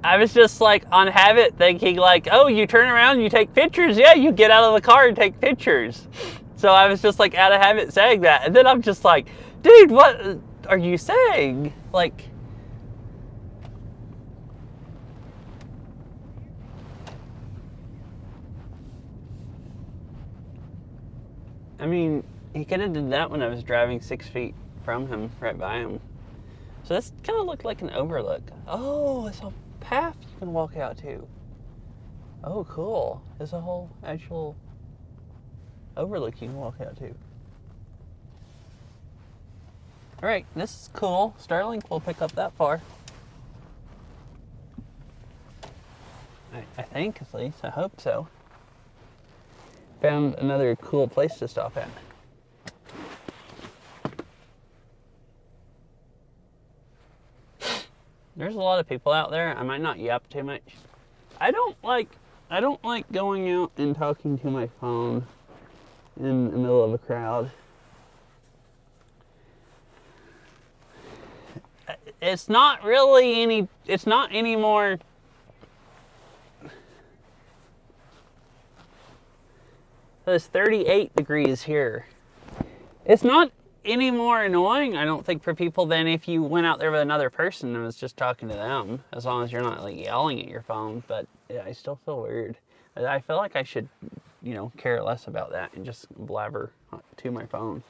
B: I was just like on habit thinking like, oh, you turn around, you take pictures. Yeah, you get out of the car and take pictures. So I was just like out of habit saying that. And then I'm just like, dude, what are you saying? Like, I mean, he could have did that when I was driving 6 feet from him, right by him. So this kind of looked like an overlook. Oh, it's a path you can walk out to. Oh, cool. There's a whole actual overlook you can walk out to. All right, this is cool. Starlink will pick up that far. I think, at least. I hope so. Found another cool place to stop at. There's a lot of people out there. I might not yap too much. I don't like going out and talking to my phone in the middle of a crowd. It's not any more. It's 38 degrees here. It's not any more annoying, I don't think, for people than if you went out there with another person and was just talking to them, as long as you're not like yelling at your phone. But yeah, I still feel weird. I feel like I should, care less about that and just blabber to my phone.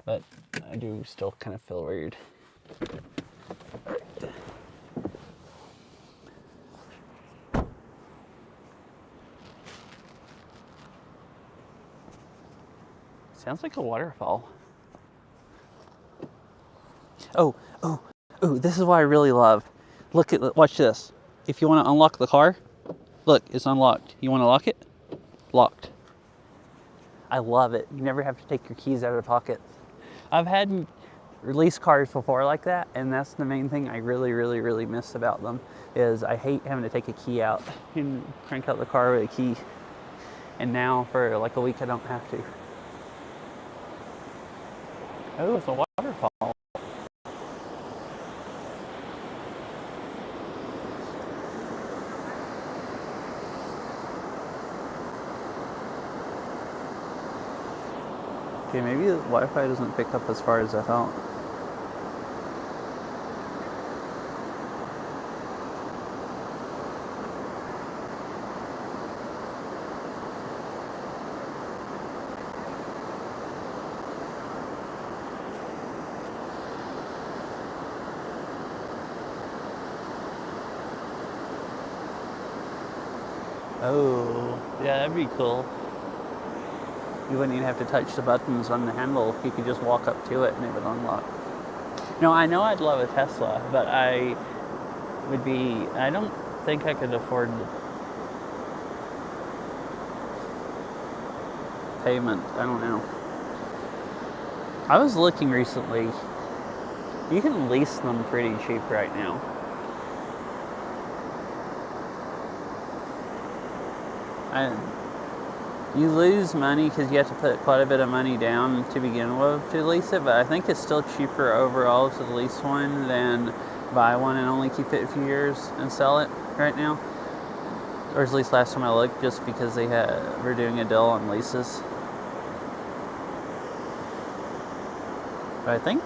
B: But I do still kind of feel weird. Sounds like a waterfall. Oh, this is what I really love. Watch this. If you want to unlock the car, look, it's unlocked. You want to lock it? Locked. I love it. You never have to take your keys out of the pocket. I've had release cars before like that, and that's the main thing I really, really, really miss about them, is I hate having to take a key out and crank out the car with a key. And now for like a week I don't have to. Oh, it's a waterfall. Okay, maybe the Wi-Fi doesn't pick up as far as I thought. Oh, yeah, that'd be cool. You wouldn't even have to touch the buttons on the handle. You could just walk up to it and it would unlock. No, I know I'd love a Tesla, but I don't think I could afford the payment. I don't know. I was looking recently. You can lease them pretty cheap right now. And you lose money because you have to put quite a bit of money down to begin with to lease it, but I think it's still cheaper overall to lease one than buy one and only keep it a few years and sell it right now. Or at least last time I looked, just because were doing a deal on leases. But I think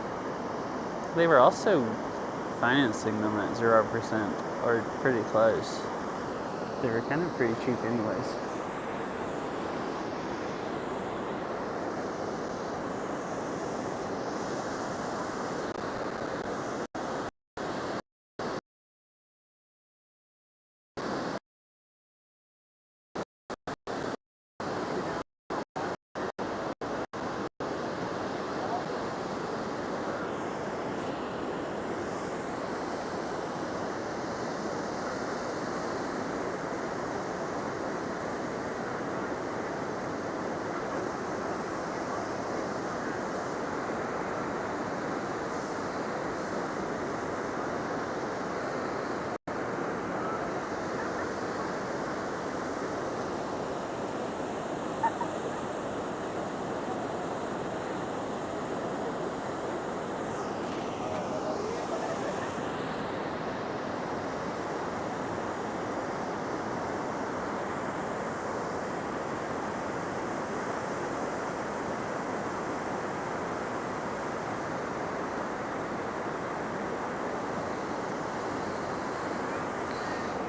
B: they were also financing them at 0% or pretty close. They were kind of pretty cheap anyways.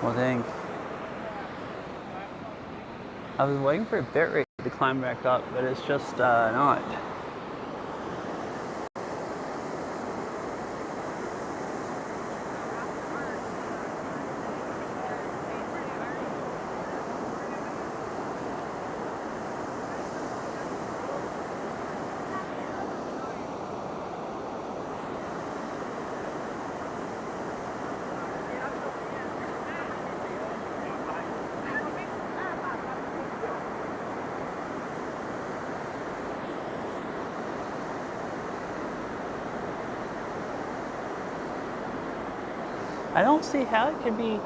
B: Well, dang. I was waiting for a bit rate to climb back up, but it's just not. I don't see how it could be.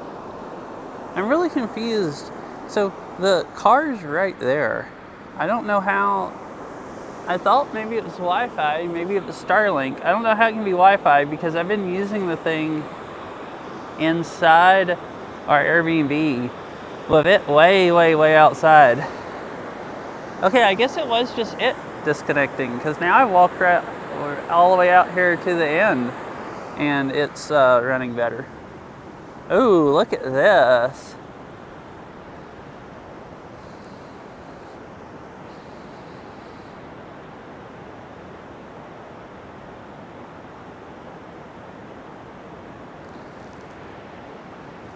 B: I'm really confused. So the car's right there. I don't know how. I thought maybe it was Wi-Fi, maybe it was Starlink. I don't know how it can be Wi-Fi because I've been using the thing inside our Airbnb with it way, way, way outside. Okay, I guess it was just it disconnecting because now I walked right all the way out here to the end and it's running better. Ooh, look at this.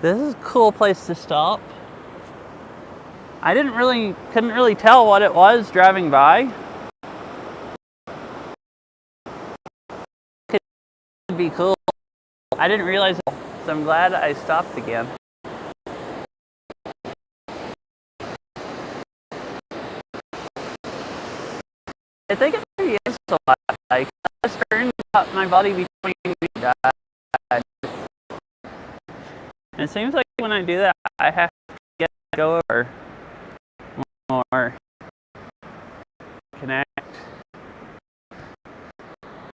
B: This is a cool place to stop. I couldn't really tell what it was driving by. It could be cool. I didn't realize it, so I'm glad I stopped again. I think it really is a lot. Like, I was turning up my body between me and God. And it seems like when I do that, I have to go over more, connect,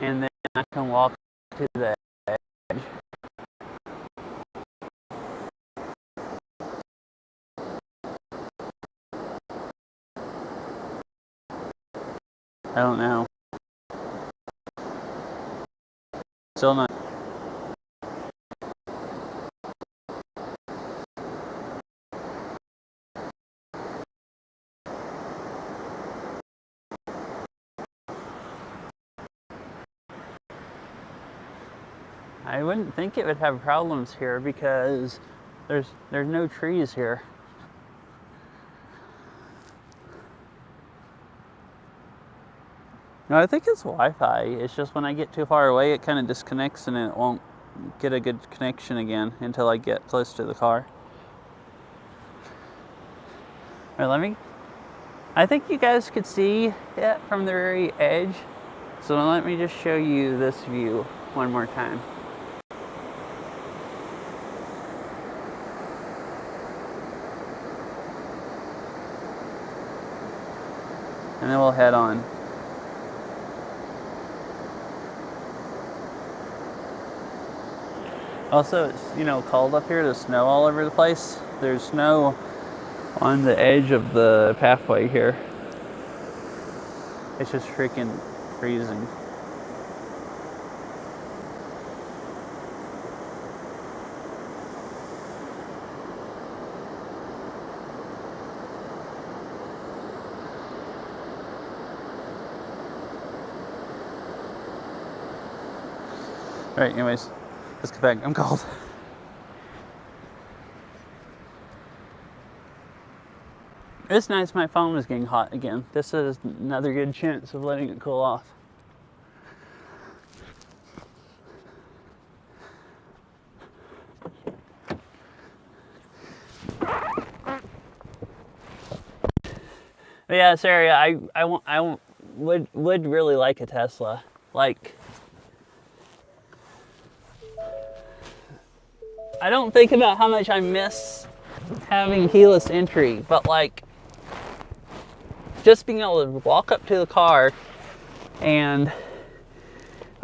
B: and then I can walk to the edge. I don't know. Still not. I wouldn't think it would have problems here because there's no trees here. No, I think it's Wi-Fi. It's just when I get too far away, it kind of disconnects and it won't get a good connection again until I get close to the car. All right, I think you guys could see it from the very edge. So let me just show you this view one more time. And then we'll head on. Also, it's, cold up here. There's snow all over the place. There's snow on the edge of the pathway here. It's just freaking freezing. All right, anyways, let's get back. I'm cold. It's nice my phone is getting hot again. This is another good chance of letting it cool off. But yeah, Sarah, I would really like a Tesla. Like, I don't think about how much I miss having keyless entry, but like, just being able to walk up to the car and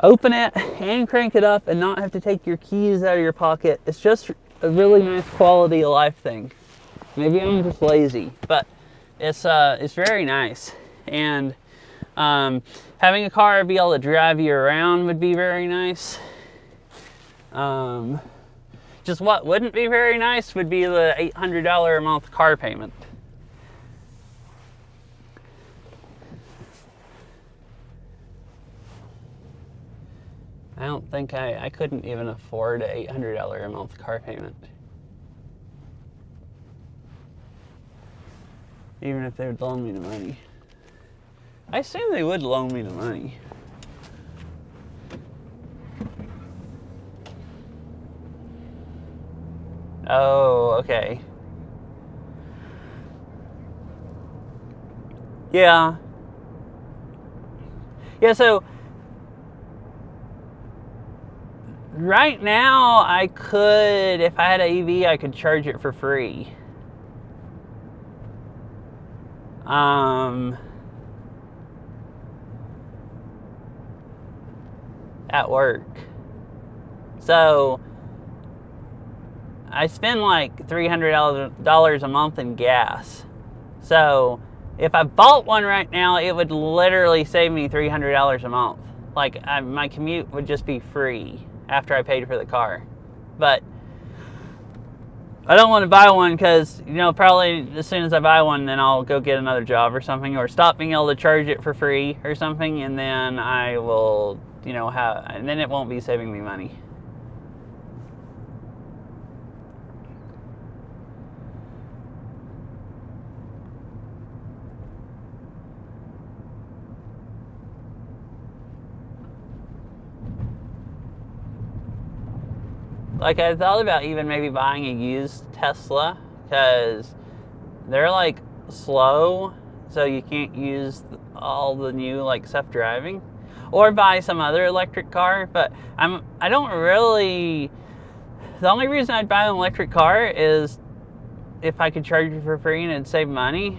B: open it and crank it up and not have to take your keys out of your pocket, it's just a really nice quality of life thing. Maybe I'm just lazy, but it's very nice. And having a car be able to drive you around would be very nice. Just what wouldn't be very nice would be the $800 a month car payment. I don't think I couldn't even afford an $800 a month car payment. Even if they would loan me the money. I assume they would loan me the money. Oh, okay. Yeah. Yeah, so right now I could, if I had an EV, I could charge it for free. At work. So I spend like $300 a month in gas. So if I bought one right now, it would literally save me $300 a month. Like, my commute would just be free after I paid for the car. But I don't want to buy one because, probably as soon as I buy one, then I'll go get another job or something, or stop being able to charge it for free or something, and then I will, and then it won't be saving me money. Like, I thought about even maybe buying a used Tesla, because they're like slow, so you can't use all the new like self-driving, or buy some other electric car. But I don't really. The only reason I'd buy an electric car is if I could charge it for free and it'd save money.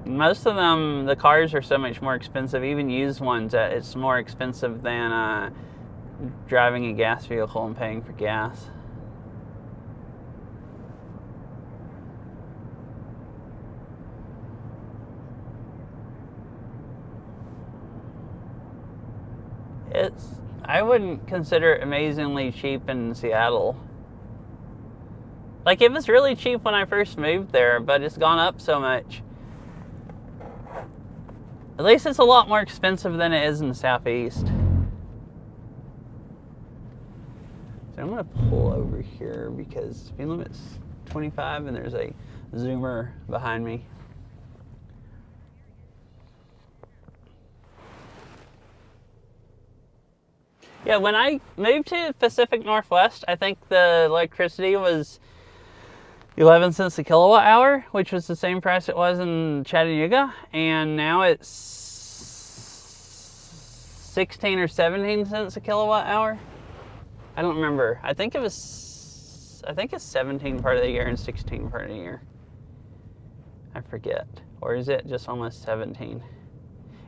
B: Most of them, the cars are so much more expensive, even used ones, it's more expensive than driving a gas vehicle and paying for gas. I wouldn't consider it amazingly cheap in Seattle. Like, it was really cheap when I first moved there, but it's gone up so much. At least it's a lot more expensive than it is in the Southeast. So I'm going to pull over here because speed limit's 25 and there's a Zoomer behind me. Yeah, when I moved to Pacific Northwest, I think the electricity was 11 cents a kilowatt hour, which was the same price it was in Chattanooga, and now it's 16 or 17 cents a kilowatt hour. I don't remember. I think it's 17 part of the year and 16 part of the year. I forget. Or is it just almost 17?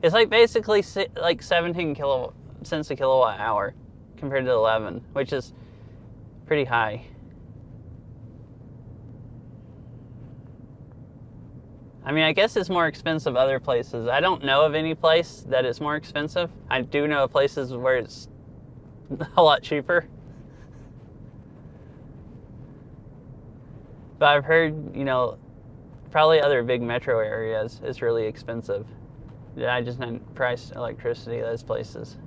B: It's like basically like 17 cents a kilowatt hour compared to 11, which is pretty high. I mean, I guess it's more expensive other places. I don't know of any place that it's more expensive. I do know of places where it's a lot cheaper. But I've heard, probably other big metro areas, it's really expensive. Yeah, I just didn't price electricity those places.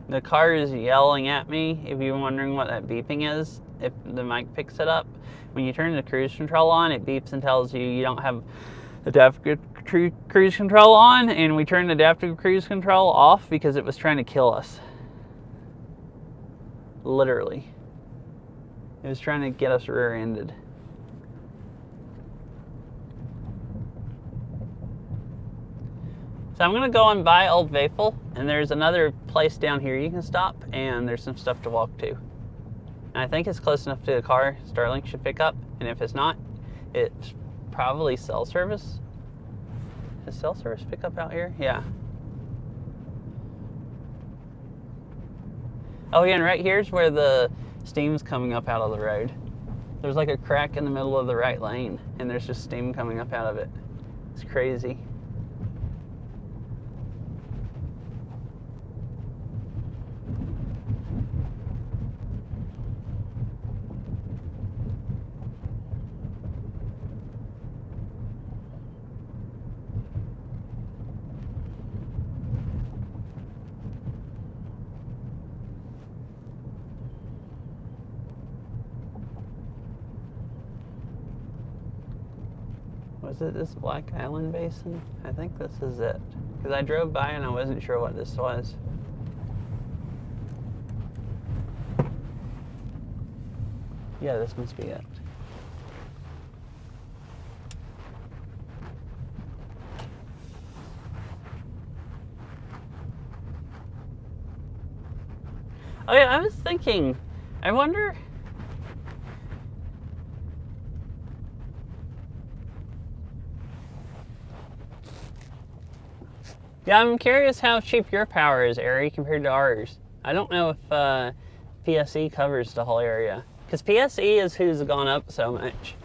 B: The car is yelling at me, if you're wondering what that beeping is, if the mic picks it up. When you turn the cruise control on, it beeps and tells you don't have adaptive cruise control on, and we turned adaptive cruise control off because it was trying to kill us. Literally. It was trying to get us rear-ended. So I'm going to go and buy Old Faithful, and there's another place down here you can stop, and there's some stuff to walk to. And I think it's close enough to the car Starlink should pick up, and if it's not, it's probably cell service. Is cell service pick up out here? Yeah. Oh yeah, and right here's where the steam's coming up out of the road. There's like a crack in the middle of the right lane, and there's just steam coming up out of it. It's crazy. Was it this Black Island Basin? I think this is it. Because I drove by and I wasn't sure what this was. Yeah, this must be it. Oh yeah, I was thinking, I wonder... Yeah, I'm curious how cheap your power is, Ari, compared to ours. I don't know if PSE covers the whole area. Because PSE is who's gone up so much.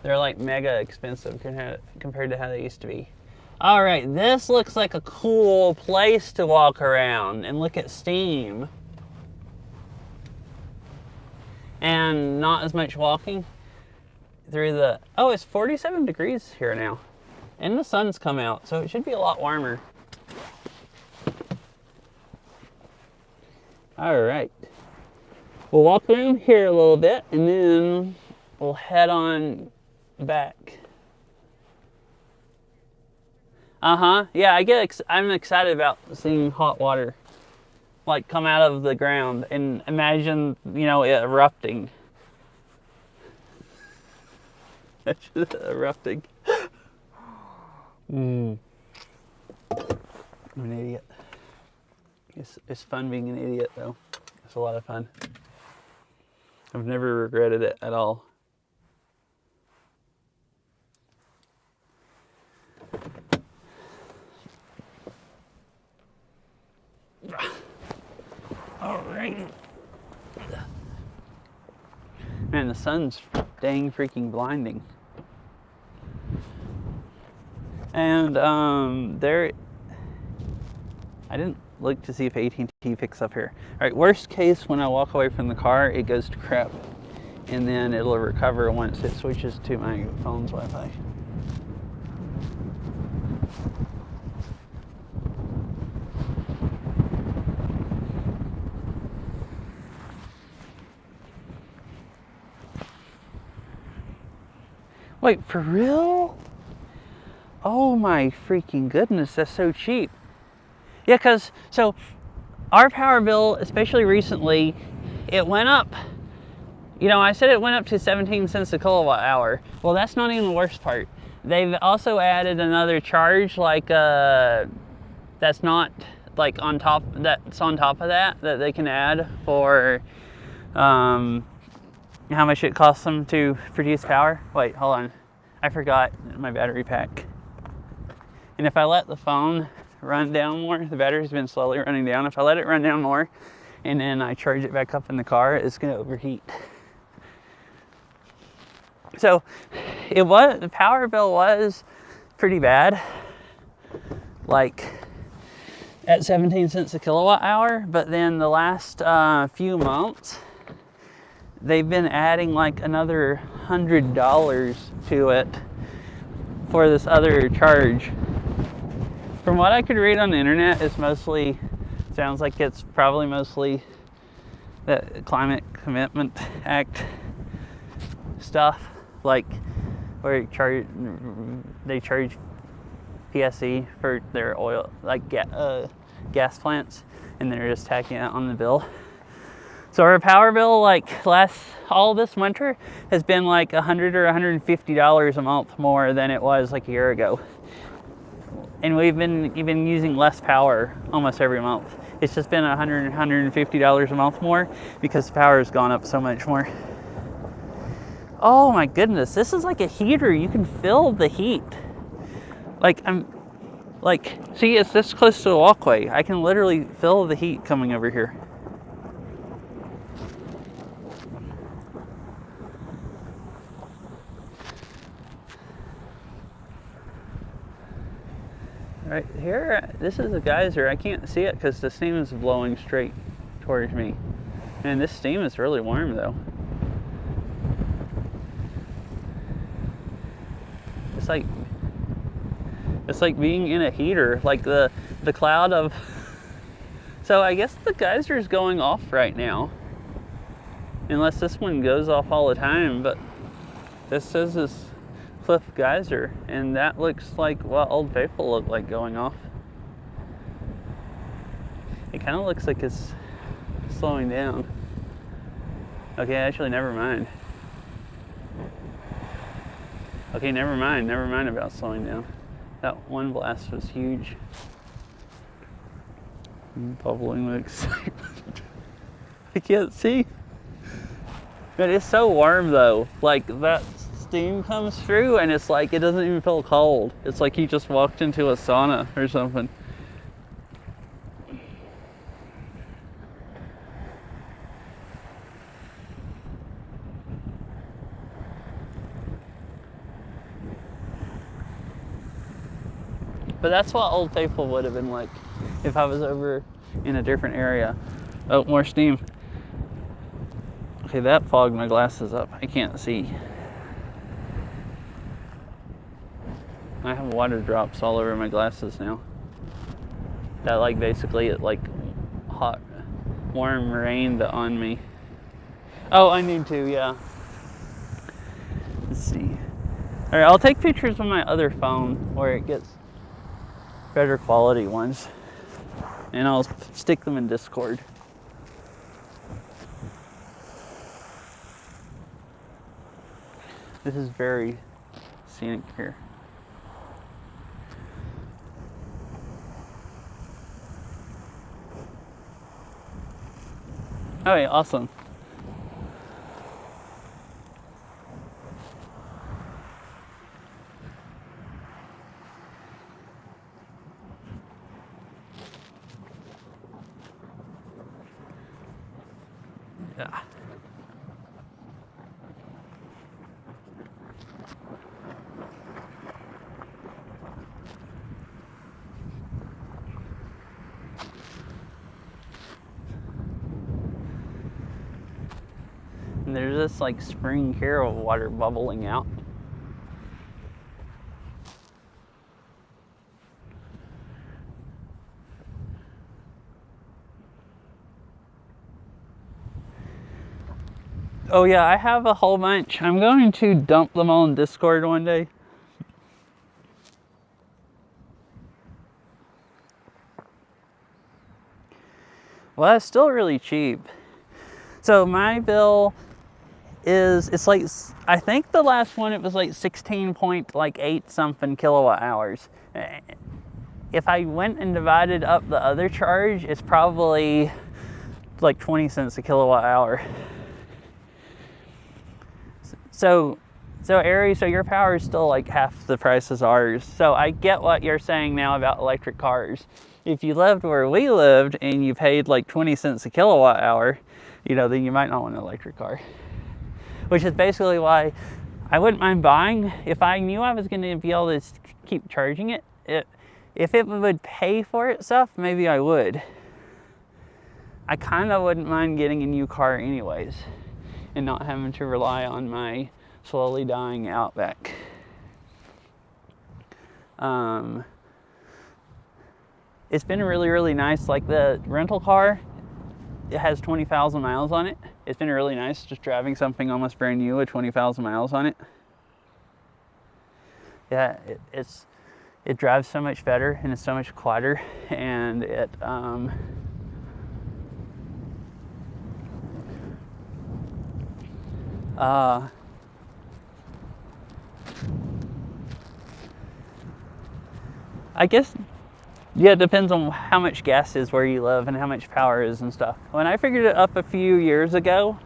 B: They're like mega expensive compared to how they used to be. Alright, this looks like a cool place to walk around and look at steam. And not as much walking through the... Oh, it's 47 degrees here now. And the sun's come out, so it should be a lot warmer. Alright. We'll walk around here a little bit, and then we'll head on back. Yeah, I'm excited about seeing hot water like come out of the ground, and imagine, it erupting. Erupting. I'm an idiot. It's fun being an idiot, though. It's a lot of fun. I've never regretted it at all. All right. Man, the sun's dang freaking blinding. And I didn't look to see if AT&T picks up here. All right, worst case, when I walk away from the car, it goes to crap, and then it'll recover once it switches to my phone's Wi-Fi. Wait, for real? Oh my freaking goodness, that's so cheap. Yeah, because, so our power bill, especially recently, it went up. You know, I said it went up to 17 cents a kilowatt hour. Well, that's not even the worst part. They've also added another charge, like, that's not, like, on top, that's on top of that they can add for, how much it costs them to produce power. Wait, hold on. I forgot my battery pack. And if I let the phone run down more, the battery's been slowly running down. If I let it run down more and then I charge it back up in the car, it's gonna overheat. So the power bill was pretty bad, like at 17 cents a kilowatt hour, but then the last few months, they've been adding like another $100 to it for this other charge. From what I could read on the internet, it's mostly, sounds like it's probably mostly the Climate Commitment Act stuff, like where they charge PSE for their oil, like gas plants, and they're just tacking it on the bill. So our power bill, like all this winter, has been like $100 or $150 a month more than it was like a year ago. And we've been even using less power almost every month. It's just been $100, $150 a month more because the power has gone up so much more. Oh my goodness, this is like a heater. You can feel the heat. See, it's this close to a walkway. I can literally feel the heat coming over here. Right here, this is a geyser. I can't see it because the steam is blowing straight towards me. And this steam is really warm though. It's like being in a heater, like the cloud of. So I guess the geyser is going off right now, unless this one goes off all the time. But this says this Cliff Geyser, and that looks like what Old Faithful looked like going off. It kind of looks like it's slowing down. Okay, actually, never mind. Okay, never mind about slowing down. That one blast was huge. Bubbling with excitement. I can't see. But it's so warm though. Like that steam comes through and it's like it doesn't even feel cold. It's like you just walked into a sauna or something. But that's what Old Faithful would have been like if I was over in a different area. Oh, more steam. Okay, that fogged my glasses up. I can't see. I have water drops all over my glasses now. That like basically it like hot, warm rained on me. Oh, I need to, yeah. Let's see. All right, I'll take pictures on my other phone where it gets better quality ones, and I'll stick them in Discord. This is very scenic here. Okay, awesome. Yeah. And there's this like spring here of water bubbling out. Oh yeah, I have a whole bunch. I'm going to dump them all in Discord one day. Well, it's still really cheap. So my bill is, it's like, I think the last one it was like 16.8 something kilowatt hours. If I went and divided up the other charge, it's probably like 20 cents a kilowatt hour. So Ari, so your power is still like half the price as ours. So I get what you're saying now about electric cars. If you lived where we lived and you paid like 20 cents a kilowatt hour, you know, then you might not want an electric car. Which is basically why I wouldn't mind buying if I knew I was going to be able to keep charging it. If it would pay for itself, maybe I would. I kind of wouldn't mind getting a new car anyways and not having to rely on my slowly dying Outback. It's been really, really nice. Like the rental car, it has 20,000 miles on it. It's been really nice just driving something almost brand new with 20,000 miles on it. Yeah, it drives so much better and it's so much quieter, and it I guess, yeah, it depends on how much gas is where you live and how much power is and stuff. When I figured it up a few years ago,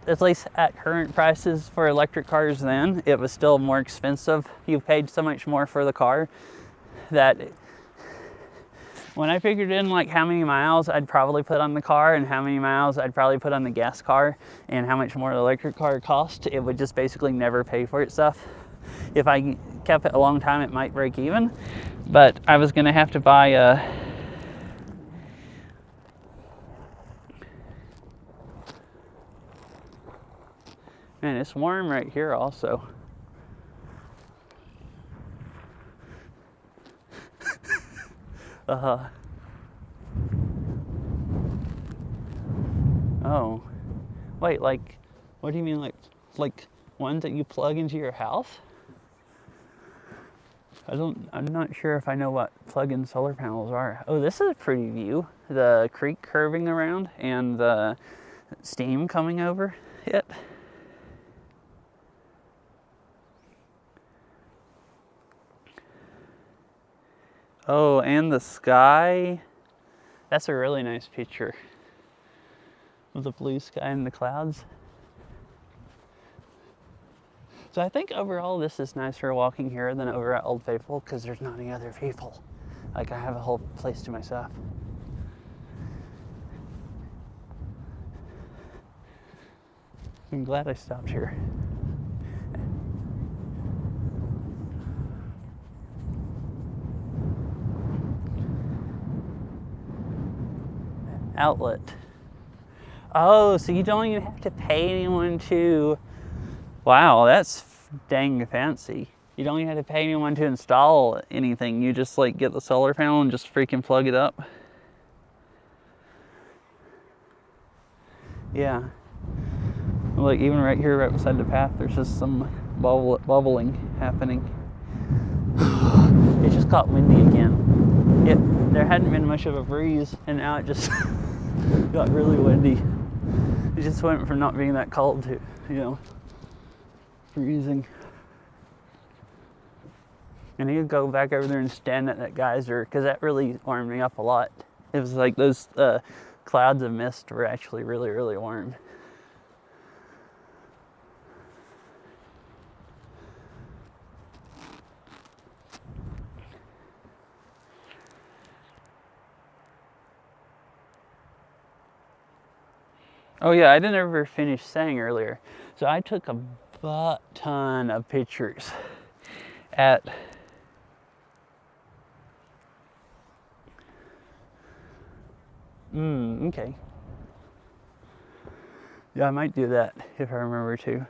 B: at least at current prices for electric cars then, it was still more expensive. You paid so much more for the car that when I figured in like how many miles I'd probably put on the car and how many miles I'd probably put on the gas car and how much more the electric car cost, it would just basically never pay for itself. If I kept it a long time, it might break even, but I was gonna have to buy a man, it's warm right here also. Oh, wait, like, what do you mean, like ones that you plug into your house? I'm not sure if I know what plug-in solar panels are. Oh, this is a pretty view. The creek curving around and the steam coming over it. Oh, and the sky. That's a really nice picture of the blue sky and the clouds. So I think overall this is nicer walking here than over at Old Faithful because there's not any other people. Like I have a whole place to myself. I'm glad I stopped here. Outlet. Oh, so you don't even have to pay anyone to... Wow, that's dang fancy. You don't even have to pay anyone to install anything. You just like get the solar panel and just freaking plug it up. Yeah. Look, even right here, right beside the path, there's just some bubbling happening. It just got windy again. There hadn't been much of a breeze, and now it just got really windy. It just went from not being that cold to, you know, freezing. And you go back over there and stand at that geyser, because that really warmed me up a lot. It was like those clouds of mist were actually really, really warm. Oh yeah, I didn't ever finish saying earlier. So I took a butt ton of pictures at okay. Yeah, I might do that if I remember to.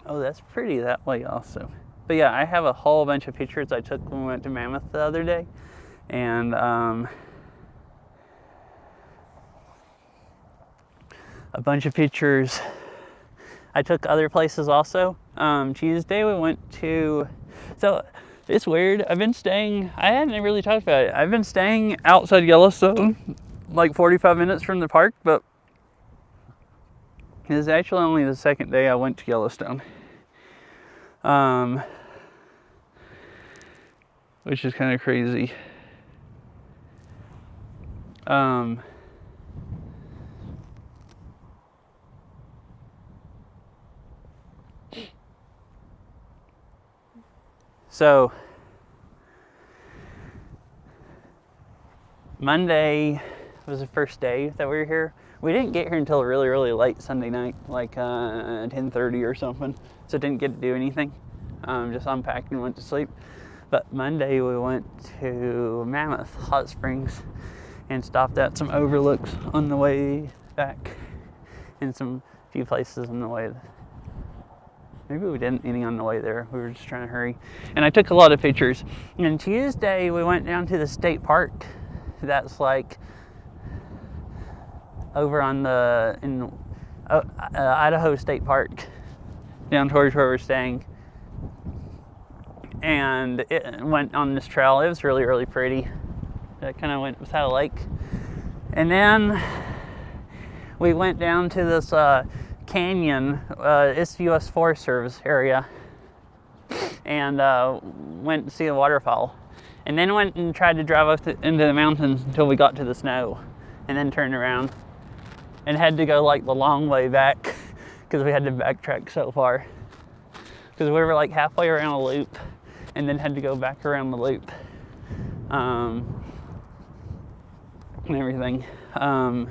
B: Oh, that's pretty that way also. But yeah, I have a whole bunch of pictures I took when we went to Mammoth the other day. And a bunch of pictures I took other places also. Tuesday we went to, so it's weird. I hadn't really talked about it. I've been staying outside Yellowstone, like 45 minutes from the park, but it's actually only the second day I went to Yellowstone. Which is kind of crazy. So Monday was the first day that we were here. We didn't get here until really, really late Sunday night, like 10:30 or something. So didn't get to do anything. Just unpacked and went to sleep. But Monday we went to Mammoth Hot Springs and stopped at some overlooks on the way back, and some few places on the way. Maybe we didn't any on the way there. We were just trying to hurry. And I took a lot of pictures. And Tuesday we went down to the state park. That's like over on Idaho State Park, down towards where we're staying. And it went on this trail. It was really, really pretty. It kind of went beside a lake. And then we went down to this canyon. It's U.S. Forest Service area. And went to see a waterfall. And then went and tried to drive up into the mountains until we got to the snow. And then turned around. And had to go like the long way back because we had to backtrack so far. Because we were like halfway around a loop and then had to go back around the loop. And everything. And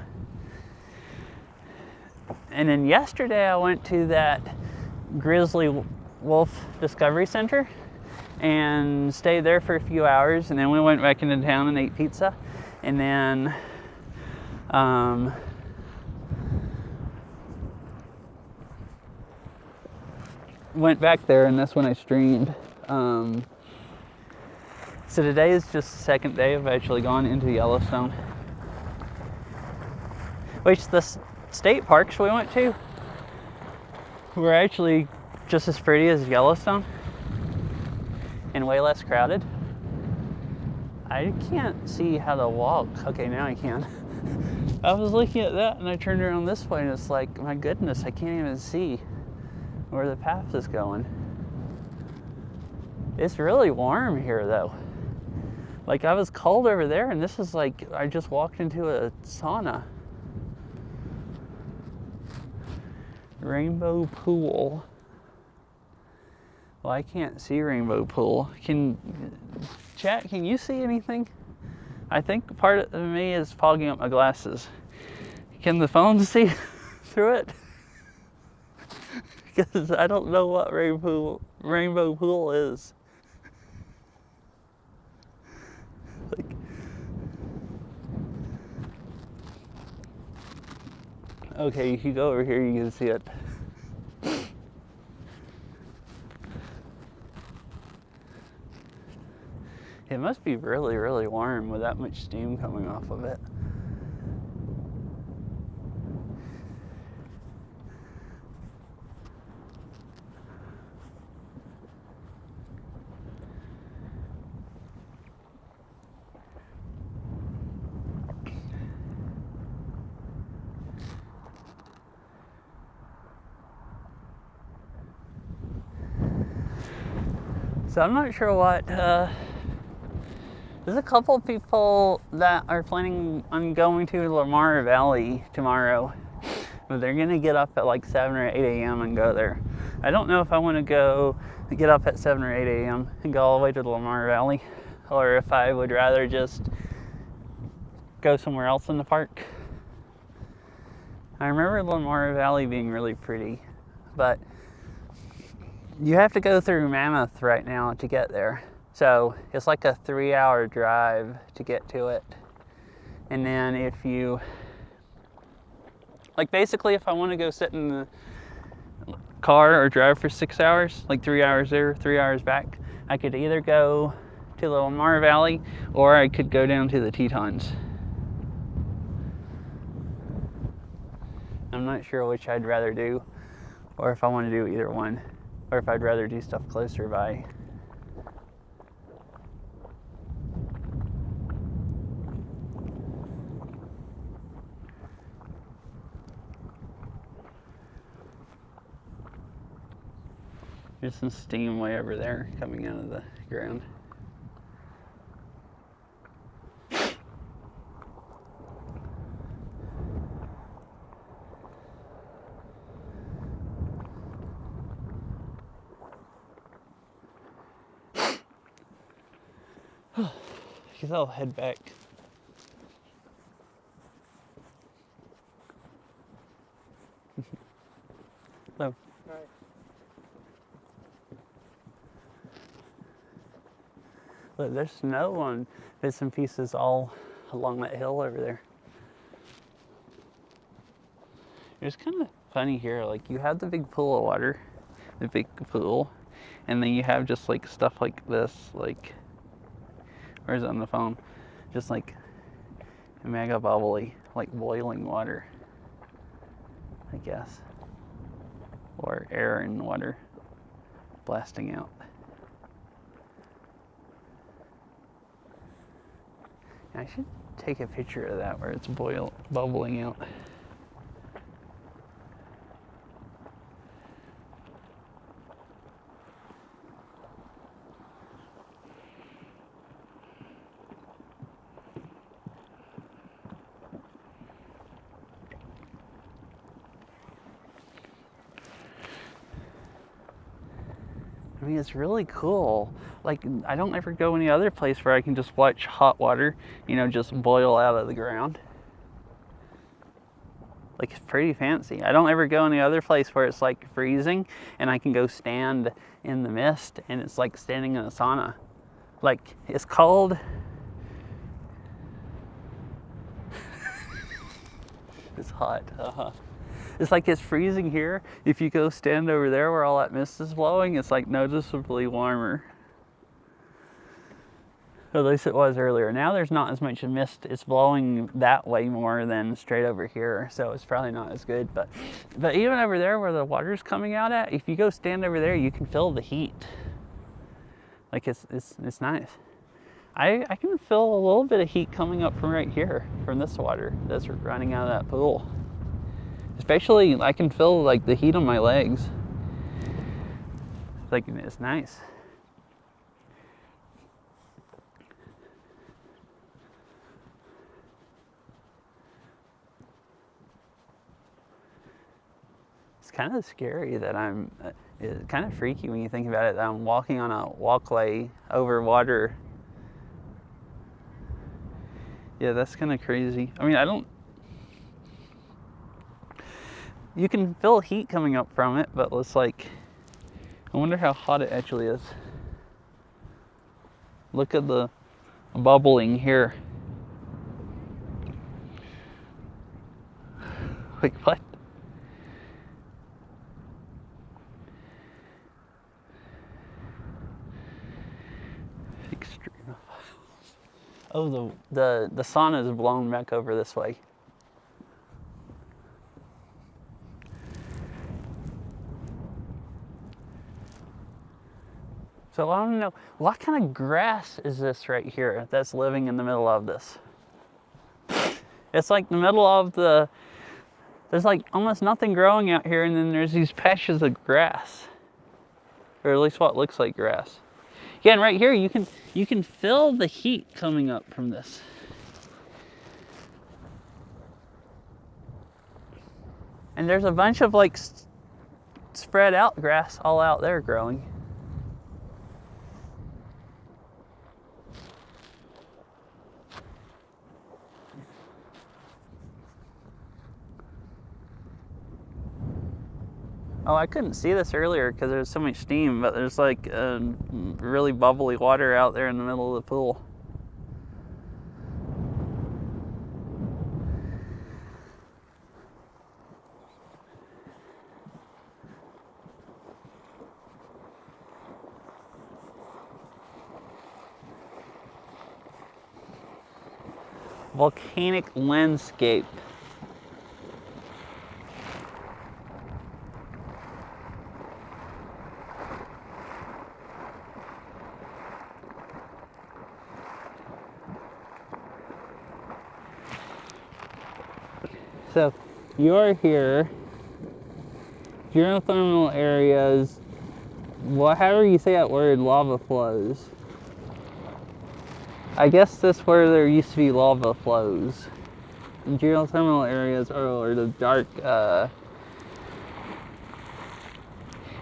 B: then yesterday I went to that Grizzly Wolf Discovery Center and stayed there for a few hours, and then we went back into town and ate pizza, and then went back there, and that's when I streamed. So today is just the second day of actually gone into Yellowstone, which the state parks we went to were actually just as pretty as Yellowstone and way less crowded. I can't see how to walk. Okay, now I can. I was looking at that and I turned around this way and it's like, my goodness, I can't even see where the path is going. It's really warm here though. Like I was cold over there and this is like, I just walked into a sauna. Rainbow Pool. Well, I can't see Rainbow Pool. Chat, can you see anything? I think part of me is fogging up my glasses. Can the phone see through it? Because I don't know what Rainbow Pool is. Like, okay, if you go over here, you can see it. It must be really, really warm with that much steam coming off of it. So I'm not sure what, there's a couple of people that are planning on going to Lamar Valley tomorrow, but they're gonna get up at like 7 or 8 a.m. and go there. I don't know if I want to get up at 7 or 8 a.m. and go all the way to the Lamar Valley, or if I would rather just go somewhere else in the park. I remember Lamar Valley being really pretty, but you have to go through Mammoth right now to get there. So it's like a 3-hour drive to get to it. And then if you, like basically if I want to go sit in car or drive for 6 hours, like 3 hours there, 3 hours back, I could either go to the Lamar Valley or I could go down to the Tetons. I'm not sure which I'd rather do, or if I want to do either one, or if I'd rather do stuff closer by. There's some steam way over there coming out of the ground. I guess I'll head back. So,
C: Right.
B: look, there's snow on bits and pieces all along that hill over there. It's kind of funny here, like you have the big pool of water, the big pool, and then you have just like stuff like this, like, where's it on the phone? Just like mega bubbly, like boiling water, I guess. Or air and water blasting out. I should take a picture of that where it's bubbling out. I mean, it's really cool. Like, I don't ever go any other place where I can just watch hot water, you know, just boil out of the ground. Like, it's pretty fancy. I don't ever go any other place where it's like freezing and I can go stand in the mist and it's like standing in a sauna. Like, it's cold. It's hot. It's like it's freezing here. If you go stand over there where all that mist is blowing, it's like noticeably warmer. At least it was earlier. Now there's not as much mist. It's blowing that way more than straight over here, so it's probably not as good. But even over there where the water's coming out at, if you go stand over there, you can feel the heat. Like it's nice. I can feel a little bit of heat coming up from right here, from this water that's running out of that pool. Especially, I can feel like the heat on my legs. Like, it's nice. It's kind of scary that it's kind of freaky when you think about it, that I'm walking on a walkway over water. Yeah, that's kind of crazy. I mean, you can feel heat coming up from it, but it's like, I wonder how hot it actually is. Look at the bubbling here. Like, what? Extreme. Oh, the sauna is blown back over this way. So I don't know, what kind of grass is this right here that's living in the middle of this? It's like the middle of there's like almost nothing growing out here, and then there's these patches of grass. Or at least what looks like grass. Yeah, and right here you can feel the heat coming up from this. And there's a bunch of like spread out grass all out there growing. Oh, I couldn't see this earlier because there's so much steam, but there's like really bubbly water out there in the middle of the pool. volcanic landscape. So you're here, geothermal areas, well, however you say that word, lava flows. I guess that's where there used to be lava flows. And geothermal areas are the dark,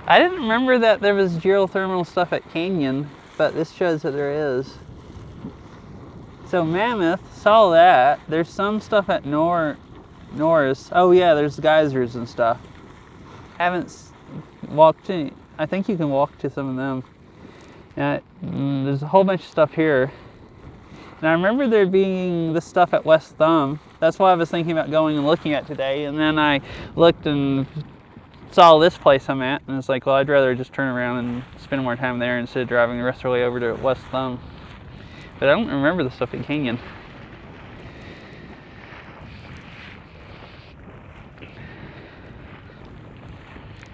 B: I didn't remember that there was geothermal stuff at Canyon, but this shows that there is. So Mammoth, saw that. There's some stuff at Norris. Oh yeah, there's geysers and stuff. Haven't walked to, I think you can walk to some of them. There's a whole bunch of stuff here. And I remember there being this stuff at West Thumb. That's what I was thinking about going and looking at today. And then I looked and saw this place I'm at, and it's like, well, I'd rather just turn around and spend more time there instead of driving the rest of the way over to West Thumb. But I don't remember the stuff at Canyon.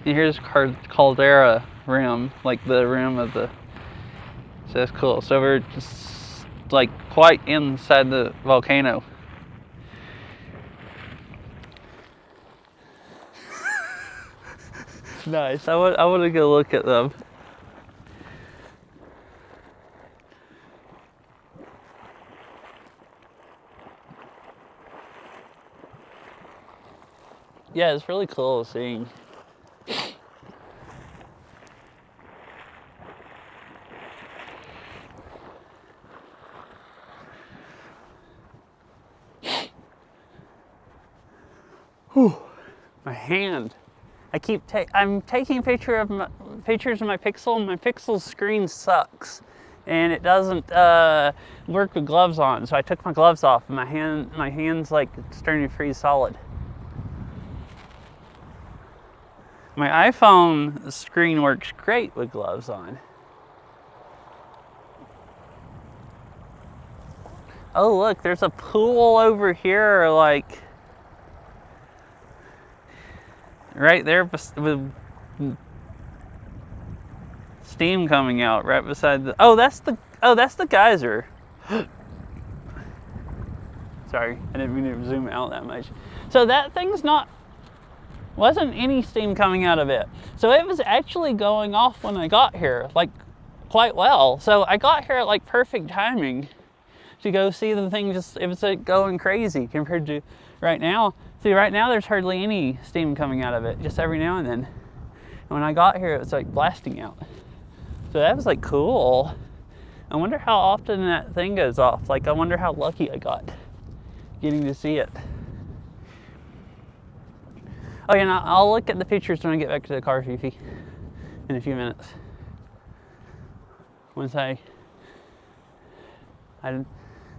B: And here's Caldera rim, like the rim of the, so that's cool. So we're just like quite inside the volcano. Nice. I want to go look at them. Yeah, it's really cool seeing. Whew. My hand. I'm taking pictures of my Pixel, and my Pixel's screen sucks, and it doesn't work with gloves on. So I took my gloves off, and my hand's like starting to freeze solid. My iPhone screen works great with gloves on. Oh look, there's a pool over here, like right there with steam coming out right beside the. Oh, that's the geyser. Sorry, I didn't mean to zoom out that much. So that thing's wasn't any steam coming out of it. So it was actually going off when I got here, like quite well. So I got here at like perfect timing to go see the thing. It was like going crazy compared to right now. See, right now there's hardly any steam coming out of it, just every now and then. And when I got here, it was like blasting out. So that was like cool. I wonder how often that thing goes off. Like, I wonder how lucky I got getting to see it. Oh yeah, and I'll look at the pictures when I get back to the car, Fifi, in a few minutes. Once I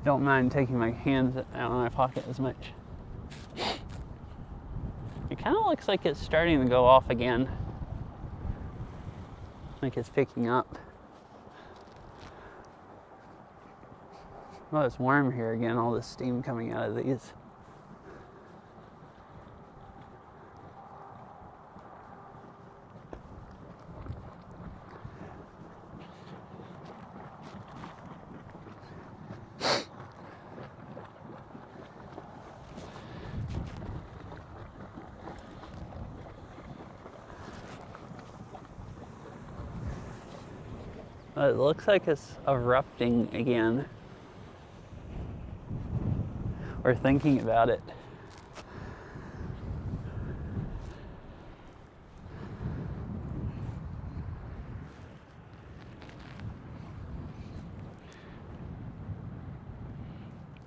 B: don't mind taking my hands out of my pocket as much. It kind of looks like it's starting to go off again. Like it's picking up. Oh, it's warm here again, all this steam coming out of these. It looks like it's erupting again. Or thinking about it.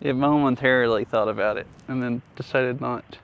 B: It momentarily thought about it and then decided not.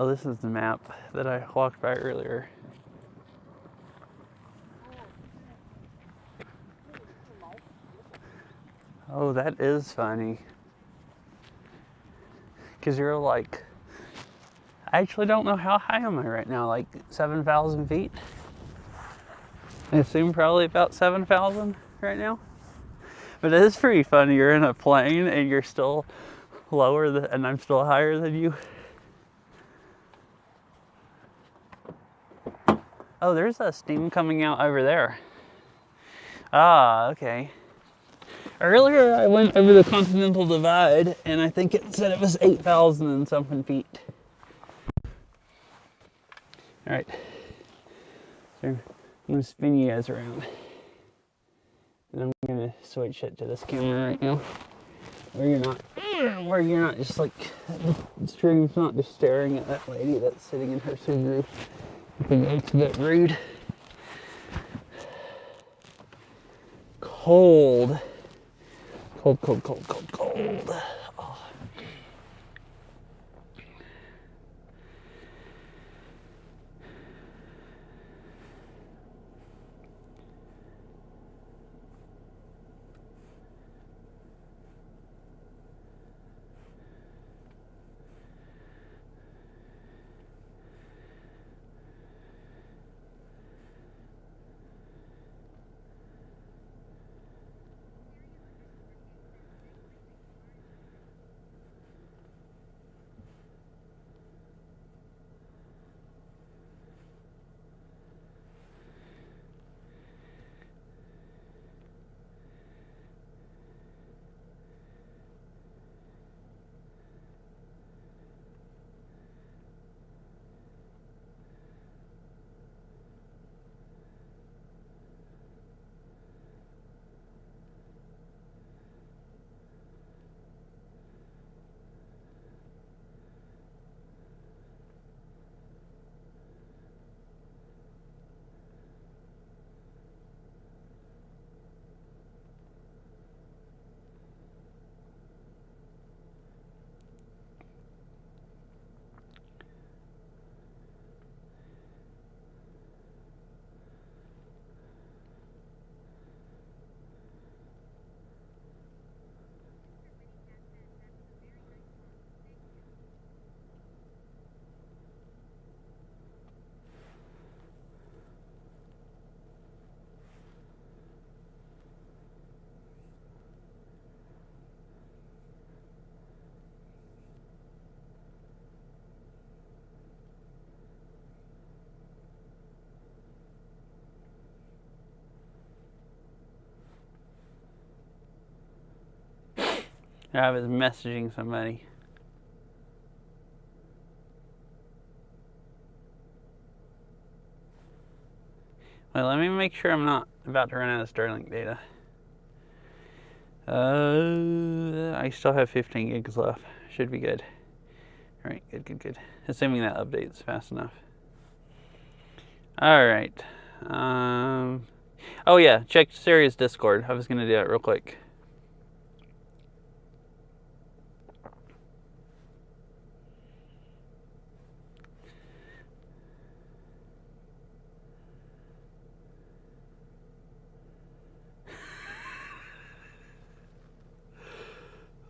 B: Oh, this is the map that I walked by earlier. Oh, that is funny. Because you're like, I actually don't know how high am I right now, like 7,000 feet? I assume probably about 7,000 right now. But it is pretty funny. You're in a plane and you're still lower than, and I'm still higher than you. Oh, there's a steam coming out over there. Ah, okay. Earlier I went over the Continental Divide and I think it said it was 8,000 and something feet. All right. So I'm gonna spin you guys around. And I'm gonna switch it to this camera right now. Where you're not just like, the stream's not just staring at that lady that's sitting in her Subaru. I think that's a bit rude. Cold. Cold, cold, cold, cold, cold. Oh. I was messaging somebody. Well, let me make sure I'm not about to run out of Starlink data. I still have 15 gigs left. Should be good. All right, good, good, good. Assuming that updates fast enough. All right. Oh yeah, check Sirius Discord. I was gonna do that real quick.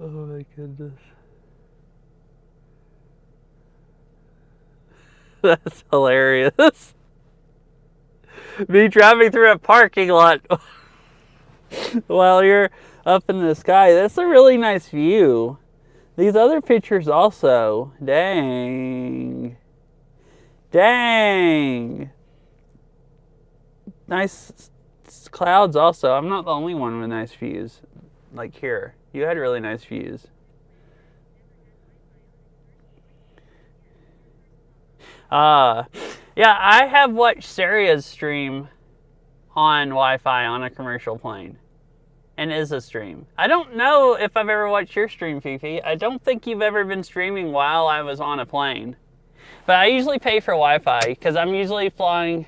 B: Oh my goodness. That's hilarious. Me driving through a parking lot while you're up in the sky. That's a really nice view. These other pictures also. Dang. Dang. Nice clouds also. I'm not the only one with nice views. Like here. You had really nice views. Yeah, I have watched Saria's stream on Wi-Fi on a commercial plane. And is a stream. I don't know if I've ever watched your stream, Fifi. I don't think you've ever been streaming while I was on a plane. But I usually pay for Wi-Fi because I'm usually flying.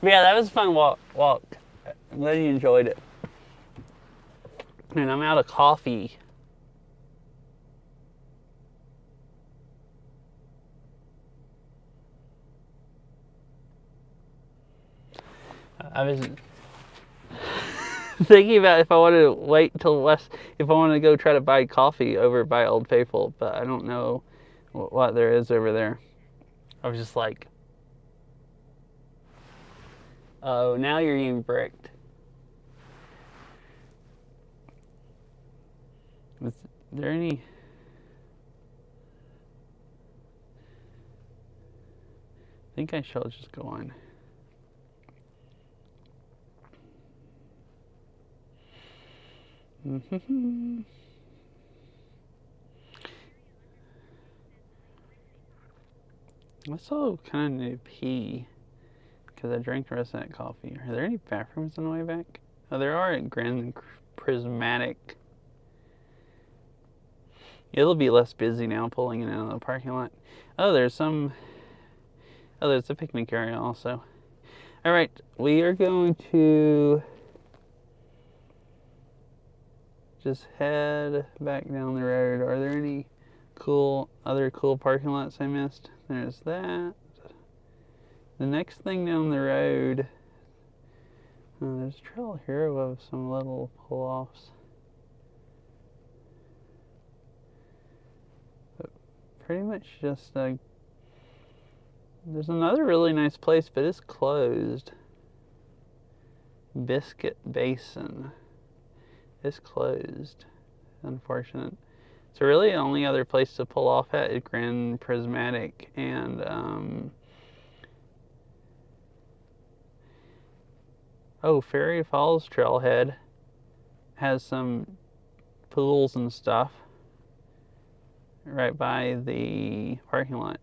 B: Yeah, that was a fun walk. I'm glad you enjoyed it. And I'm out of coffee. I was thinking about if I wanted to wait until if I wanted to go try to buy coffee over by Old Faithful, but I don't know what there is over there. I was just like, oh, now you're getting bricked. Is there any? I think I shall just go on. I also kind of need to pee because I drank the rest of that coffee. Are there any bathrooms on the way back? Oh, there are at Grand Prismatic. It'll be less busy now pulling in and out of the parking lot. Oh, there's a picnic area also. All right, we are going to just head back down the road. Are there any other cool parking lots I missed? There's that. The next thing down the road, there's a trail here with some little pull-offs. But pretty much just there's another really nice place, but it's closed. Biscuit Basin. It's closed. Unfortunate. So really the only other place to pull off at is Grand Prismatic and Fairy Falls Trailhead has some pools and stuff right by the parking lot.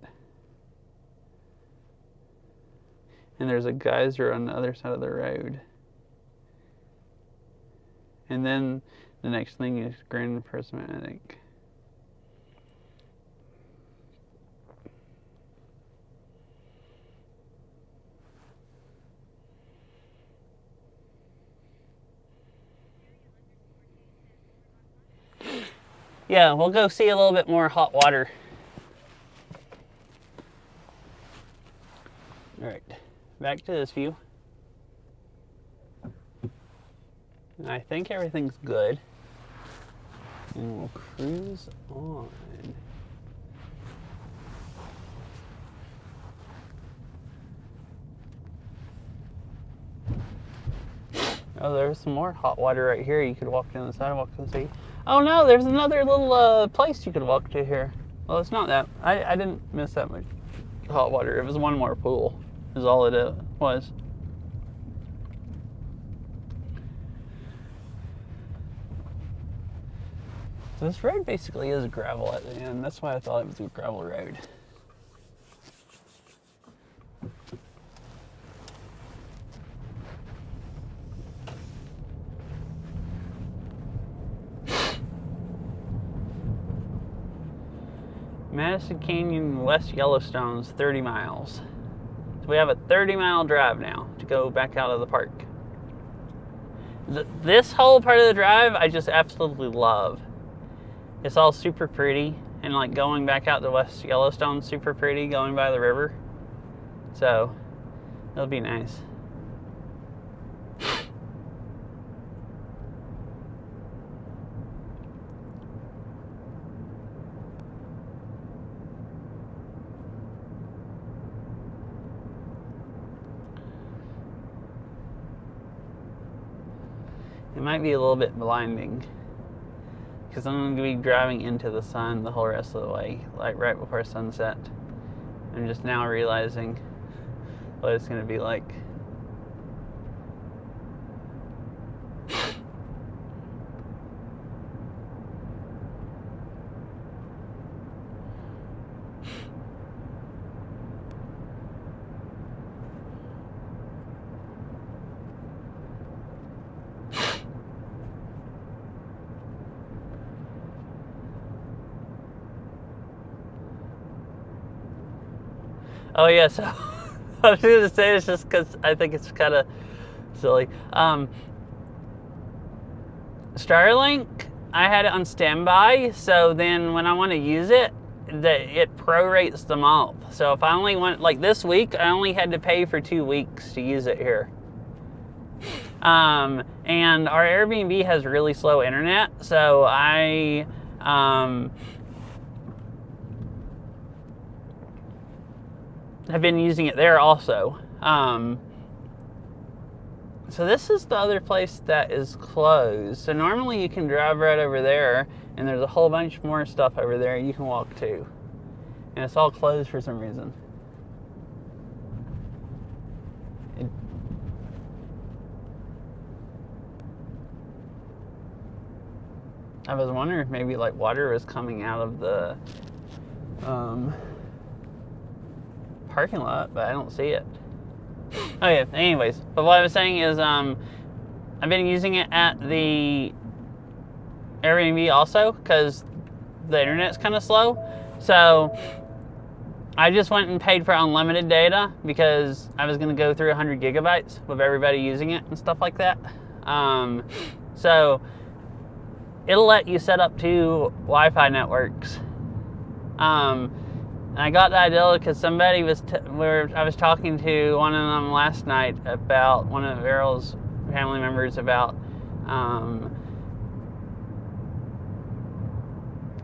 B: And there's a geyser on the other side of the road. And then the next thing is Grand Prismatic. Yeah, we'll go see a little bit more hot water. All right, back to this view. I think everything's good. And we'll cruise on. Oh, there's some more hot water right here. You could walk down the sidewalk and see. Oh no, there's another little place you could walk to here. Well, it's not that. I didn't miss that much hot water. It was one more pool, is all it was. So this road basically is gravel at the end. That's why I thought it was a gravel road. Madison Canyon, West Yellowstone's 30 miles. So we have a 30-mile drive now to go back out of the park. This whole part of the drive I just absolutely love. It's all super pretty, and like going back out to West Yellowstone, super pretty, going by the river. So it'll be nice. It might be a little bit blinding because I'm going to be driving into the sun the whole rest of the way, like right before sunset. I'm just now realizing what it's going to be like. Oh yeah, so I was going to say this just because I think it's kind of Silly. Starlink, I had it on standby, so then when I want to use it, it prorates the month. So if I only want, like this week, I only had to pay for 2 weeks to use it here. And our Airbnb has really slow internet, so I have been using it there also. So this is the other place that is closed. So normally you can drive right over there, and there's a whole bunch more stuff over there you can walk to. And it's all closed for some reason. I was wondering if maybe like water was coming out of the parking lot, but I don't see it. Okay, anyways, but what I was saying is I've been using it at the Airbnb also because the internet's kind of slow. So I just went and paid for unlimited data because I was going to go through 100 gigabytes with everybody using it and stuff like that. So it'll let you set up 2 Wi-Fi networks. And I got that idea because somebody was I was talking to one of them last night about one of Errol's family members about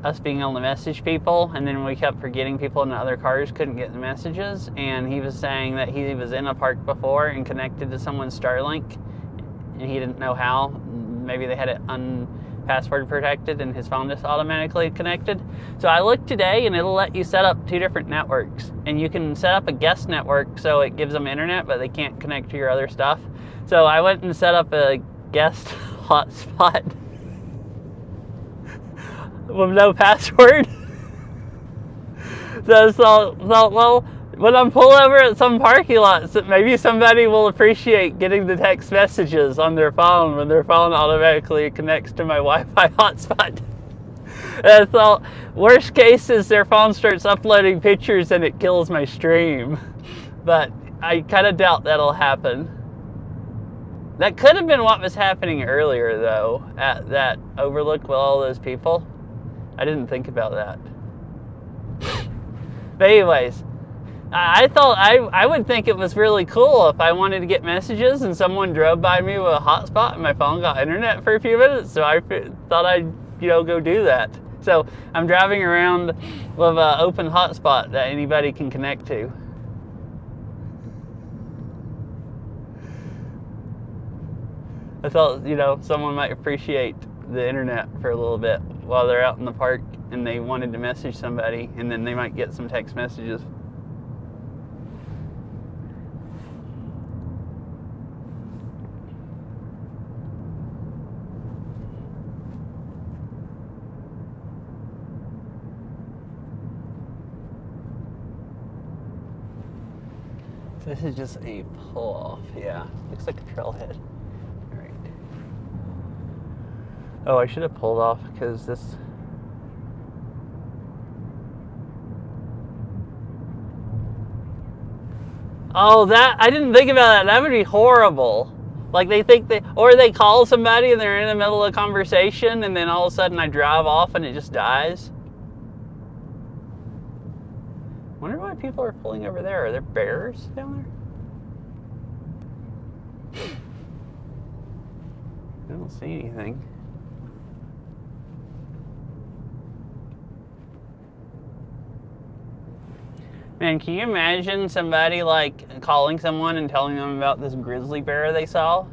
B: us being able to message people, and then we kept forgetting people in the other cars couldn't get the messages. And he was saying that he was in a park before and connected to someone's Starlink, and he didn't know how. Maybe they had it password protected and his phone just automatically connected. So I looked today and it'll let you set up 2 different networks, and you can set up a guest network so it gives them internet but they can't connect to your other stuff. So I went and set up a guest hotspot with no password. Well, when I'm pulled over at some parking lots, maybe somebody will appreciate getting the text messages on their phone when their phone automatically connects to my Wi-Fi hotspot. And I thought, worst case is their phone starts uploading pictures and it kills my stream. But I kind of doubt that'll happen. That could have been what was happening earlier, though, at that overlook with all those people. I didn't think about that. But anyways, I thought I would think it was really cool if I wanted to get messages and someone drove by me with a hotspot and my phone got internet for a few minutes. So I thought I'd go do that. So I'm driving around with an open hotspot that anybody can connect to. I thought someone might appreciate the internet for a little bit while they're out in the park and they wanted to message somebody, and then they might get some text messages. This is just a pull-off, yeah. Looks like a trailhead. All right. Oh, I should have pulled off because this... Oh, I didn't think about that. That would be horrible. Like they call somebody and they're in the middle of a conversation and then all of a sudden I drive off and it just dies. Wonder why people are pulling over there. Are there bears down there? I don't see anything. Man, can you imagine somebody like calling someone and telling them about this grizzly bear they saw?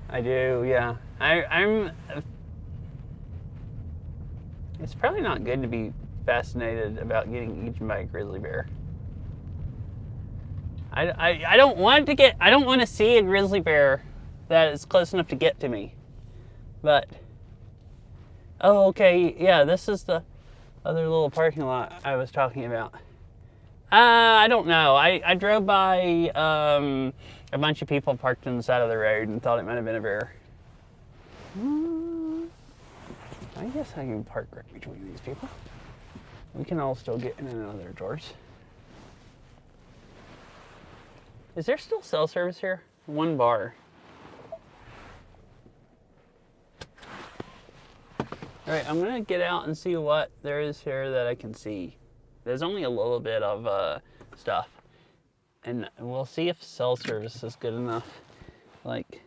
B: I do, yeah. I'm. It's probably not good to be fascinated about getting eaten by a grizzly bear. I don't want to see a grizzly bear that is close enough to get to me. But oh, okay, yeah, this is the other little parking lot I was talking about. I don't know. I drove by a bunch of people parked on the side of the road and thought it might have been a bear. I guess I can park right between these people. We can all still get in and out of their doors. Is there still cell service here? One bar. Alright, I'm gonna get out and see what there is here that I can see. There's only a little bit of stuff. And we'll see if cell service is good enough. Like,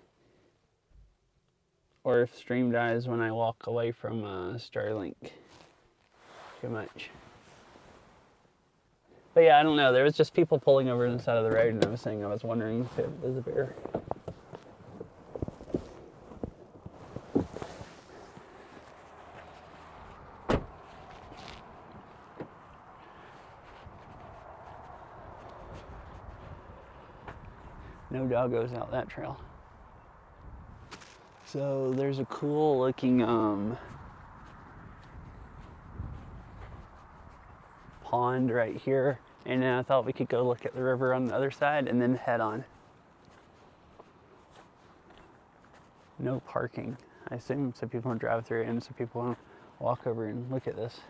B: or if stream dies when I walk away from Starlink too much. But yeah, I don't know. There was just people pulling over on the side of the road, and I was wondering if it was a bear. No doggos out that trail. So there's a cool looking pond right here, and then I thought we could go look at the river on the other side and then head on. No parking. I assume some people will drive through it and some people will walk over and look at this.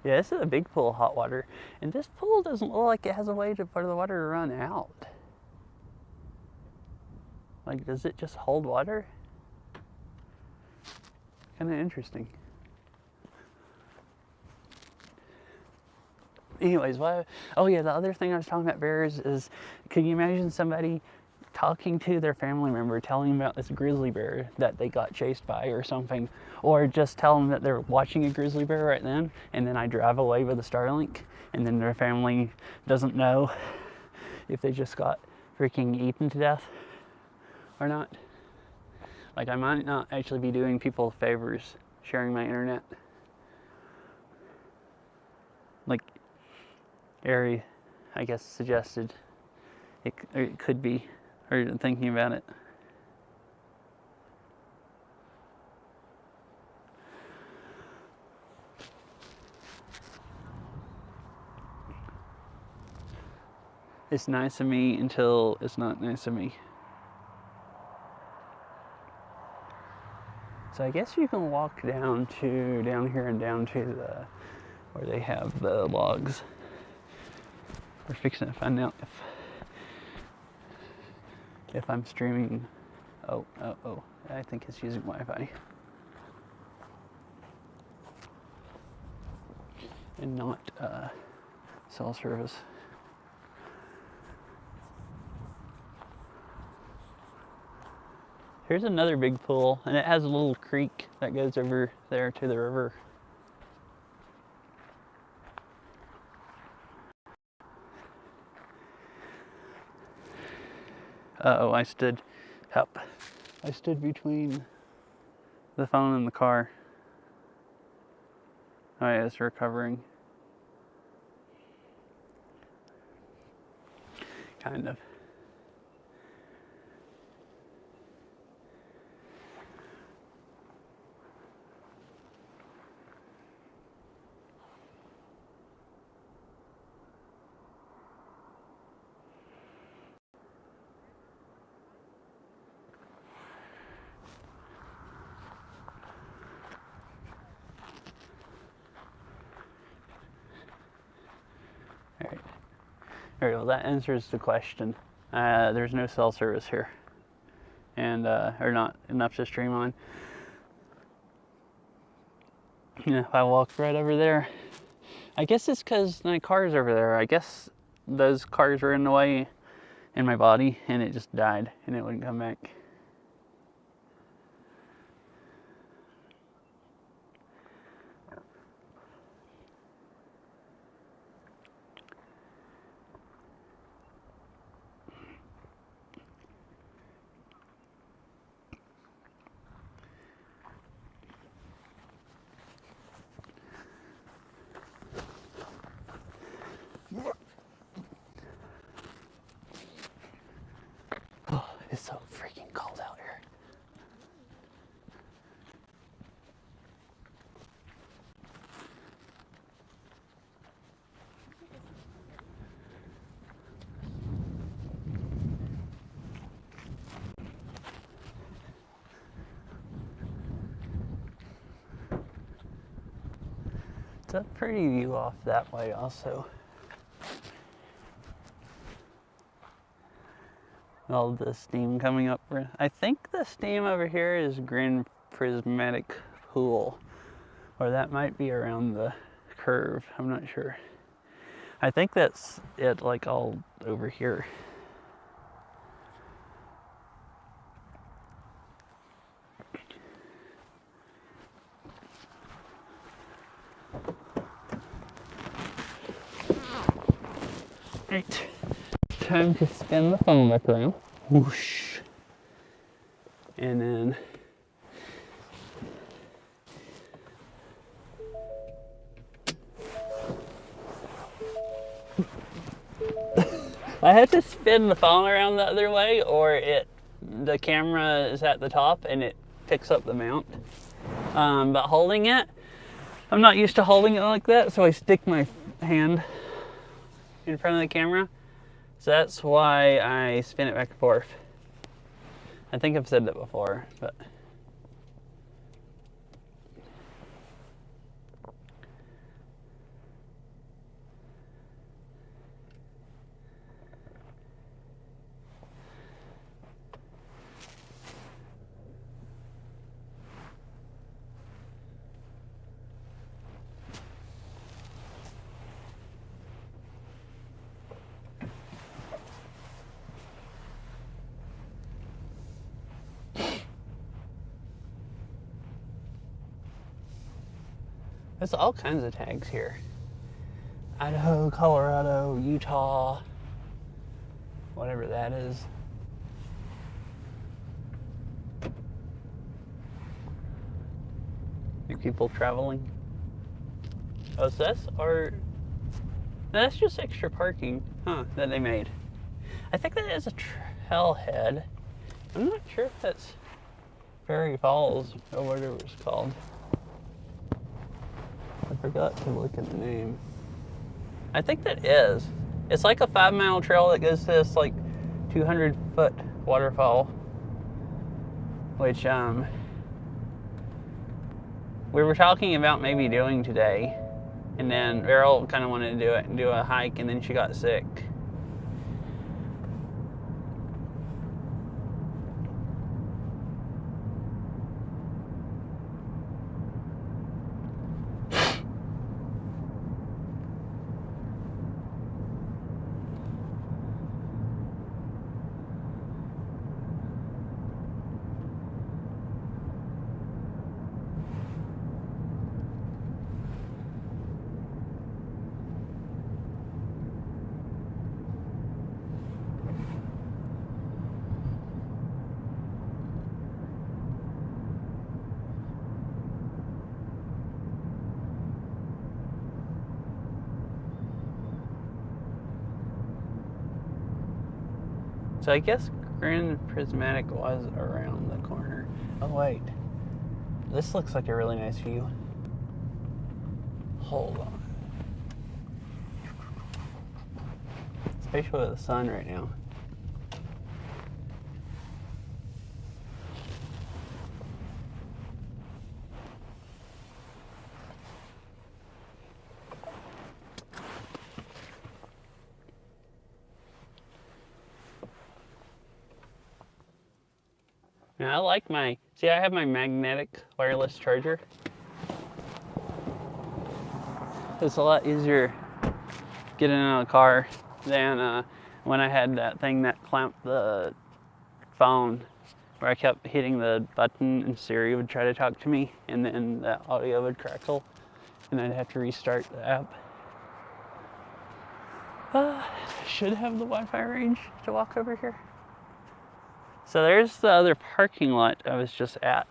B: Yeah, this is a big pool of hot water, and this pool doesn't look like it has a way for the water to run out. Like, does it just hold water? Kind of interesting. Anyways, oh yeah, the other thing I was talking about bears is, can you imagine somebody talking to their family member, telling them about this grizzly bear that they got chased by or something, or just tell them that they're watching a grizzly bear right then, and then I drive away with a Starlink, and then their family doesn't know if they just got freaking eaten to death or not. Like, I might not actually be doing people favors sharing my internet. Like Ari, I guess, suggested it could be, or thinking about it. It's nice of me until it's not nice of me. So I guess you can walk down here and down to the where they have the logs. We're fixing to find out if I'm streaming. Oh, I think it's using Wi-Fi. And not cell service. Here's another big pool, and it has a little creek that goes over there to the river. Uh-oh, I stood between the phone and the car. Oh yeah, it's recovering. Kind of. Alright, well that answers the question. There's no cell service here. And, or not enough to stream on. Yeah, if I walked right over there, I guess it's because my car's over there. I guess those cars were in the way in my body and it just died and it wouldn't come back. Oh, it's so freaking cold out here. It's a pretty view off that way also. All the steam coming up. I think the steam over here is Grand Prismatic Pool. Or that might be around the curve. I'm not sure. I think that's it, like all over here. Right. Time to spin the phone back around. Whoosh. And then I had to spin the phone around the other way, or the camera is at the top and it picks up the mount. But holding it, I'm not used to holding it like that, so I stick my hand in front of the camera. So that's why I spin it back and forth. I think I've said that before, but there's all kinds of tags here. Idaho, Colorado, Utah, whatever that is. People traveling. Oh, so that's just extra parking, huh, that they made. I think that is a trailhead. I'm not sure if that's Fairy Falls or whatever it's called. I forgot to look at the name. I think that is. It's like a 5-mile trail that goes to this like 200-foot waterfall, which we were talking about maybe doing today, and then Beryl kind of wanted to do it and do a hike, and then she got sick. So I guess Grand Prismatic was around the corner. Oh wait, this looks like a really nice view. Hold on. Especially with the sun right now. Now I like I have my magnetic wireless charger. It's a lot easier getting out of the car than when I had that thing that clamped the phone, where I kept hitting the button and Siri would try to talk to me, and then the audio would crackle and I'd have to restart the app. Should have the Wi-Fi range to walk over here. So there's the other parking lot I was just at.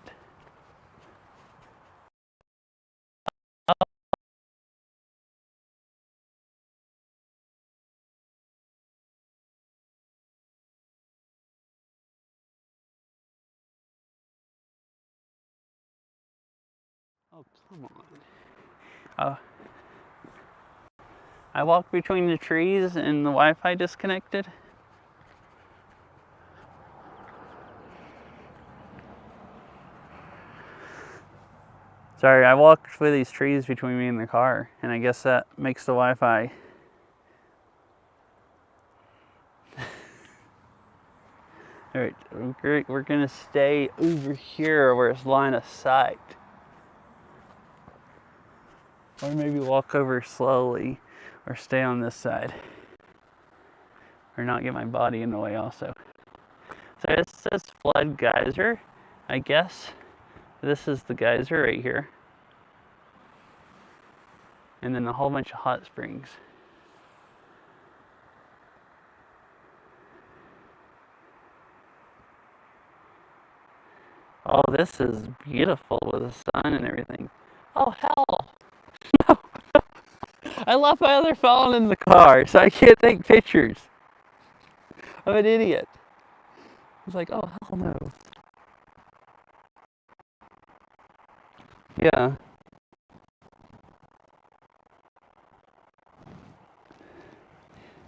B: Oh, come on. I walked between the trees and the Wi-Fi disconnected. Sorry, I walked through these trees between me and the car, and I guess that makes the Wi-Fi. All right, we're gonna stay over here where it's line of sight. Or maybe walk over slowly, or stay on this side. Or not get my body in the way also. So it says flood geyser, I guess. This is the geyser right here. And then a whole bunch of hot springs. Oh, this is beautiful with the sun and everything. Oh, hell. No. I left my other phone in the car, so I can't take pictures. I'm an idiot. I was like, oh, hell no. Yeah.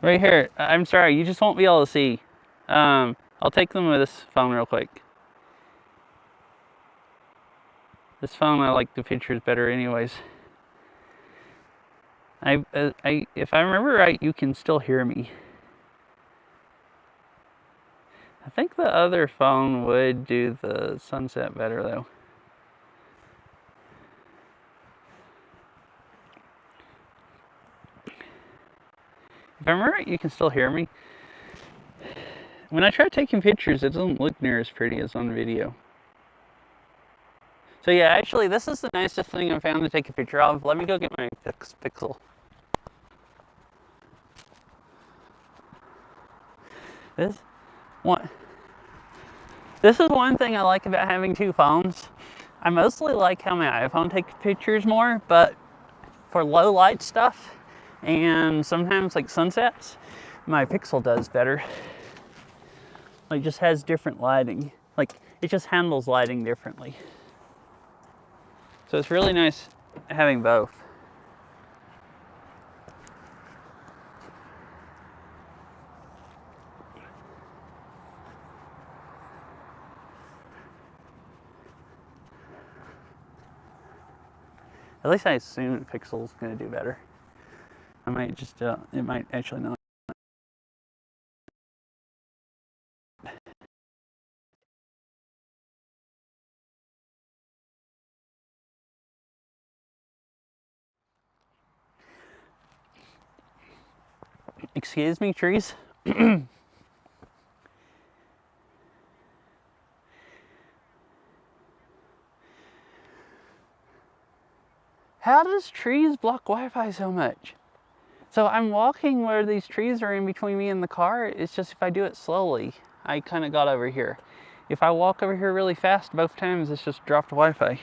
B: Right here. I'm sorry, you just won't be able to see. I'll take them with this phone real quick. This phone, I like the pictures better anyways. If I remember right, you can still hear me. I think the other phone would do the sunset better though. If I remember right, you can still hear me. When I try taking pictures, it doesn't look near as pretty as on video. So yeah, actually, this is the nicest thing I found to take a picture of. Let me go get my Pixel. This is one thing I like about having two phones. I mostly like how my iPhone takes pictures more, but for low light stuff and sometimes like sunsets, my Pixel does better. Like, just has different lighting. Like, it just handles lighting differently. So it's really nice having both. At least I assume Pixel's gonna do better. I might just, it might actually not. Excuse me, trees? How does trees block Wi-Fi so much? So I'm walking where these trees are in between me and the car. It's just if I do it slowly, I kind of got over here. If I walk over here really fast, both times it's just dropped Wi-Fi.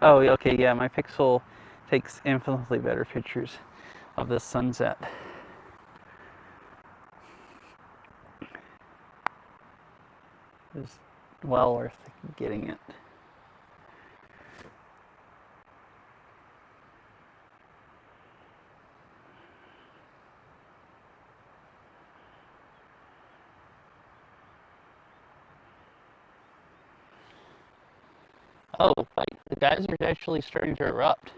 B: Oh, okay, yeah, my Pixel takes infinitely better pictures of this sunset. It's well worth getting it. Oh, like the geysers are actually starting to erupt.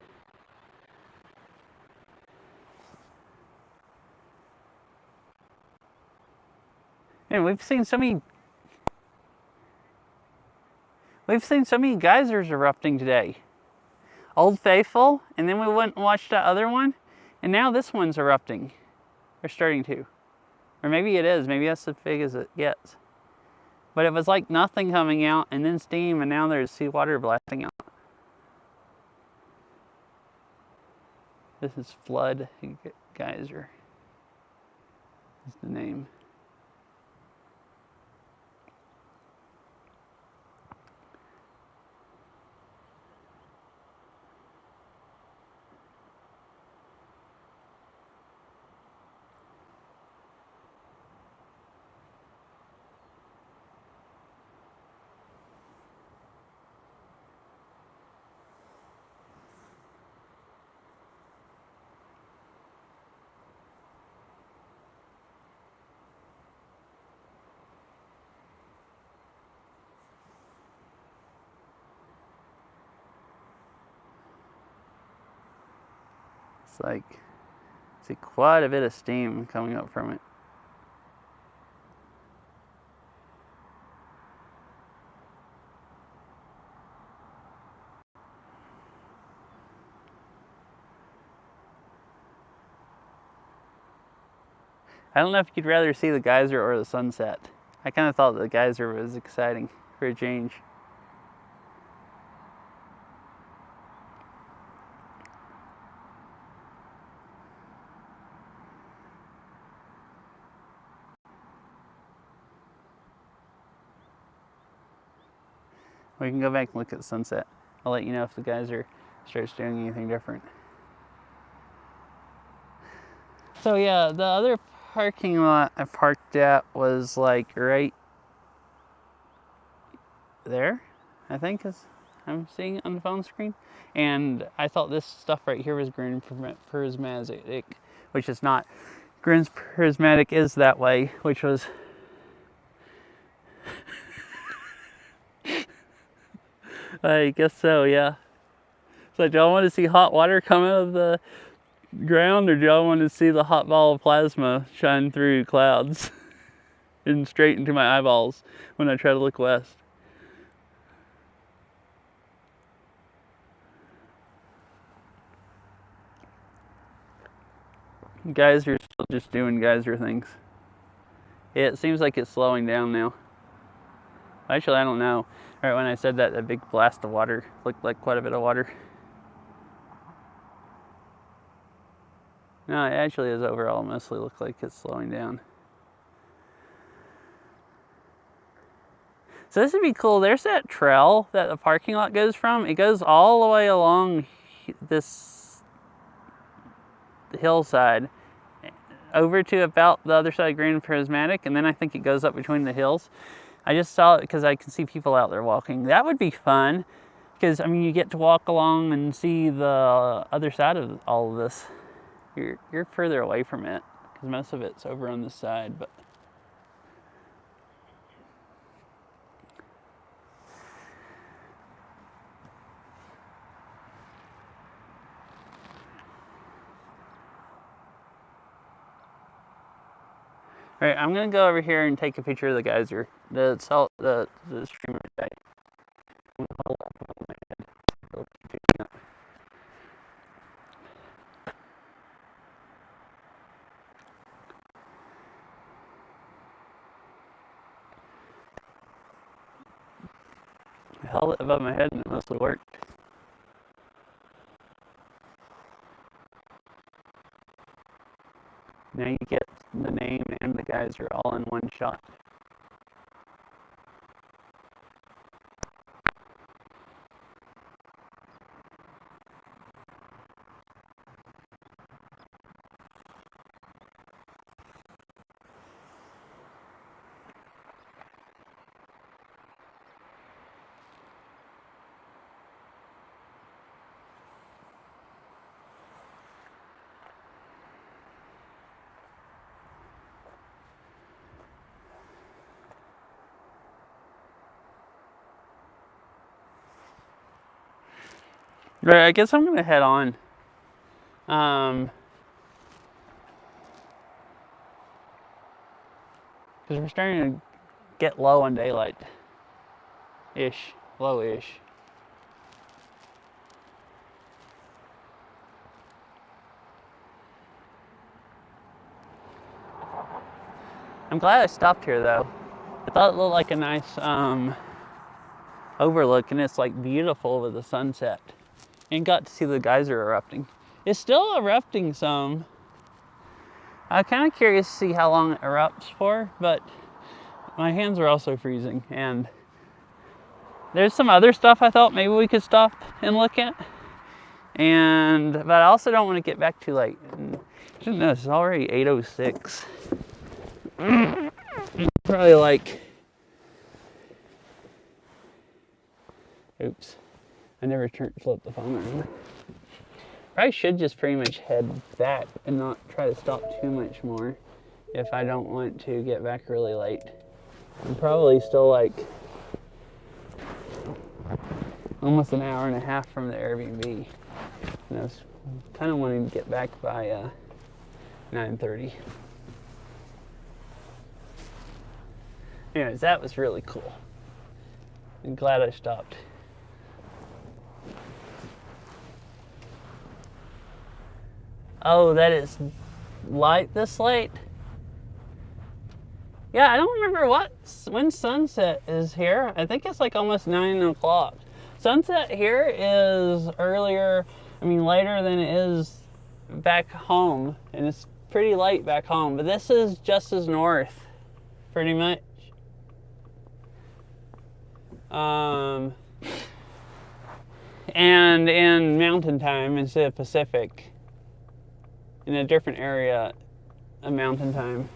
B: And we've seen so many geysers erupting today. Old Faithful, and then we went and watched that other one, and now this one's erupting. Or starting to. Or maybe it is, maybe that's as big as it gets. But it was like nothing coming out, and then steam, and now there's seawater blasting out. This is Flood Geyser. Is the name. It's like, see quite a bit of steam coming up from it. I don't know if you'd rather see the geyser or the sunset. I kind of thought the geyser was exciting for a change. We can go back and look at the sunset. I'll let you know if the geyser starts doing anything different. So yeah, the other parking lot I parked at was like right there, I think, as I'm seeing on the phone screen. And I thought this stuff right here was green prismatic, which is not. Green prismatic is that way, which was I guess so, yeah. So do y'all want to see hot water come out of the ground, or do y'all want to see the hot ball of plasma shine through clouds and straight into my eyeballs when I try to look west? Geyser are still just doing geyser things. Yeah, it seems like it's slowing down now. Actually, I don't know. Right when I said that, a big blast of water looked like quite a bit of water. No, it actually is overall mostly look like it's slowing down. So this would be cool. There's that trail that the parking lot goes from. It goes all the way along this hillside over to about the other side of Green Prismatic, and then I think it goes up between the hills. I just saw it because I can see people out there walking. That would be fun, because I mean you get to walk along and see the other side of all of this. You're further away from it because most of it's over on this side, but all right, I'm gonna go over here and take a picture of the geyser. The streamer died. Hold up on my head. It'll keep picking up. I held it above my head and it mostly worked. Now you get the name and the geyser all in one shot. Right, I guess I'm gonna head on. Because we're starting to get low on daylight-ish, low-ish. I'm glad I stopped here though. I thought it looked like a nice overlook, and it's like beautiful with the sunset. And got to see the geyser erupting. It's still erupting some. I'm kind of curious to see how long it erupts for, but my hands are also freezing. And there's some other stuff I thought maybe we could stop and look at. But I also don't want to get back too late. And no, it's already 8:06. Probably like, oops. I never flipped the phone around. Probably should just pretty much head back and not try to stop too much more if I don't want to get back really late. I'm probably still like almost an hour and a half from the Airbnb. And I was Kind of wanting to get back by 9:30. Anyways, that was really cool. I'm glad I stopped. Oh, that is light this late? Yeah, I don't remember when sunset is here. I think it's like almost 9 o'clock. Sunset here is earlier, later than it is back home. And it's pretty late back home. But this is just as north, pretty much. And in mountain time instead of Pacific. In a different area of mountain time.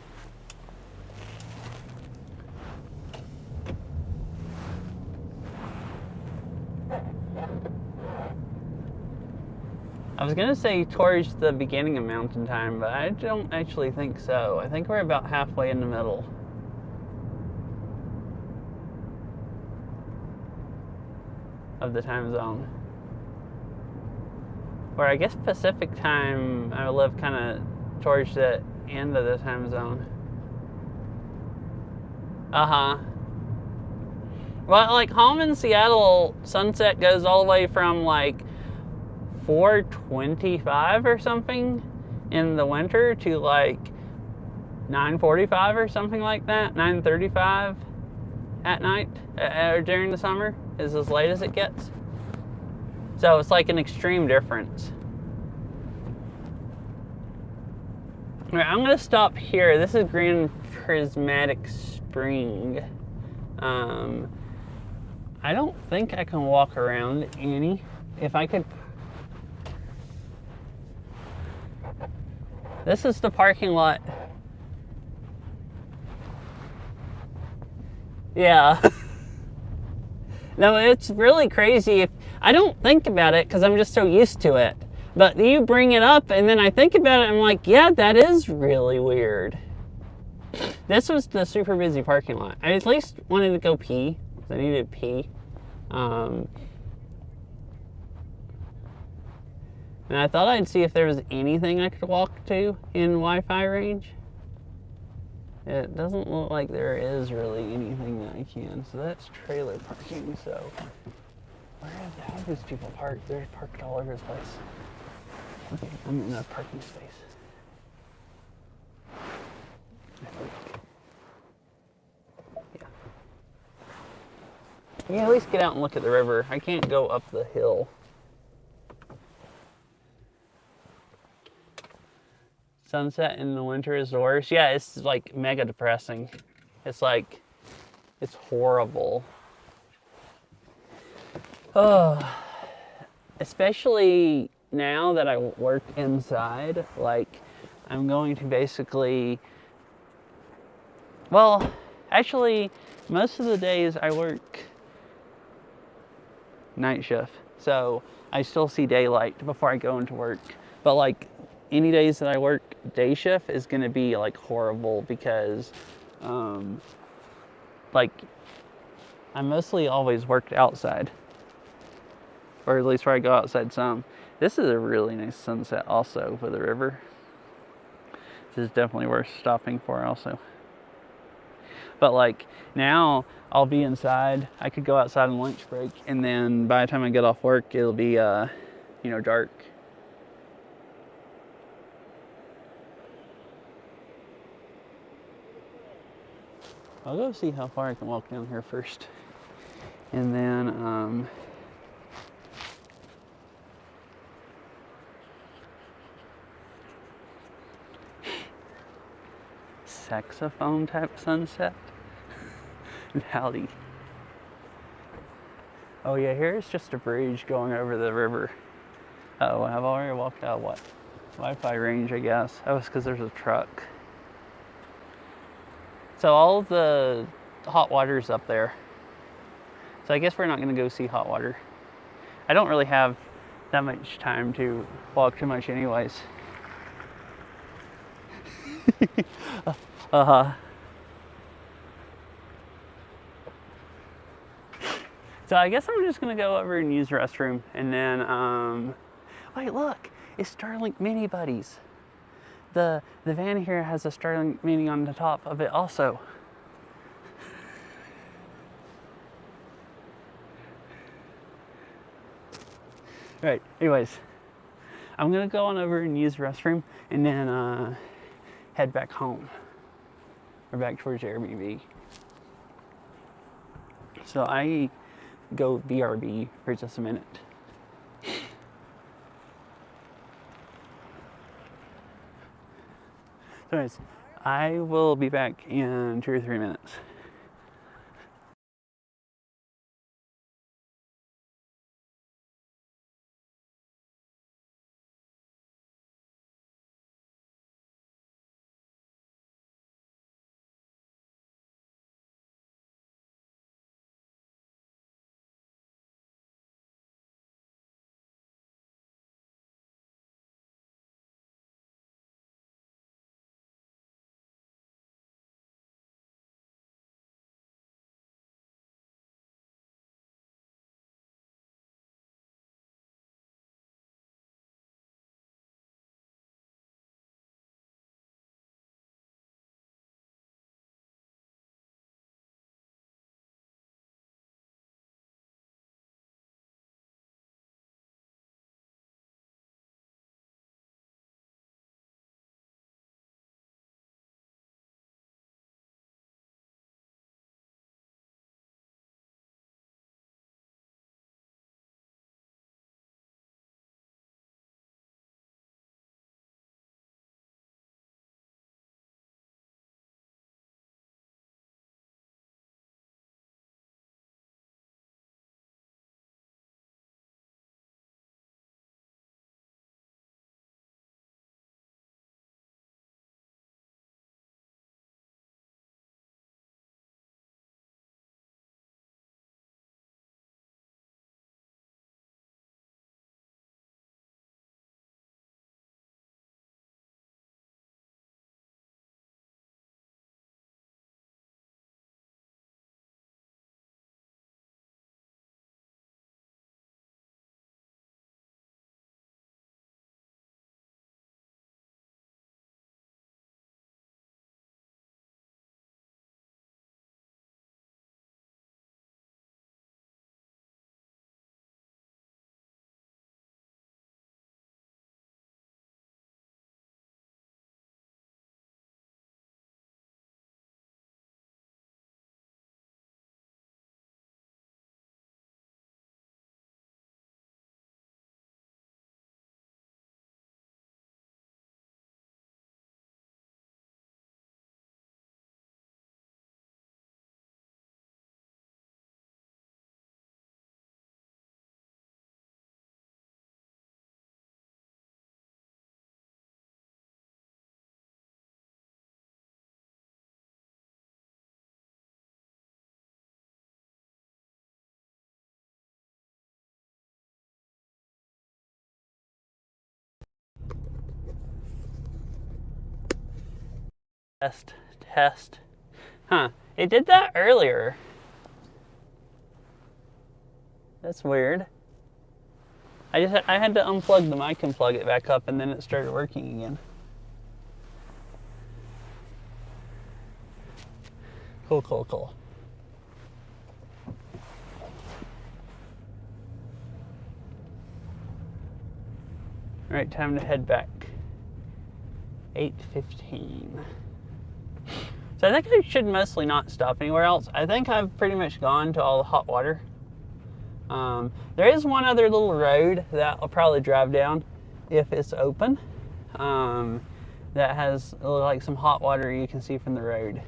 B: I was gonna say towards the beginning of mountain time, but I don't actually think so. I think we're about halfway in the middle. Of the time zone. Or I guess Pacific time, I live kind of towards the end of the time zone. Well, like home in Seattle, sunset goes all the way from like 4:25 or something in the winter to like 9:45 or something like that, 9:35 at night or during the summer is as late as it gets. So it's like an extreme difference. All right, I'm gonna stop here. This is Grand Prismatic Spring. I don't think I can walk around any. If I could. This is the parking lot. Yeah. No, it's really crazy. I don't think about it because I'm just so used to it. But you bring it up and then I think about it, I'm like, yeah, that is really weird. This was the super busy parking lot. I at least wanted to go pee. I needed to pee. And I thought I'd see if there was anything I could walk to in Wi-Fi range. It doesn't look like there is really anything that I can. So that's trailer parking. So how do these people park? They're parked all over the place. Okay, I'm in a parking space. I think. Yeah. You can at least get out and look at the river. I can't go up the hill. Sunset in the winter is the worst. Yeah, it's like mega depressing. It's like, it's horrible. Oh, especially now that I work inside, like I'm going to basically, well, actually most of the days I work night shift. So I still see daylight before I go into work. But like any days that I work day shift is going to be like horrible because like I mostly always worked outside, or at least where I go outside some. This is a really nice sunset also for the river. This is definitely worth stopping for also. But like now I'll be inside. I could go outside on lunch break and then by the time I get off work it'll be dark. I'll go see how far I can walk down here first. And then, saxophone type sunset. Howdy. Oh yeah, here's just a bridge going over the river. Oh, I've already walked out what? Wi-Fi range, I guess. Oh, it's because there's a truck. So all of the hot water's up there. So I guess we're not going to go see hot water. I don't really have that much time to walk too much anyways. So I guess I'm just going to go over and use the restroom. And then, wait, look. It's Starlink Mini Buddies. The van here has a Starlink Mini on the top of it also. Right, anyways, I'm gonna go on over and use the restroom and then head back home or back towards Airbnb. So I go BRB for just a minute. So anyways, I will be back in 2 or 3 minutes. Test. Huh, it did that earlier. That's weird. I had to unplug the mic and plug it back up and then it started working again. Cool. Alright, time to head back. 8:15. So I think I should mostly not stop anywhere else. I think I've pretty much gone to all the hot water. There is one other little road that I'll probably drive down if it's open. That has like some hot water you can see from the road.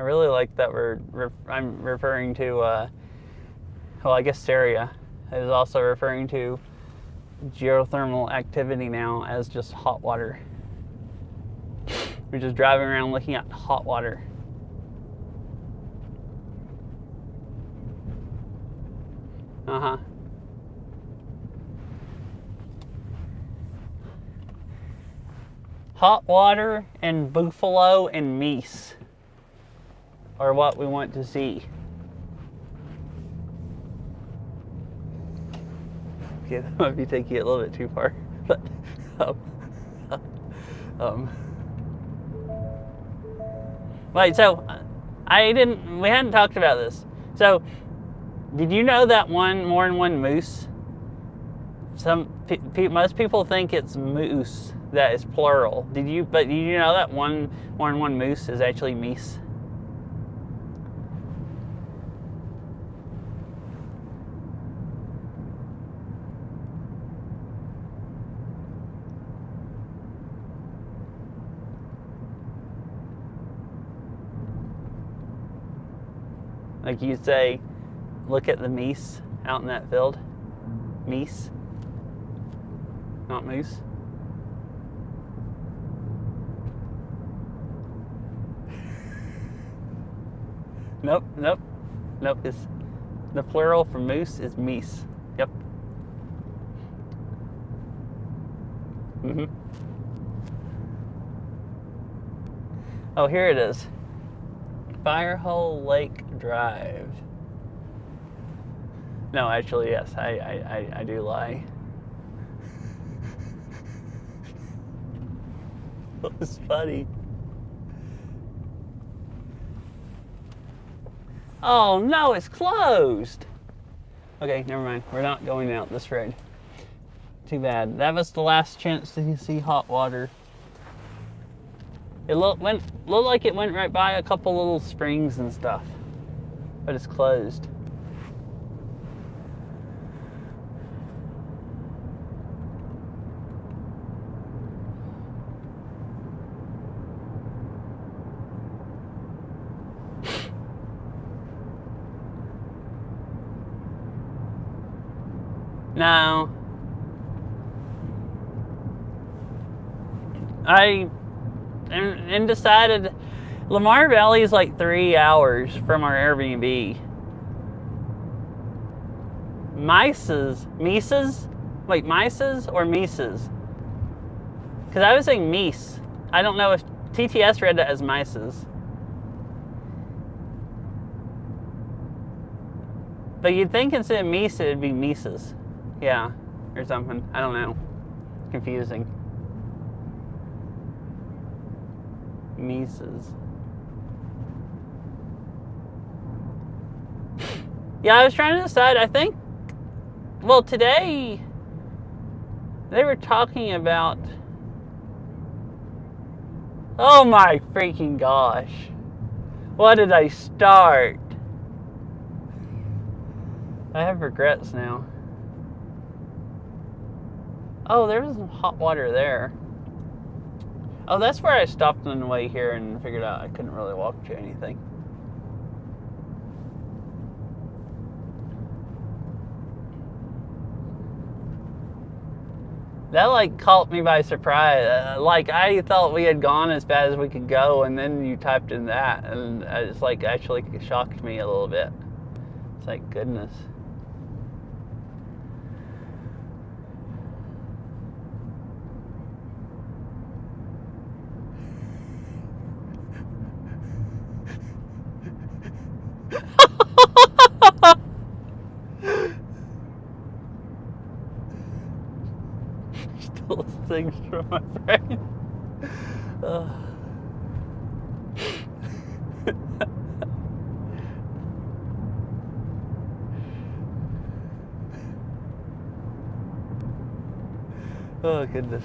B: I really like that I'm referring to, well, I guess Syria is also referring to geothermal activity now as just hot water. We're just driving around looking at hot water. Hot water and buffalo and meese are what we want to see. Okay, that might be taking it a little bit too far. But, wait, so we hadn't talked about this. So, did you know that more than one moose? Most people think it's moose that is plural. But did you know that more than one moose is actually meese? Like you'd say, look at the meese out in that field. Meese, not moose. Nope. It's the plural for moose is meese. Yep. Oh, here it is. Firehole Lake Drive. No, actually, yes, I do lie. That was funny. Oh no, it's closed. Okay, never mind. We're not going out this road. Too bad. That was the last chance to see hot water. It looked like it went right by a couple little springs and stuff, but it's closed. Now, and decided Lamar Valley is like 3 hours from our Airbnb. Mises or Mises? Because I was saying Mies. I don't know if TTS read that as Mises. But you'd think instead of Mises, it'd be Mises. Yeah, or something. I don't know. Confusing. Mises. Yeah, I was trying to decide. I think, well, today they were talking about, oh my freaking gosh. What did I start? I have regrets now. Oh, there was some hot water there. Oh, that's where I stopped on the way here and figured out I couldn't really walk to anything. That like caught me by surprise. Like I thought we had gone as bad as we could go, and then you typed in that, and it's like actually shocked me a little bit. It's like, goodness. Still things from my brain. Oh goodness.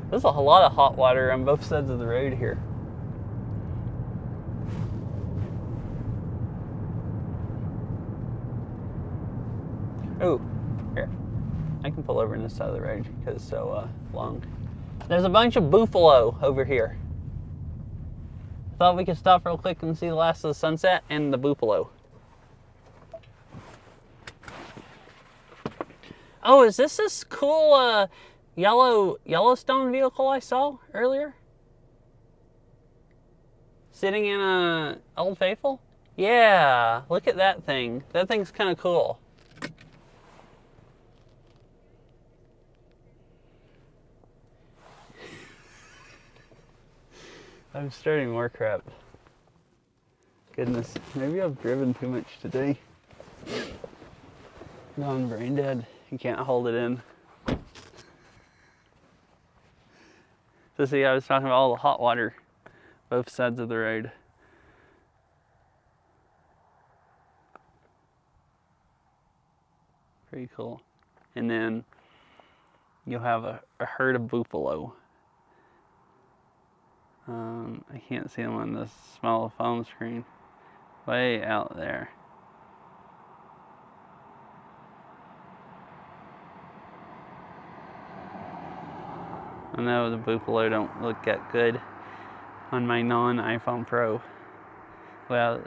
B: There's a lot of hot water on both sides of the road here. Oh, here. I can pull over on this side of the road because it's so long. There's a bunch of buffalo over here. Thought we could stop real quick and see the last of the sunset and the buffalo. Oh, is this cool Yellowstone vehicle I saw earlier? Sitting in a Old Faithful? Yeah, look at that thing. That thing's kind of cool. I'm starting more crap. Goodness, maybe I've driven too much today. No, I'm brain dead. You can't hold it in. So see, I was talking about all the hot water, both sides of the road. Pretty cool. And then you'll have a herd of buffalo. I can't see them on this small phone screen. Way out there. I know the buffalo don't look that good on my non-iPhone Pro. Well,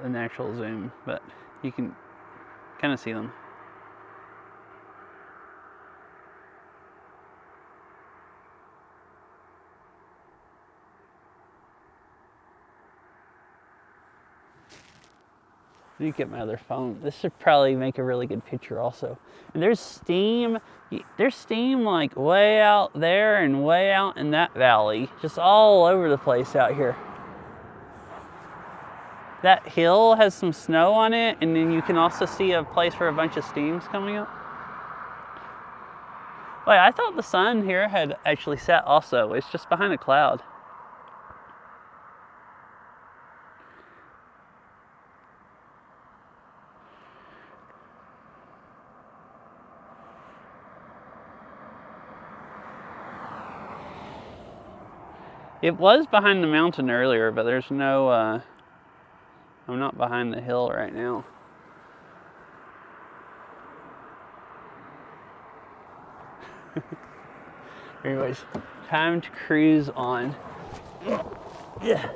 B: an actual zoom, but you can kind of see them. Let me get my other phone. This should probably make a really good picture also. And there's steam like way out there and way out in that valley. Just all over the place out here. That hill has some snow on it, and then you can also see a place where a bunch of steam's coming up. Wait, I thought the sun here had actually set also. It's just behind a cloud. It was behind the mountain earlier, but there's no, I'm not behind the hill right now. Anyways, time to cruise on. Yeah.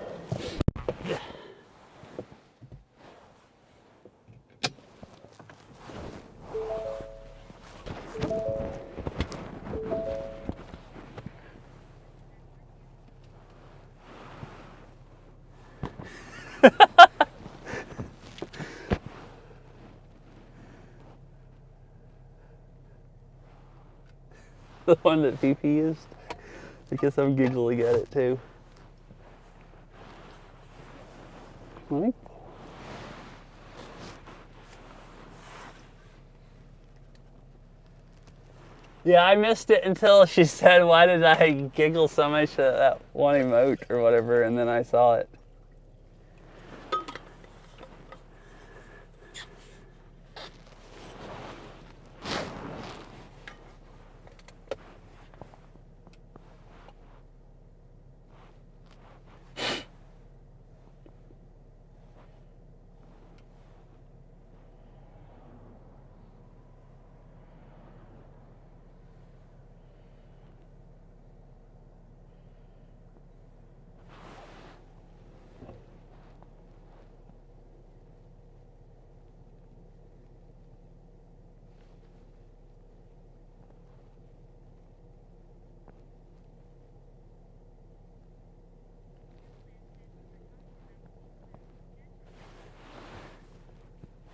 B: The one that PP used. I guess I'm giggling at it too. Right. Yeah, I missed it until she said, why did I giggle so much at that one emote or whatever, and then I saw it.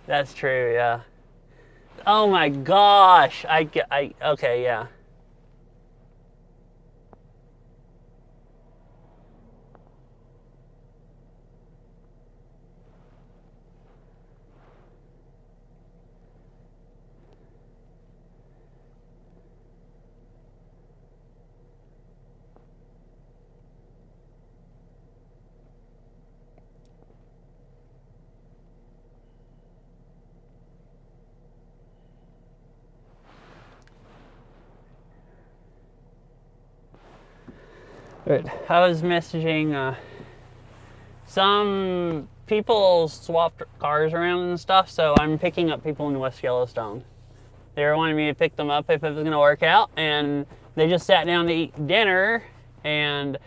B: That's true, yeah. Oh my gosh, okay, yeah. But I was messaging some people swapped cars around and stuff, so I'm picking up people in West Yellowstone. They were wanting me to pick them up if it was going to work out, and they just sat down to eat dinner and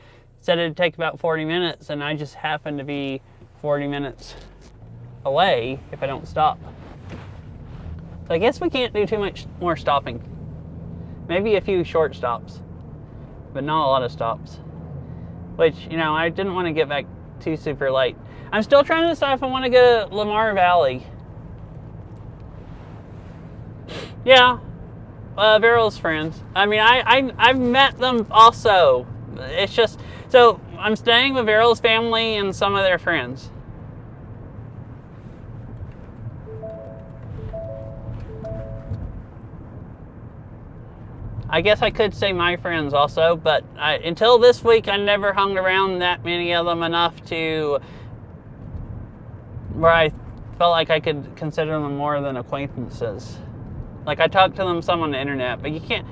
B: said it'd take about 40 minutes, and I just happened to be 40 minutes away if I don't stop. So I guess we can't do too much more stopping. Maybe a few short stops, but not a lot of stops. Which, you know, I didn't want to get back too super late. I'm still trying to decide if I want to go to Lamar Valley. Yeah, Veryl's friends. I mean, I've met them also. It's just, so I'm staying with Veryl's family and some of their friends. I guess I could say my friends also, but until this week, I never hung around that many of them enough to where I felt like I could consider them more than acquaintances. Like, I talked to them some on the internet, but you can't,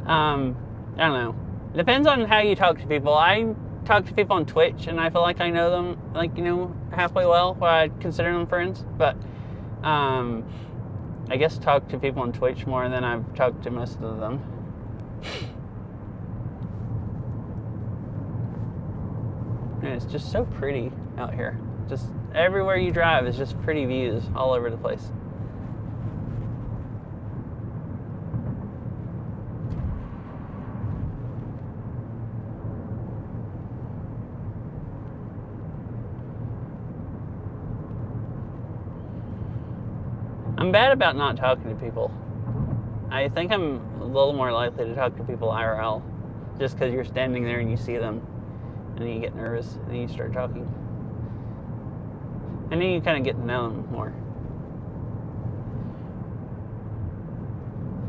B: I don't know. It depends on how you talk to people. I talk to people on Twitch, and I feel like I know them, like, you know, halfway well, where I consider them friends, but, I guess talk to people on Twitch more than I've talked to most of them. And it's just so pretty out here. Just everywhere you drive is just pretty views all over the place. I'm bad about not talking to people. I think I'm a little more likely to talk to people IRL, just because you're standing there and you see them, and then you get nervous, and then you start talking. And then you kind of get to know them more.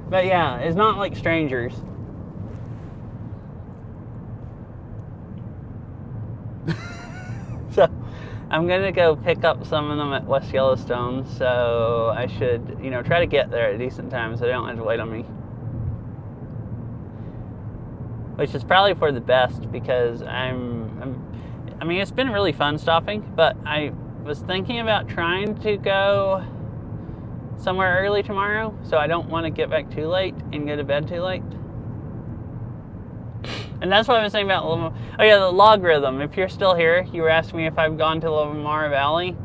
B: But yeah, it's not like strangers. So, I'm gonna go pick up some of them at West Yellowstone, so I should, you know, try to get there at a decent time so they don't have to wait on me. Which is probably for the best, because I mean, it's been really fun stopping, but I was thinking about trying to go somewhere early tomorrow, so I don't want to get back too late and go to bed too late. And that's what I was saying about oh yeah, the logarithm. If you're still here, you were asking me if I've gone to Lamar Valley.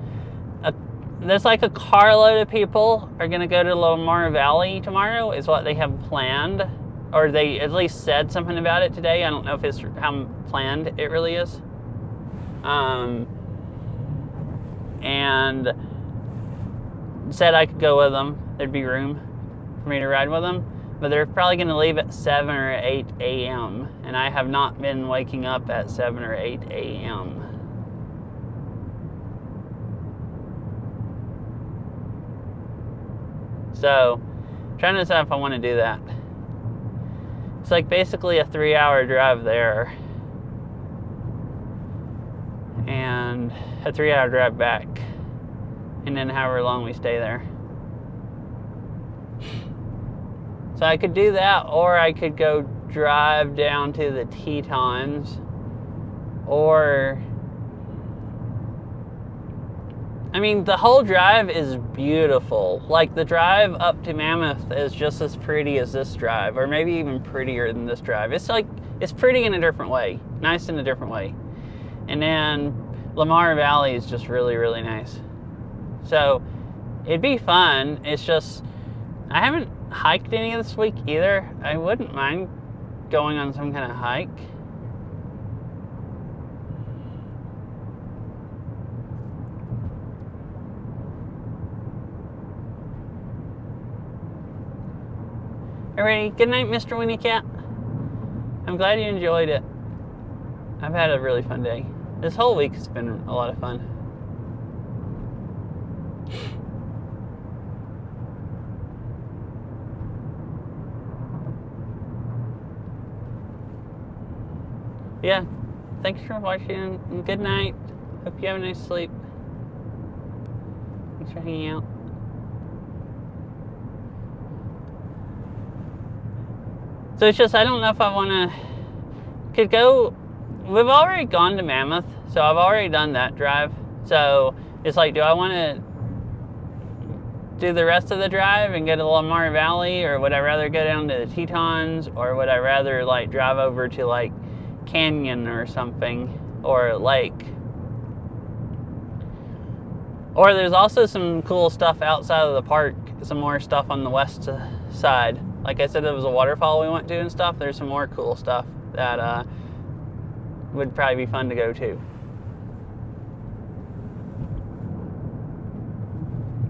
B: There's like a carload of people are going to go to Lamar Valley tomorrow, is what they have planned. Or they at least said something about it today. I don't know if it's how planned it really is. And said I could go with them. There'd be room for me to ride with them. But they're probably going to leave at 7 or 8 a.m. And I have not been waking up at 7 or 8 a.m. So, trying to decide if I want to do that. It's like basically a 3-hour drive there. And a 3-hour drive back. And then however long we stay there. So I could do that, or I could go drive down to the Tetons, or, I mean, the whole drive is beautiful. Like, the drive up to Mammoth is just as pretty as this drive, or maybe even prettier than this drive. It's like, it's pretty in a different way, nice in a different way. And then Lamar Valley is just really, really nice. So it'd be fun. It's just, I haven't hiked any this week either. I wouldn't mind going on some kind of hike. Alrighty, good night, Mr. Winnie Cat. I'm glad you enjoyed it. I've had a really fun day. This whole week has been a lot of fun. Yeah, thanks for watching, and good night. Hope you have a nice sleep. Thanks for hanging out. So it's just, I don't know if I want to, could go, we've already gone to Mammoth, so I've already done that drive. So it's like, do I want to do the rest of the drive and go to Lamar Valley, or would I rather go down to the Tetons, or would I rather like drive over to like Canyon or something, or lake? Or there's also some cool stuff outside of the park, some more stuff on the west side. Like I said, there was a waterfall we went to and stuff. There's some more cool stuff that would probably be fun to go to.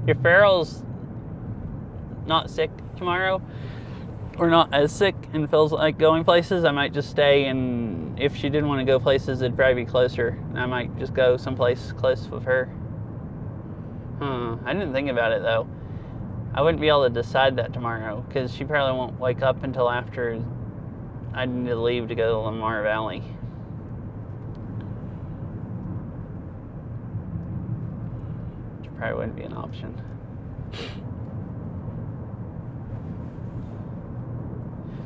B: If Farrell's not sick tomorrow, or not as sick and feels like going places, I might just stay, and if she didn't want to go places, it'd probably be closer. I might just go someplace close with her. I didn't think about it though. I wouldn't be able to decide that tomorrow because she probably won't wake up until after I need to leave to go to Lamar Valley. Which probably wouldn't be an option.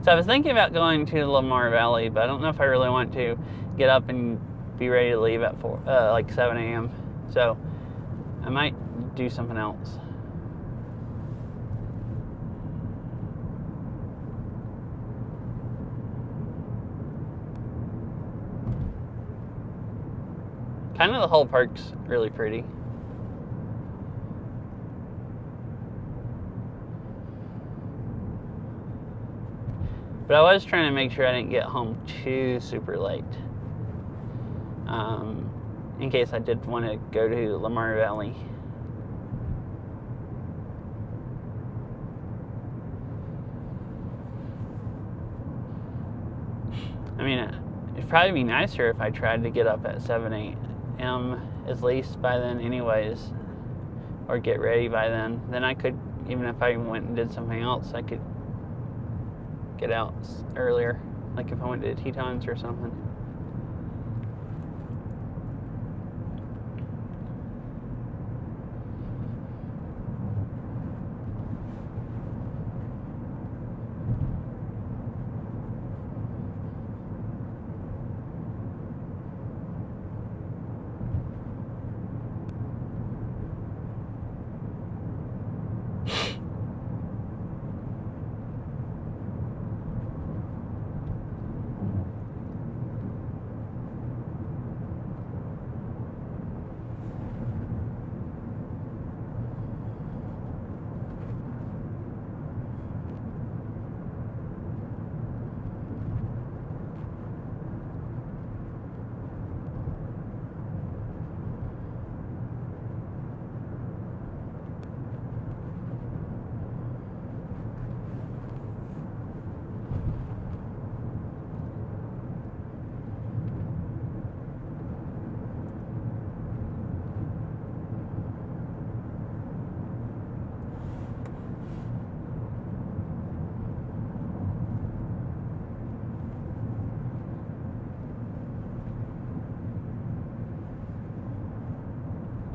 B: So I was thinking about going to Lamar Valley, but I don't know if I really want to get up and be ready to leave at 7 a.m. So I might do something else. Kind of the whole park's really pretty. But I was trying to make sure I didn't get home too super late. In case I did want to go to Lamar Valley. I mean, it'd probably be nicer if I tried to get up at 7 a.m. at least by then anyways. Or get ready by then. Then I could, even if I went and did something else, I could get out earlier. Like if I went to Tetons or something.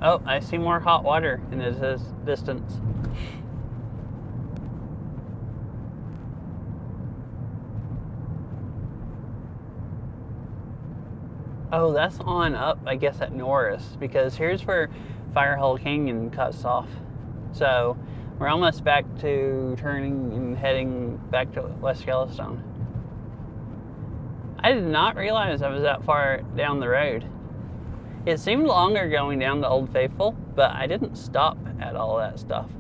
B: Oh, I see more hot water in the distance. Oh, that's on up, I guess, at Norris, because here's where Firehole Canyon cuts off. So we're almost back to turning and heading back to West Yellowstone. I did not realize I was that far down the road. It seemed longer going down to Old Faithful, but I didn't stop at all that stuff.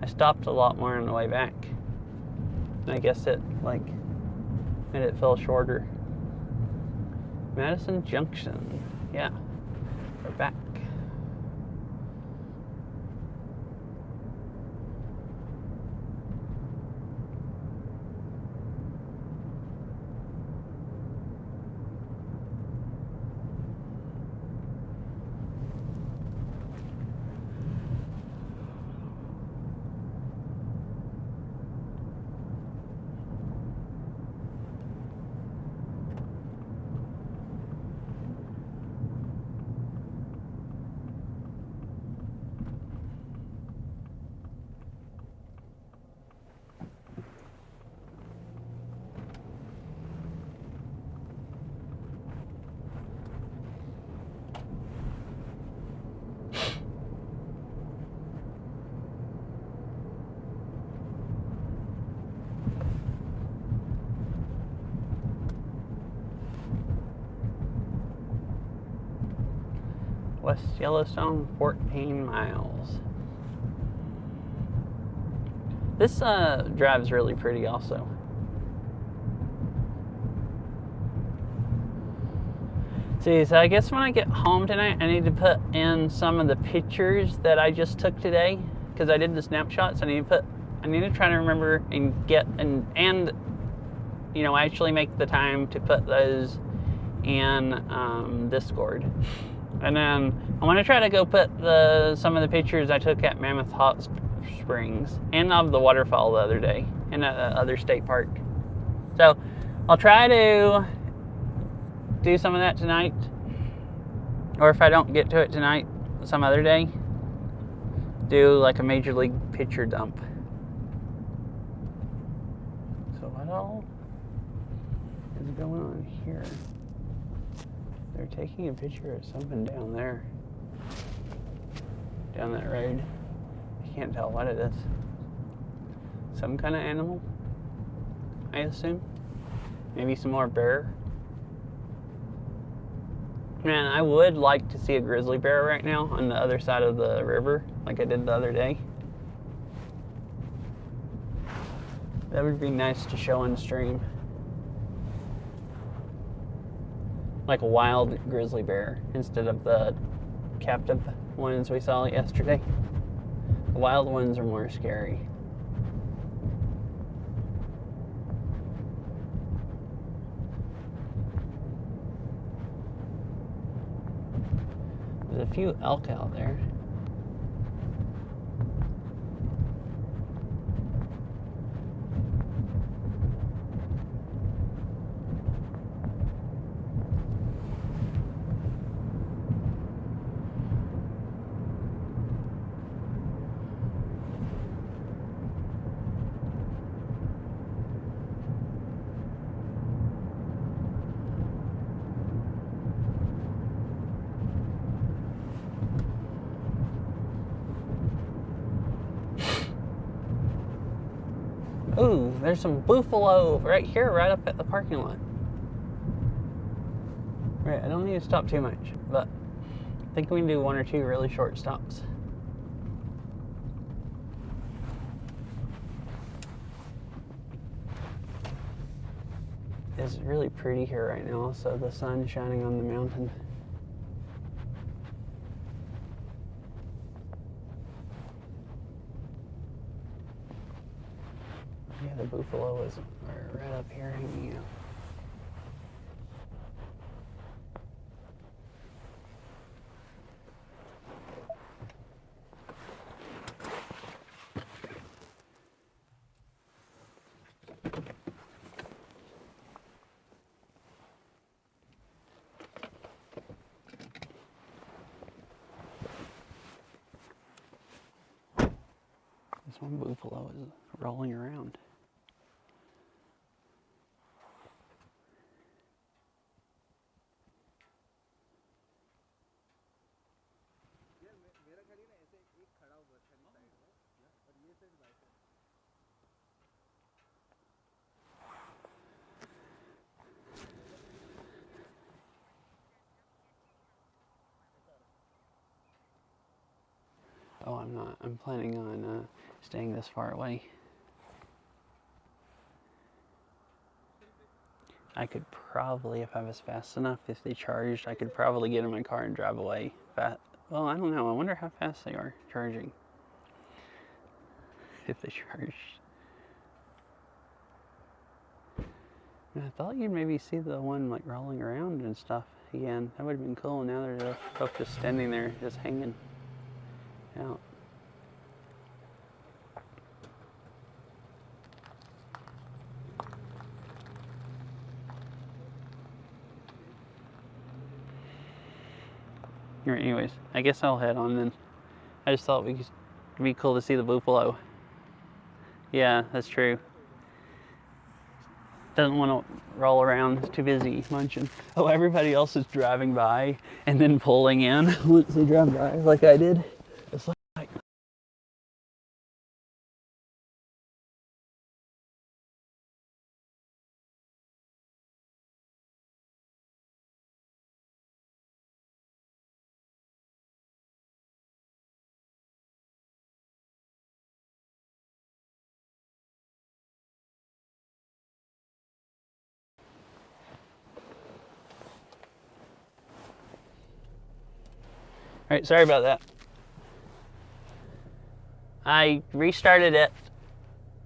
B: I stopped a lot more on the way back. And I guess it, made it feel shorter. Madison Junction. Yeah, we're back. West Yellowstone, 14 miles. This drive's really pretty also. See, so I guess when I get home tonight, I need to put in some of the pictures that I just took today, because I did the snapshots. I need to try to remember and get and actually make the time to put those in Discord. And then I want to try to go put some of the pictures I took at Mammoth Hot springs and of the waterfall the other day in other state park. So I'll try to do some of that tonight, or if I don't get to it tonight, some other day, do like a major league pitcher dump. So what all is going on here? They're taking a picture of something down there, down that road. I can't tell what it is. Some kind of animal, I assume. Maybe some more bear. Man, I would like to see a grizzly bear right now on the other side of the river, like I did the other day. That would be nice to show on stream. Like a wild grizzly bear instead of the captive ones we saw yesterday. The wild ones are more scary. There's a few elk out there. Ooh, there's some buffalo right here, right up at the parking lot. Right, I don't need to stop too much, but I think we can do one or two really short stops. It's really pretty here right now, so the sun's shining on the mountain. Yeah, the buffalo is right up here hanging out. This one buffalo is rolling around. Oh, I'm not. I'm planning on staying this far away. I could probably, if I was fast enough, if they charged, I could probably get in my car and drive away. Well, I don't know. I wonder how fast they are charging. If they charge. I thought you'd maybe see the one like rolling around and stuff again. That would have been cool. Now they're both just standing there, just hanging out. Alright, anyways, I guess I'll head on then. I just thought it'd be cool to see the buffalo. Yeah, that's true. Doesn't want to roll around, it's too busy munching. Oh, everybody else is driving by and then pulling in once they drive by, like I did. It's like, alright, sorry about that. I restarted it.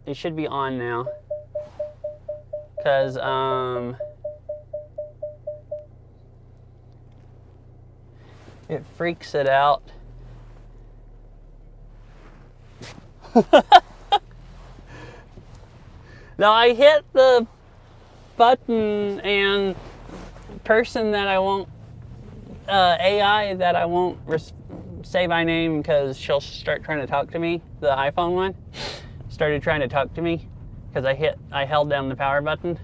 B: It should be on now. Because, it freaks it out No, I hit the button and person that I won't, AI that I won't say my name because she'll start trying to talk to me, the iPhone one, started trying to talk to me because I held down the power button,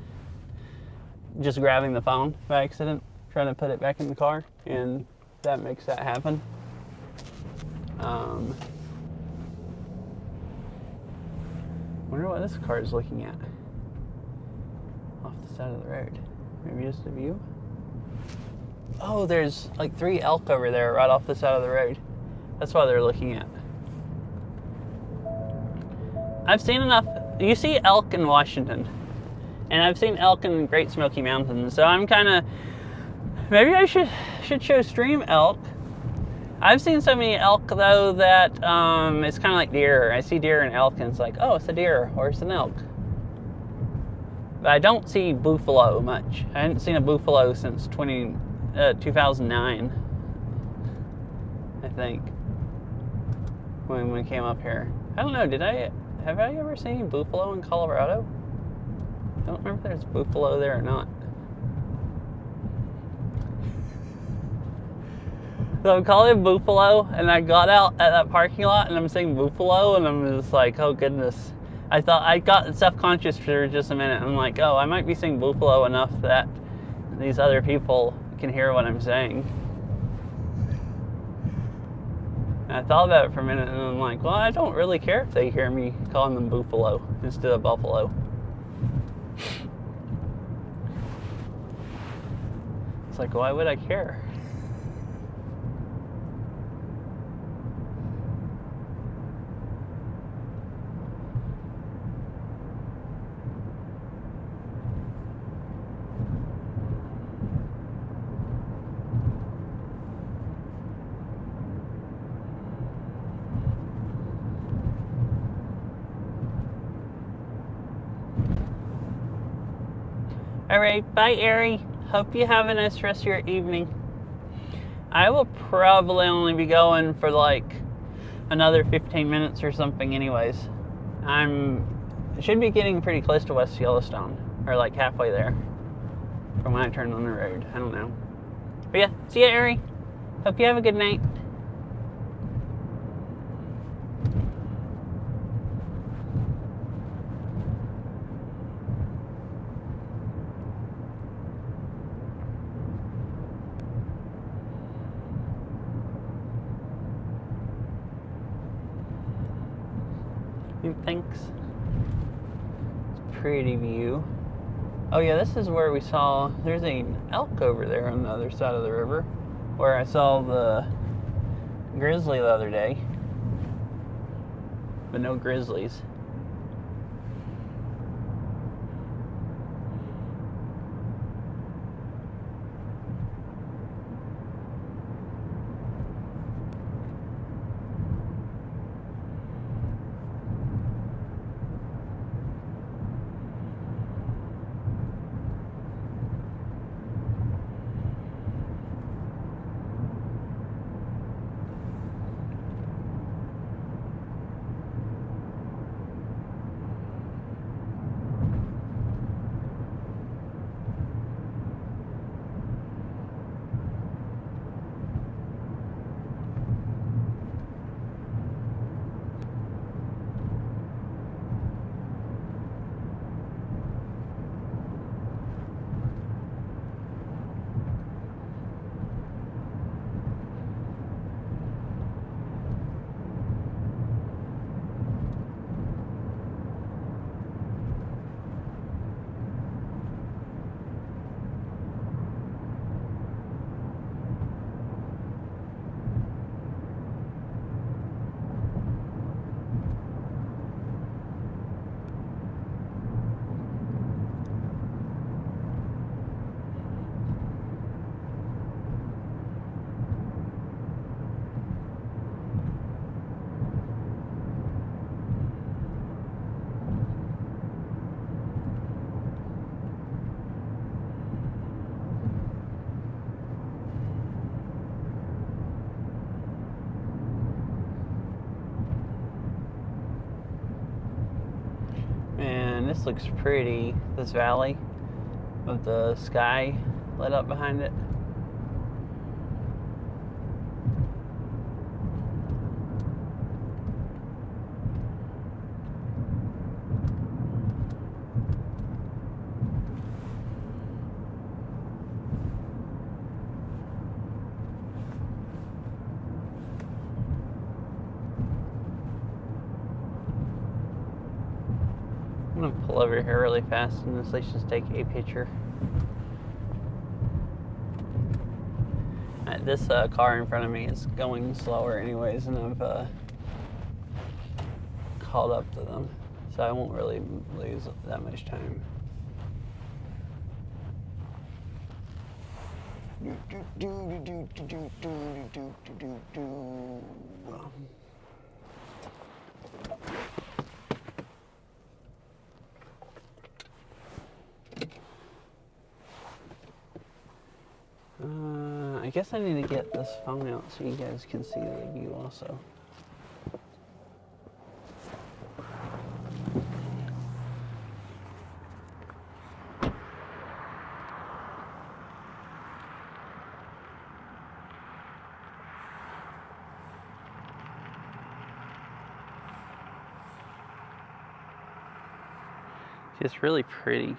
B: just grabbing the phone by accident, trying to put it back in the car, and that makes that happen. Wonder what this car is looking at off the side of the road. Maybe just a view? Oh, there's like 3 elk over there right off the side of the road. That's why they're looking at. I've seen enough. You see elk in Washington, and I've seen elk in the Great Smoky Mountains. So I'm kind of, maybe I should show stream elk. I've seen so many elk though that it's kind of like deer. I see deer and elk, and it's like, oh, it's a deer or it's an elk. But I don't see buffalo much. I haven't seen a buffalo since 2009, I think, when we came up here. I don't know, have I ever seen buffalo in Colorado? I don't remember if there's buffalo there or not. So I'm calling buffalo, and I got out at that parking lot, and I'm saying buffalo, and I'm just like, oh goodness. I got self-conscious for just a minute. I'm like, oh, I might be saying buffalo enough that these other people can hear what I'm saying. And I thought about it for a minute, and I'm like, well, I don't really care if they hear me calling them buffalo instead of buffalo. It's like, why would I care? Alright, bye Ari. Hope you have a nice rest of your evening. I will probably only be going for like another 15 minutes or something anyways. I should be getting pretty close to West Yellowstone, or like halfway there from when I turned on the road. I don't know. But yeah, see ya Ari. Hope you have a good night. Thanks. It's a pretty view. Oh yeah, this is where we saw, there's an elk over there on the other side of the river, where I saw the grizzly the other day, but no grizzlies. This looks pretty, this valley with the sky lit up behind it. I'm gonna pull over here really fast and let's just take a picture. This car in front of me is going slower anyways, and I've caught up to them, so I won't really lose that much time. I guess I need to get this phone out so you guys can see the view also. It's really pretty.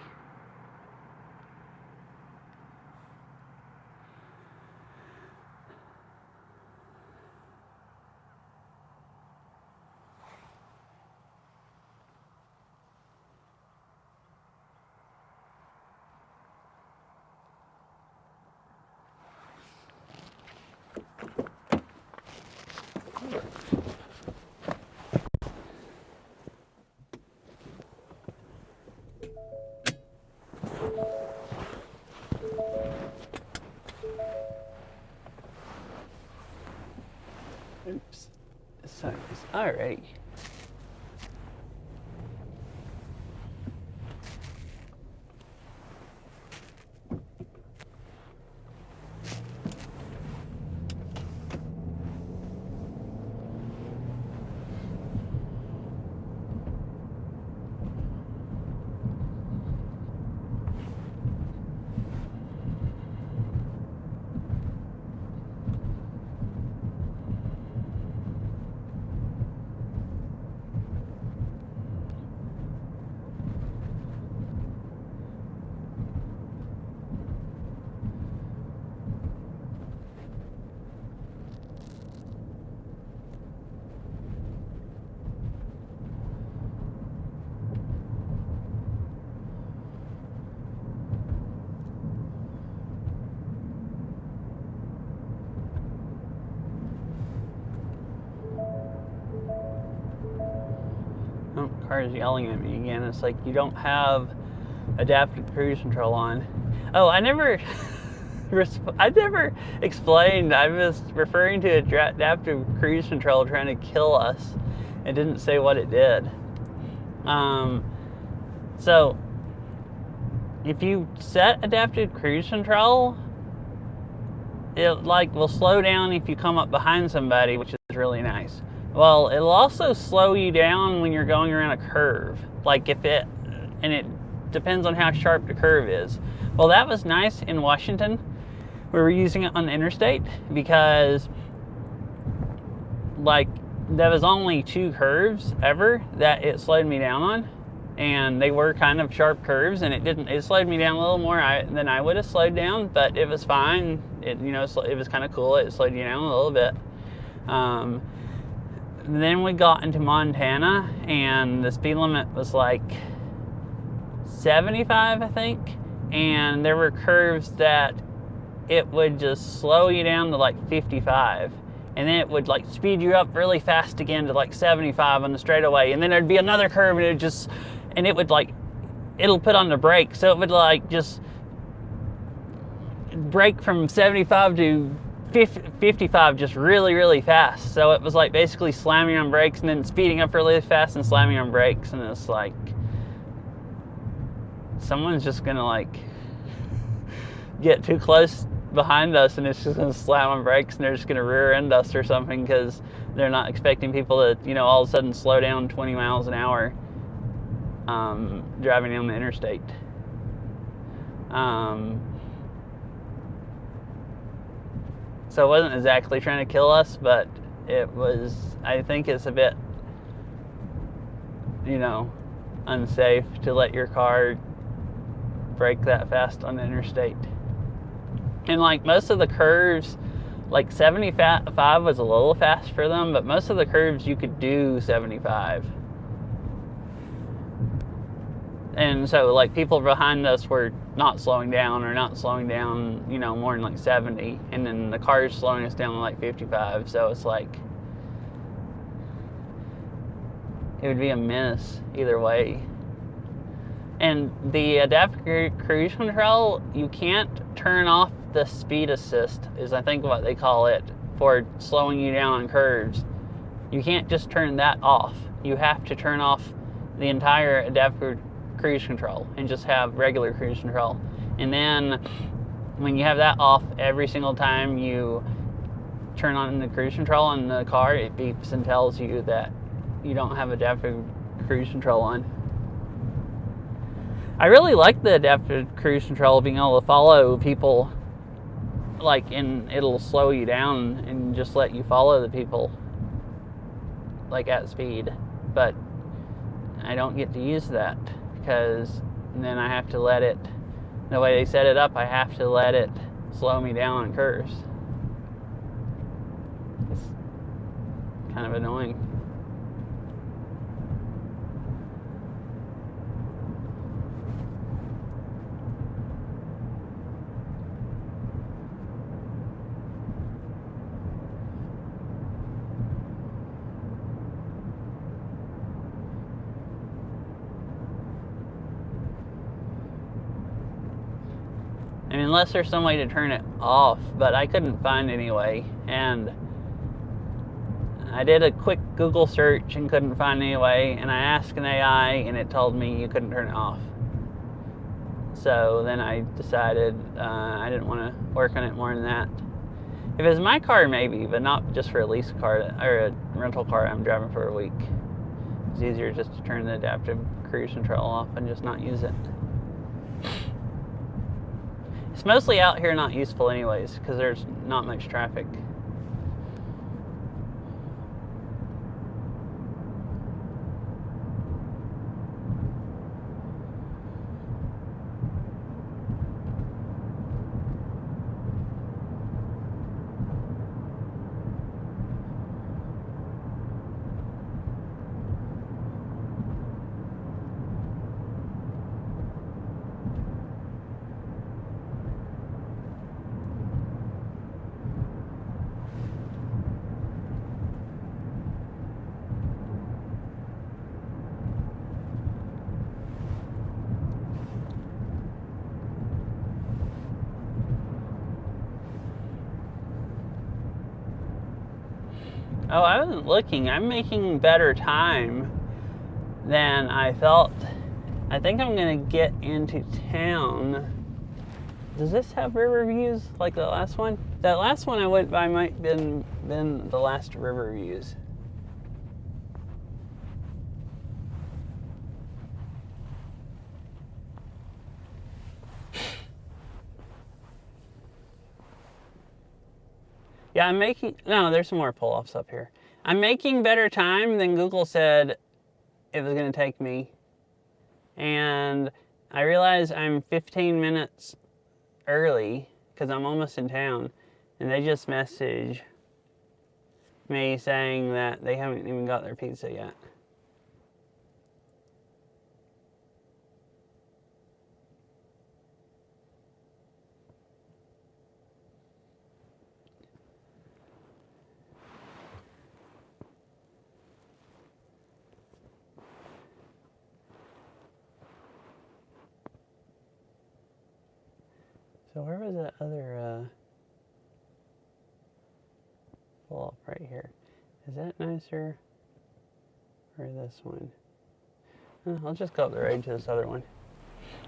B: Oops. Sorry. Alright. Oh, car's yelling at me again. It's like, you don't have adaptive cruise control on. Oh, I never explained. I was referring to adaptive cruise control trying to kill us. It didn't say what it did. So if you set adaptive cruise control, it will slow down if you come up behind somebody, which is really nice. Well, it'll also slow you down when you're going around a curve. And it depends on how sharp the curve is. Well, that was nice in Washington. We were using it on the interstate because there was only 2 curves ever that it slowed me down on. And they were kind of sharp curves, and it slowed me down a little more than I would have slowed down, but it was fine. It was kind of cool. It slowed you down a little bit. Then we got into Montana, and the speed limit was 75, I think. And there were curves that it would just slow you down to 55. And then it would speed you up really fast again to 75 on the straightaway. And then there'd be another curve, and it would it'll put on the brake. So it would just brake from 75 to 55 just really, really fast. So it was basically slamming on brakes and then speeding up really fast and slamming on brakes. And it's someone's just gonna get too close behind us, and it's just gonna slam on brakes, and they're just gonna rear end us or something, because they're not expecting people to all of a sudden slow down 20 miles an hour. driving on the interstate. So it wasn't exactly trying to kill us, but it was, I think it's a bit, unsafe to let your car brake that fast on the interstate. And like most of the curves, like 75 was a little fast for them, but most of the curves you could do 75. And so like people behind us were not slowing down more than like 70, and then the car is slowing us down to like 55. So it's like it would be a menace either way. And the adaptive cruise control, you can't turn off the speed assist, is I think what they call it, for slowing you down on curves. You can't just turn that off. You have to turn off the entire adaptive cruise control and just have regular cruise control. And then when you have that off, every single time you turn on the cruise control on the car, it beeps and tells you that you don't have adaptive cruise control on. I really like the adaptive cruise control, being able to follow people, and it'll slow you down and just let you follow the people at speed. But I don't get to use that, because then I have to let it, the way they set it up, I have to let it slow me down on curves. It's kind of annoying. Unless there's some way to turn it off, but I couldn't find any way. And I did a quick Google search and couldn't find any way, and I asked an AI and it told me you couldn't turn it off. So then I decided I didn't want to work on it more than that. If it was my car, maybe, but not just for a lease car or a rental car I'm driving for a week. It's easier just to turn the adaptive cruise control off and just not use it. It's mostly out here not useful anyways, because there's not much traffic. Oh, I wasn't looking. I'm making better time than I thought. I think I'm going to get into town. Does this have river views like the last one? That last one I went by might have been the last river views. Yeah, there's some more pull-offs up here. I'm making better time than Google said it was going to take me. And I realize I'm 15 minutes early because I'm almost in town. And they just messaged me saying that they haven't even got their pizza yet. So where was that other pull-off right here? Is that nicer? Or this one? I'll just go up the road to this other one.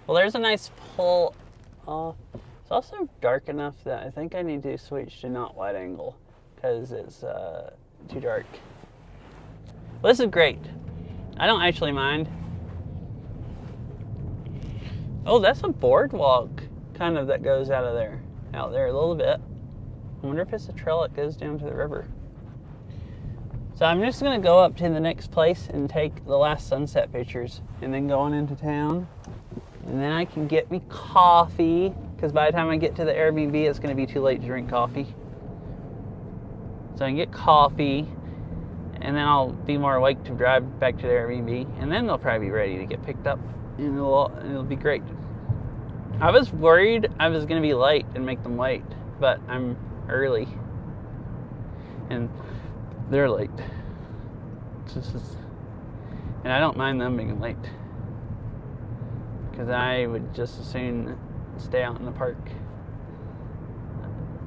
B: Well, there's a nice pull-off. It's also dark enough that I think I need to switch to not wide angle because it's too dark. Well, this is great. I don't actually mind. Oh, that's a boardwalk kind of that goes out there a little bit. I wonder if it's a trail that goes down to the river. So I'm just gonna go up to the next place and take the last sunset pictures and then go on into town. And then I can get me coffee, because by the time I get to the Airbnb, it's gonna be too late to drink coffee. So I can get coffee, and then I'll be more awake to drive back to the Airbnb, and then they'll probably be ready to get picked up, and it'll be great. I was worried I was gonna be late and make them wait, but I'm early, and they're late. And I don't mind them being late, because I would just as soon stay out in the park.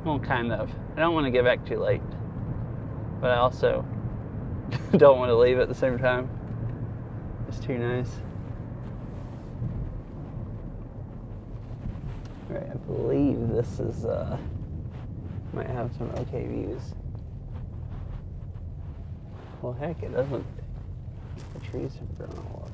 B: Well, kind of. I don't want to get back too late, but I also don't want to leave at the same time. It's too nice. Alright, I believe this is, might have some okay views. Well, heck, it doesn't. The trees have grown all up.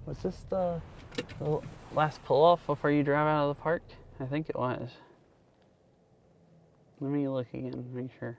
B: Was this the last pull-off before you drive out of the park? I think it was. Let me look again, make sure.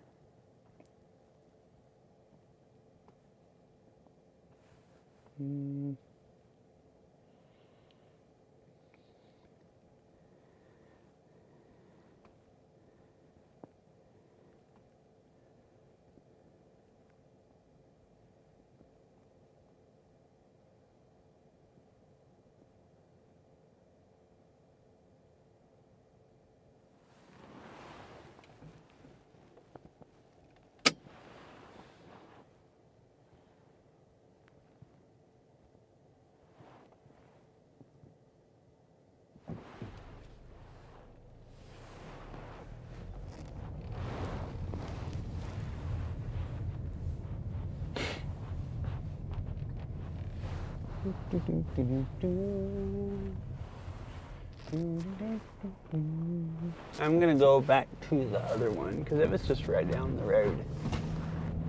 B: I'm gonna go back to the other one because it was just right down the road.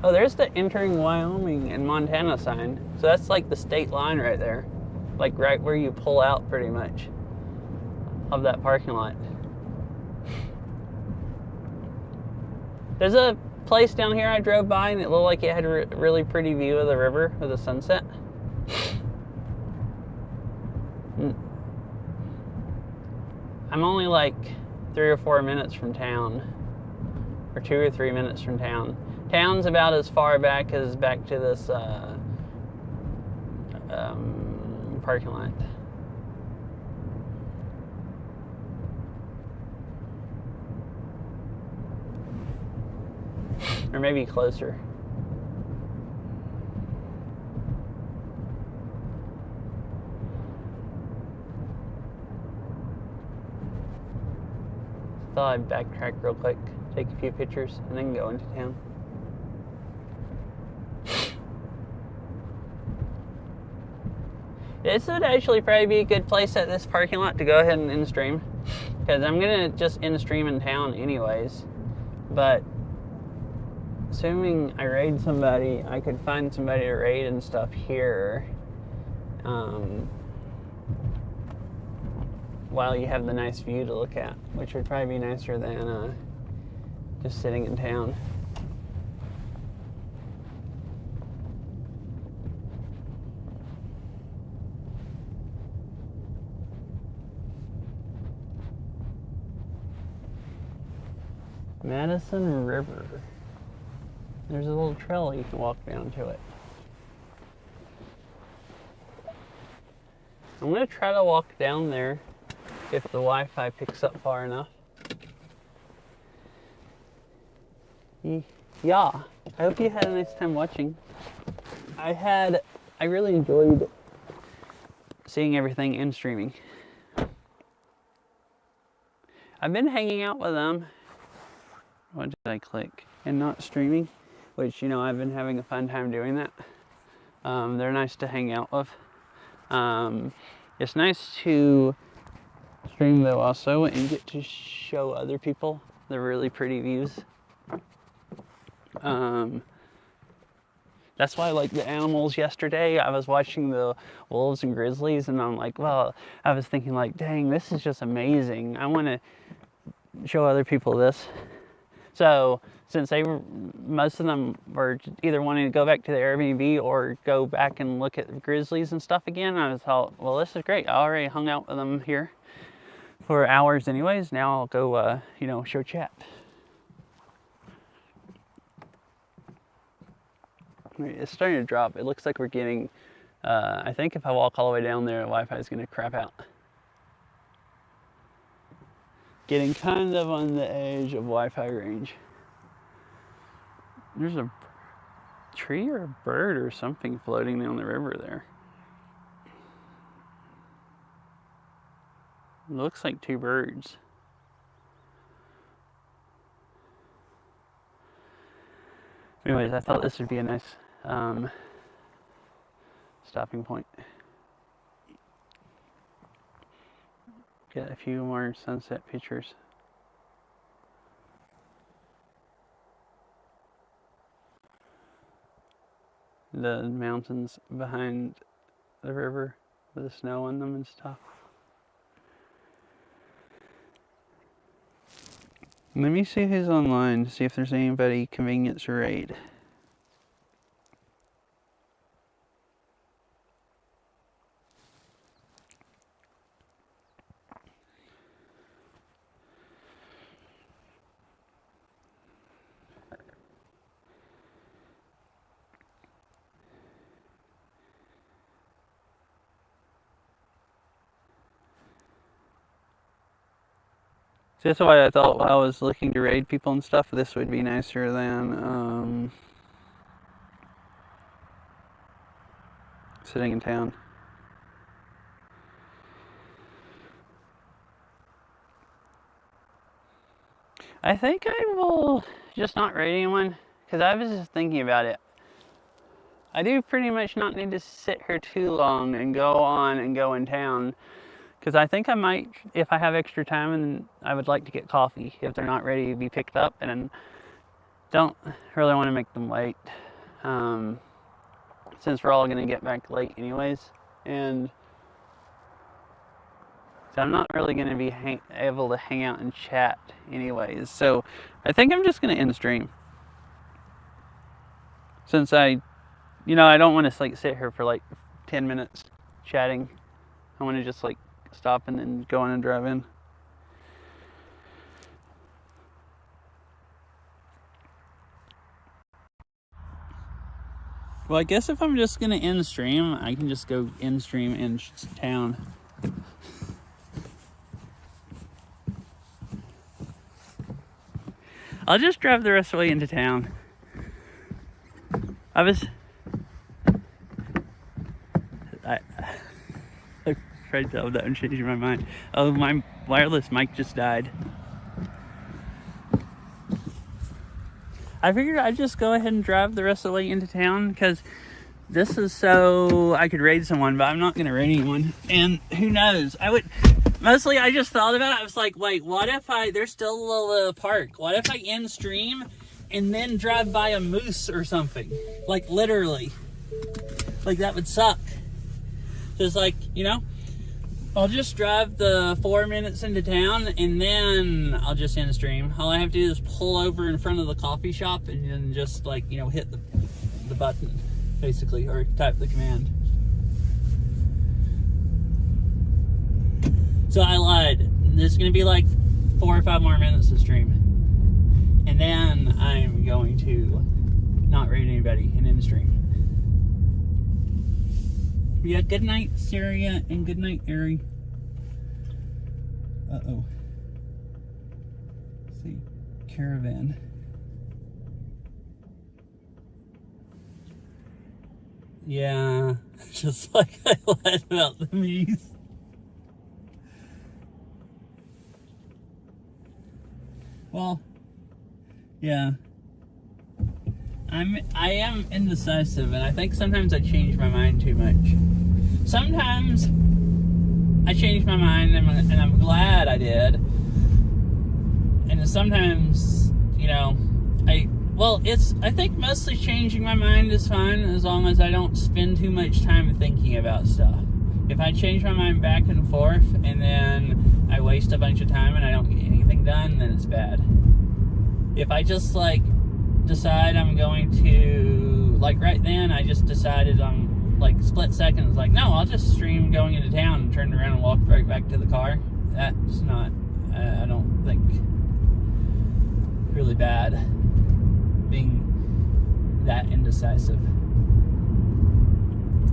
B: Oh, there's the entering Wyoming and Montana sign. So that's like the state line right there. Like right where you pull out pretty much of that parking lot. There's a place down here I drove by and it looked like it had a really pretty view of the river with the sunset. I'm only like 3 or 4 minutes from town, or 2 or 3 minutes from town. Town's about as far back as back to this parking lot. Or maybe closer. Thought I'd backtrack real quick, take a few pictures, and then go into town. This would actually probably be a good place at this parking lot to go ahead and in-stream, because I'm gonna just in-stream in town anyways. But assuming I raid somebody, I could find somebody to raid and stuff here. While you have the nice view to look at, which would probably be nicer than just sitting in town. Madison River. There's a little trail you can walk down to it. I'm gonna try to walk down there if the Wi-Fi picks up far enough. Yeah, I hope you had a nice time watching. I really enjoyed seeing everything in streaming. I've been hanging out with them. What did I click? And not streaming, which, you know, I've been having a fun time doing that. They're nice to hang out with. It's nice to stream though also and get to show other people the really pretty views. That's why I like the animals yesterday. I was watching the wolves and grizzlies and I'm like, well, I was thinking like, dang, this is just amazing. I want to show other people this. So since most of them were either wanting to go back to the Airbnb or go back and look at grizzlies and stuff again, I thought, well, this is great. I already hung out with them here for hours anyways. Now I'll go, show chat. It's starting to drop. It looks like we're getting, I think if I walk all the way down there, the Wi-Fi is going to crap out. Getting kind of on the edge of Wi-Fi range. There's a tree or a bird or something floating down the river there. It looks like two birds. Anyways, I thought this would be a nice stopping point. Get a few more sunset pictures. The mountains behind the river with the snow on them and stuff. Let me see who's online to see if there's anybody convenience raid. So that's why I thought while I was looking to raid people and stuff, this would be nicer than sitting in town. I think I will just not raid anyone, because I was just thinking about it. I do pretty much not need to sit here too long and go on and go in town. Because I think I might, if I have extra time, and I would like to get coffee if they're not ready to be picked up, and don't really want to make them late, since we're all going to get back late anyways, and so I'm not really going to be able to hang out and chat anyways, so I think I'm just going to end stream, since I don't want to sit here for like 10 minutes chatting. I want to just stop and then go on and drive in. Well, I guess if I'm just gonna end stream, I can just go end stream in town. I'll just drive the rest of the way into town. I'm afraid to tell that I'm changing my mind. Oh, my wireless mic just died. I figured I'd just go ahead and drive the rest of the way into town, because this is so I could raid someone, but I'm not going to raid anyone. And who knows? I just thought about it. I was like, wait, what if there's still a little park. What if I end stream and then drive by a moose or something? Like, literally. Like, that would suck. Just I'll just drive the 4 minutes into town and then I'll just end stream. All I have to do is pull over in front of the coffee shop and then just hit the button, basically, or type the command. So I lied. There's gonna be 4 or 5 more minutes to stream. And then I'm going to not raid anybody and end stream. Yeah, good night, Syria, and good night, Ari. Uh-oh. Let's see. Caravan. Yeah, just like I lied about the meat. Well, yeah. I am indecisive, and I think sometimes I change my mind too much. Sometimes I changed my mind, and I'm glad I did. And sometimes, you know, I think mostly changing my mind is fine as long as I don't spend too much time thinking about stuff. If I change my mind back and forth and then I waste a bunch of time and I don't get anything done, then it's bad. If I just like decide I'm going to, like right then I just decided I'm like split seconds, like no, I'll just stream going into town and turn around and walk right back to the car. That's not, I don't think, really bad being that indecisive.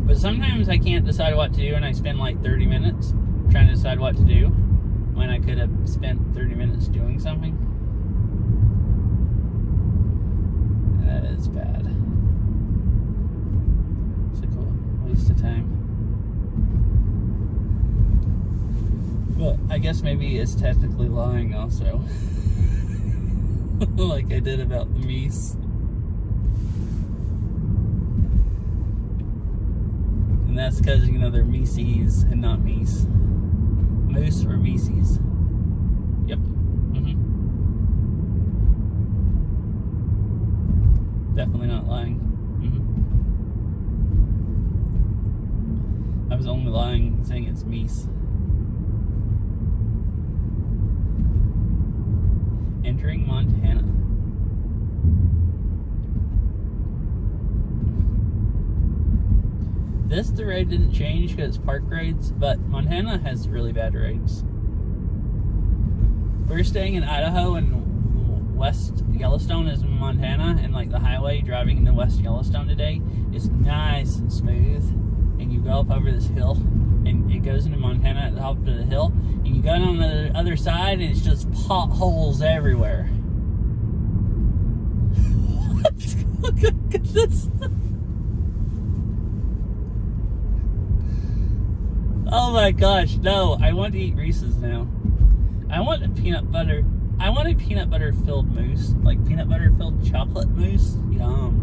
B: But sometimes I can't decide what to do and I spend like 30 minutes trying to decide what to do when I could have spent 30 minutes doing something. And that is bad. It's a cool waste of time. But I guess maybe it's technically lying also. Like I did about the meese. And that's because, you know, they're meeses and not meese. Moose or meeses. Yep. Definitely not lying. I was only lying saying it's meese. Entering Montana. The road didn't change because it's park roads, but Montana has really bad roads. We're staying in Idaho, and West Yellowstone is in Montana, and like the highway driving into West Yellowstone today is nice and smooth, and you go up over this hill, and it goes into Montana at the top of the hill, and you go on the other side, and it's just potholes everywhere. What? Look at this. Oh my gosh, no, I want to eat Reese's now. I want a peanut butter filled mousse, like peanut butter filled chocolate mousse. Yum.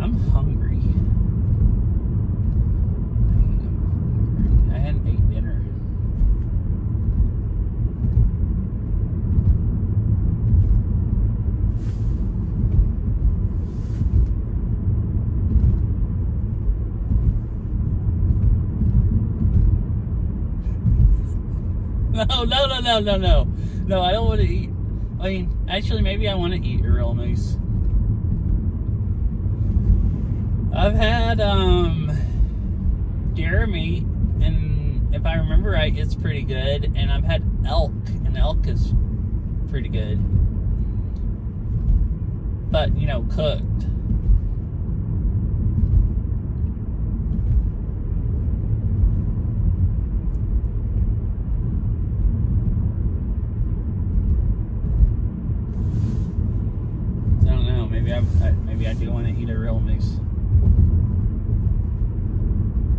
B: I'm hungry. I hadn't ate dinner. No, I don't want to eat. I mean, actually, maybe I want to eat a real moose. I've had deer meat, and if I remember right, it's pretty good. And I've had elk, and elk is pretty good. But, you know, cooked. Maybe I do want to eat a real moose.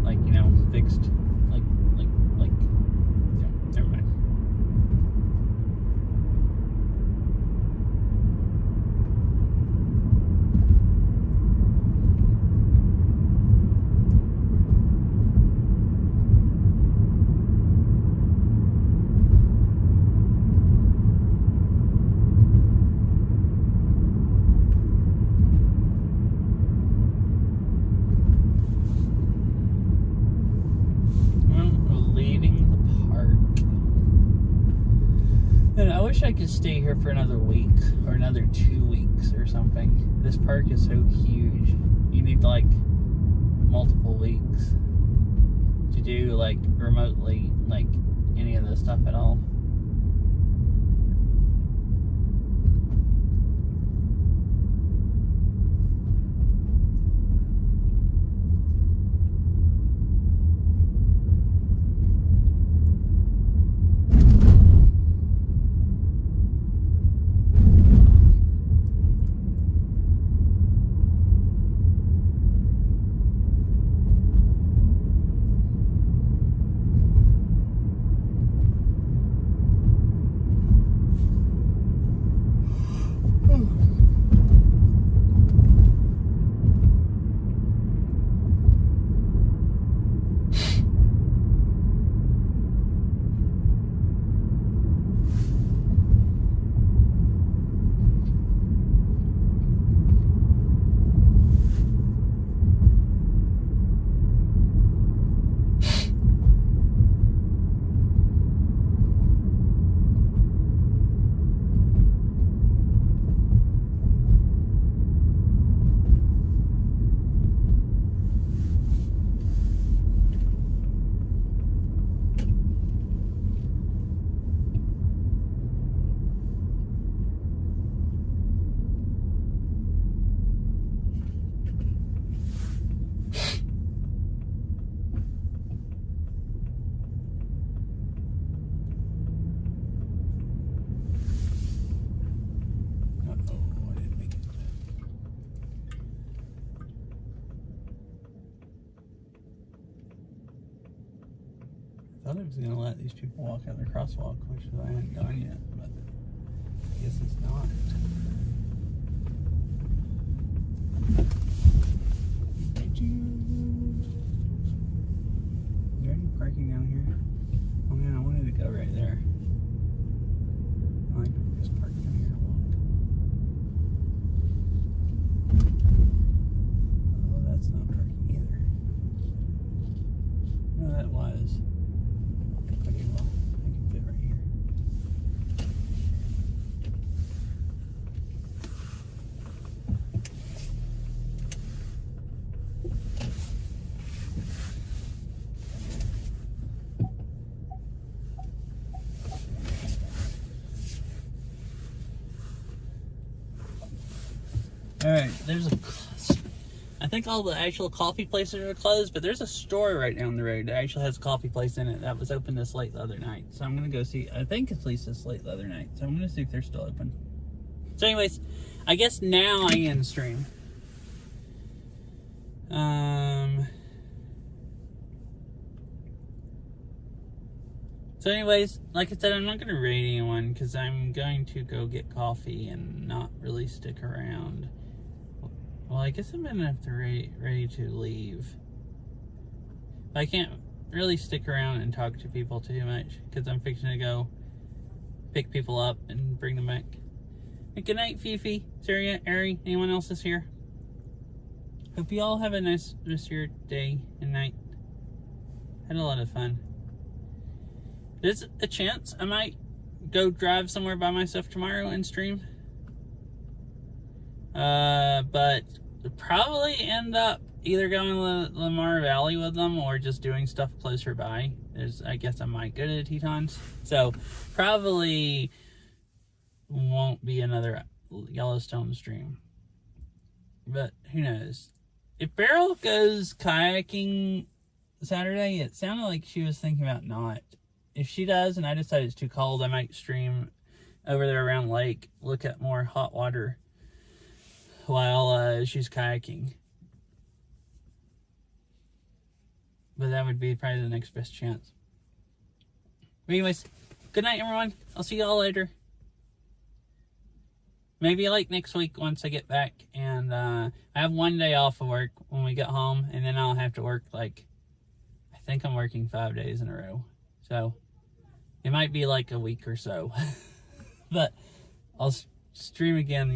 B: Like, you know, fixed. Like, yeah, never mind. I could stay here for another week or another 2 weeks or something. This park is so huge. You need like multiple weeks to do like remotely like any of this stuff at all. was gonna let these people walk out their crosswalk, which I hadn't gone yet, but I guess it's not. Is there any parking down here? Oh man, I wanted to go right there. I like to just park down here and walk. Oh, that's not parking either. No, that was. Okay, well, I can fit right here. Alright, there's a... I think all the actual coffee places are closed, but there's a store right down the road that actually has a coffee place in it that was open this late the other night. So I'm going to go see... I think it's at least this late the other night. So I'm going to see if they're still open. So anyways, I guess now I can stream. So anyways, like I said, I'm not going to rate anyone because I'm going to go get coffee and not really stick around. Well, I guess I'm going to have to ready to leave. I can't really stick around and talk to people too much because I'm fixing to go pick people up and bring them back. And good night, Fifi, Syria, Ari, anyone else is here. Hope you all have a nice rest of your day and night. Had a lot of fun. There's a chance I might go drive somewhere by myself tomorrow and stream. But probably end up either going to Lamar Valley with them or just doing stuff closer by. I guess I might go to the Tetons. So probably won't be another Yellowstone stream. But who knows? If Beryl goes kayaking Saturday, it sounded like she was thinking about not. If she does and I decide it's too cold, I might stream over there around the lake, look at more hot water while she's kayaking. But that would be probably the next best chance. But anyways, good night everyone. I'll see you all later. Maybe like next week once I get back. And I have one day off of work when we get home. And then I'll have to work like, I think I'm working 5 days in a row. So it might be like a week or so. But I'll stream again,